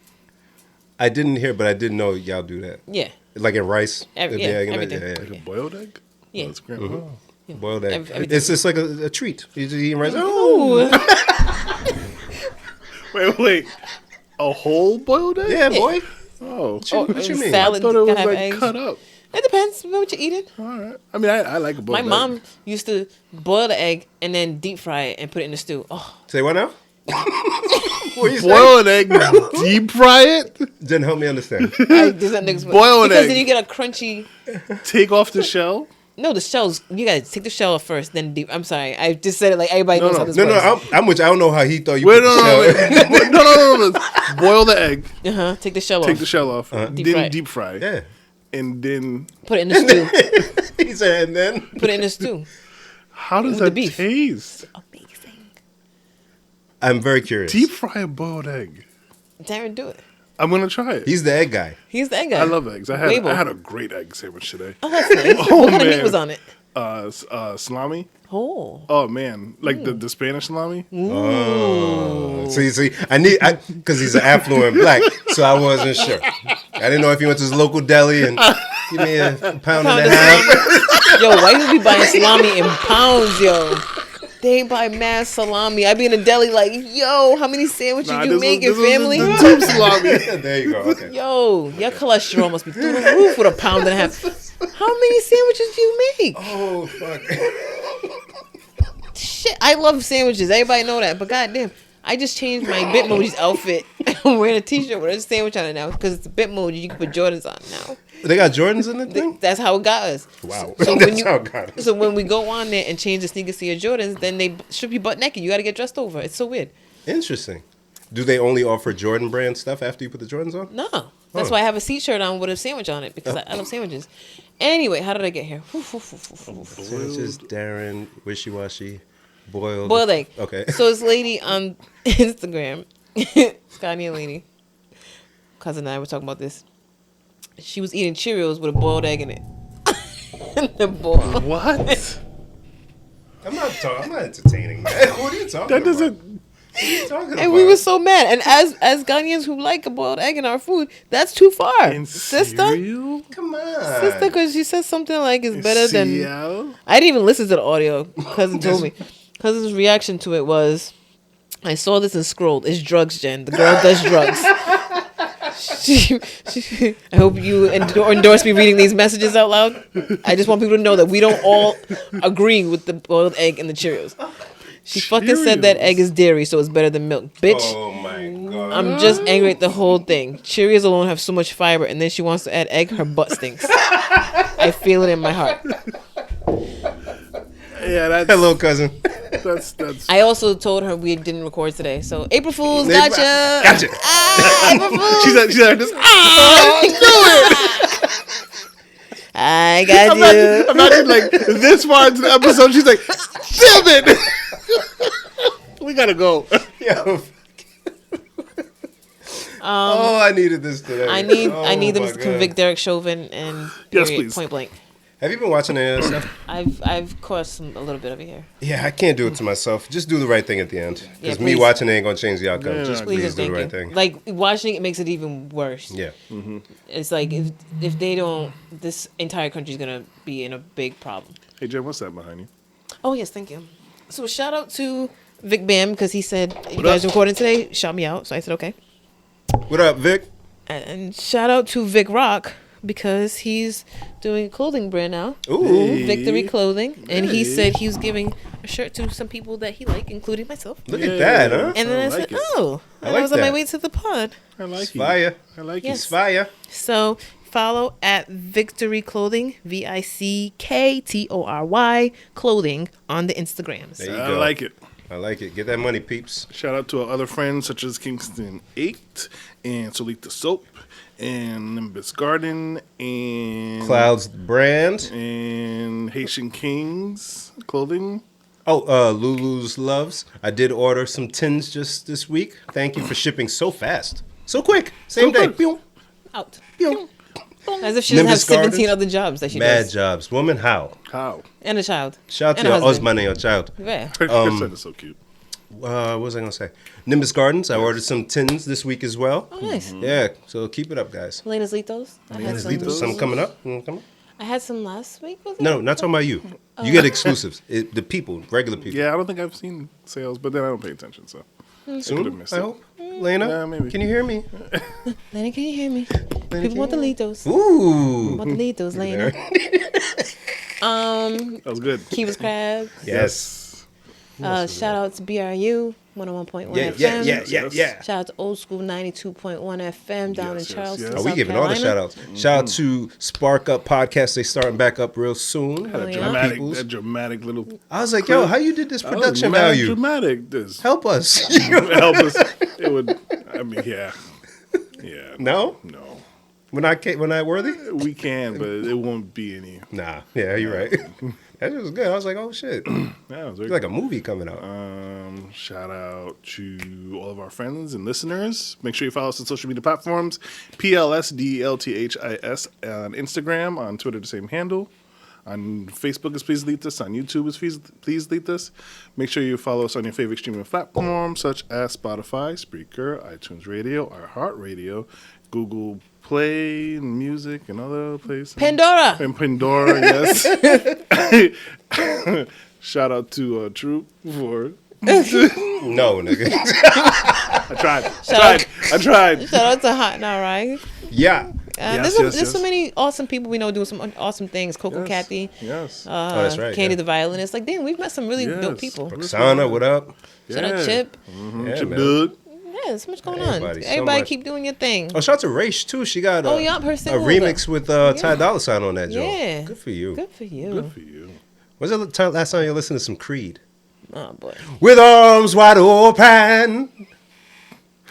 I didn't hear, but I didn't know y'all do that. Yeah. Like in rice? Everything. Like a boiled egg? Yeah. Oh, that's great. Mm-hmm. Yeah. Boiled egg. Everything. It's just like a treat. You just eating rice. Ooh. Wait. A whole boiled egg? Yeah, boy. Oh. What you mean? Salad I thought it was can have like eggs. cut up. It depends on what you're eating. All right. I mean, I like a boiled My egg. mom used to boil the egg and then deep fry it and put it in the stew. Oh, Say what now? What you saying? Boiled egg, deep fry it, Didn't help me understand. Boiled because egg. then you get a crunchy. Take off the shell. No, the shells. You gotta take the shell off first, then deep. I'm sorry, I just said it like everybody knows how this No, works. I'm with you. I don't know how he thought you Wait, put the shell. no. Boil the egg. Take the shell Take off. the shell off. Deep Then fry. deep fry. Yeah. And then, Put it in the stew. He said, and then? Put it in the stew. how does With the that beef. taste? Amazing. I'm very curious. Deep fry a boiled egg. Darren, do it. I'm gonna try it. He's the egg guy. He's the egg guy. I love eggs. I Wable. had a great egg sandwich today. Oh, that's nice. Oh, What kind of meat man. was on it? Salami. Oh. Oh man, like the Spanish salami. Oh. See, because he's an affluent black, so I wasn't sure. I didn't know if he went to his local deli and give me a pound and a half. Yo, white people be buying salami in pounds, yo. They buy mad salami. I be in a deli like, yo, how many sandwiches you make your family? The tube salami. There you go. Okay. Yo, your cholesterol must be through the roof with a pound and a half. How many sandwiches do you make? Oh fuck. Shit, I love sandwiches. Everybody know that. But goddamn, I just changed my Bitmoji's outfit. I'm wearing a t-shirt with a sandwich on it now because it's a Bitmoji. You can put Jordans on now. They got Jordans in the thing? That's how it got us. Wow. So That's when you, how it got us. so when we go on there and change the sneakers to your Jordans, then they strip you butt naked. You got to get dressed over. It's so weird. Interesting. Do they only offer Jordan brand stuff after you put the Jordans on? No. That's why I have a C-shirt on with a sandwich on it because I love sandwiches. Anyway, how did I get here? Sandwiches, Darren, wishy-washy, boiled. Boiled egg. Okay. So this lady on Instagram, Scotty lady, cousin and I were talking about this. She was eating Cheerios with a boiled egg in it. In the bowl. What? I'm not entertaining that. What are you talking That about? doesn't. What are you talking about? And we were so mad. And as Ghanaians who like a boiled egg in our food, that's too far. In Sister? cereal? Come on. Sister, because she said something like it's better than... Cereal? I didn't even listen to the audio. Cousin told me. Cousin's reaction to it was, I saw this and scrolled. It's drugs, Jen. The girl does drugs. I hope you endorse me reading these messages out loud. I just want people to know that we don't all agree with the boiled egg and the Cheerios. She fucking said that egg is dairy, so it's better than milk. Bitch, Oh my god. I'm just angry at the whole thing. Cheerios alone have so much fiber, and then she wants to add egg. Her butt stinks. I feel it in my heart. Yeah, that's Hello, cousin. that's I also told her we didn't record today, so April Fools, gotcha. Gotcha. April Fools. she's like this. I got you. Imagine like this far into the episode, she's like, damn it. We gotta go. Yo. Oh, I needed this today. I need Oh, them my to God. convict Derek Chauvin and Yes, period, please. point blank. Have you been watching any of that stuff? I've caused a little bit of it here. Yeah, I can't do it to myself. Just do the right thing at the end. Because Yeah, me please. watching it ain't gonna change the outcome. Yeah, Just no, Please please and do the thank right you. thing. Like watching it makes it even worse. Yeah. It's like if they don't, this entire country's gonna be in a big problem. Hey Jen, what's that behind you? Oh yes, thank you. So shout out to Vic Bam because he said you guys recording today. Shout me out, so I said okay. What up, Vic? And shout out to Vic Rock because he's doing a clothing brand now. Ooh. Victory Clothing, and he said he was giving a shirt to some people that he liked, including myself. Look at that, huh? And then I, like said, it. "Oh, I and like I was on my that. way to the pod." I like It's you. fire. I like Yes. It's fire. So follow at Victory Clothing, VICKTORY Clothing on the Instagrams. There you. you I go. like it. I like it. Get that money, peeps. Shout out to our other friends such as Kingston 8 and Solita Soap and Nimbus Garden and Clouds brand. and Haitian Kings clothing. Oh, Lulu's Loves. I did order some tins just this week. Thank you for shipping so fast. So quick. Same day. quick. Pew, Out. pew. As if she doesn't have Nimbus 17 Gardens? other jobs that she Mad does. jobs. Woman, how? How? And a child. Shout out And to a your husband. husband and your child. Yeah. Her son is so cute. What was I going to say? Nimbus Gardens. I ordered some tins this week as well. Oh, nice. Yeah, so keep it up, guys. Lena's Litos. Some coming up? I had some last week, was it? No, not talking about you. You get exclusives. The people, regular people. Yeah, I don't think I've seen sales, but then I don't pay attention, so. Could've Soon, missed I it. hope. Lena, Yeah, maybe. can you hear me? Lena, can you hear me? People want the Litos. Ooh. Want the Litos, Lena. That was good. Kiwa's Crab. Yes. Shout out to BRU 101.1 Yeah, FM. yeah. Shout out to Old School 92.1 FM down in Charleston. yes. Are we South giving all the Carolina. shout outs? Shout out to Spark Up Podcast. They starting back up real soon. Oh, yeah. That dramatic little. I was like, yo, how you did this That was production mad value? Dramatic. This Help us. help us. It would. I mean, yeah. No? No. We're not worthy? We can, but it won't be any. Nah. Yeah, you're right. That was good. I was like, oh shit. Yeah, it was It's very like a movie coming out. Shout out to all of our friends and listeners. Make sure you follow us on social media platforms. PLSDLTHIS on Instagram, on Twitter, the same handle. On Facebook is Please Delete This. On YouTube is Please Delete This. Make sure you follow us on your favorite streaming platforms such as Spotify, Spreaker, iTunes Radio, iHeartRadio, Google Play Music, and other places. Pandora. And Pandora, yes. Shout out to Troop for. No, nigga. I tried. Shout out to Hot Now, right? Yeah. There's so many awesome people we know doing some awesome things. Coco Kathy. Yes. That's right. Candy yeah. the violinist. Like, damn, we've met some really dope people. Roxana, what up? Shout out Chip. Yeah, Chip man. Good. Yeah, so much going Everybody, on. so Everybody much. keep doing your thing. Oh, shout out to Raish too. She got a her single remix with Ty Dolla $ign on that joint. Yeah. Good for you. Good for you. Good for you. When's the last time you listened to some Creed? Oh boy. With arms wide open.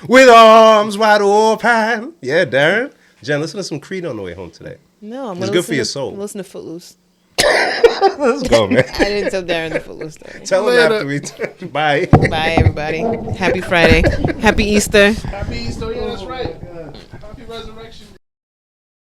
With arms wide open. Yeah, Darren. Jen, listen to some Creed on the way home today. No, I'm It's gonna good for your listen soul. Listen to Footloose. Let's go, man. I didn't tell Darren the Footloose story. Tell him after we. Bye. Bye, everybody. Happy Friday. Happy Easter. Happy Easter. Yeah, that's right. Happy Resurrection.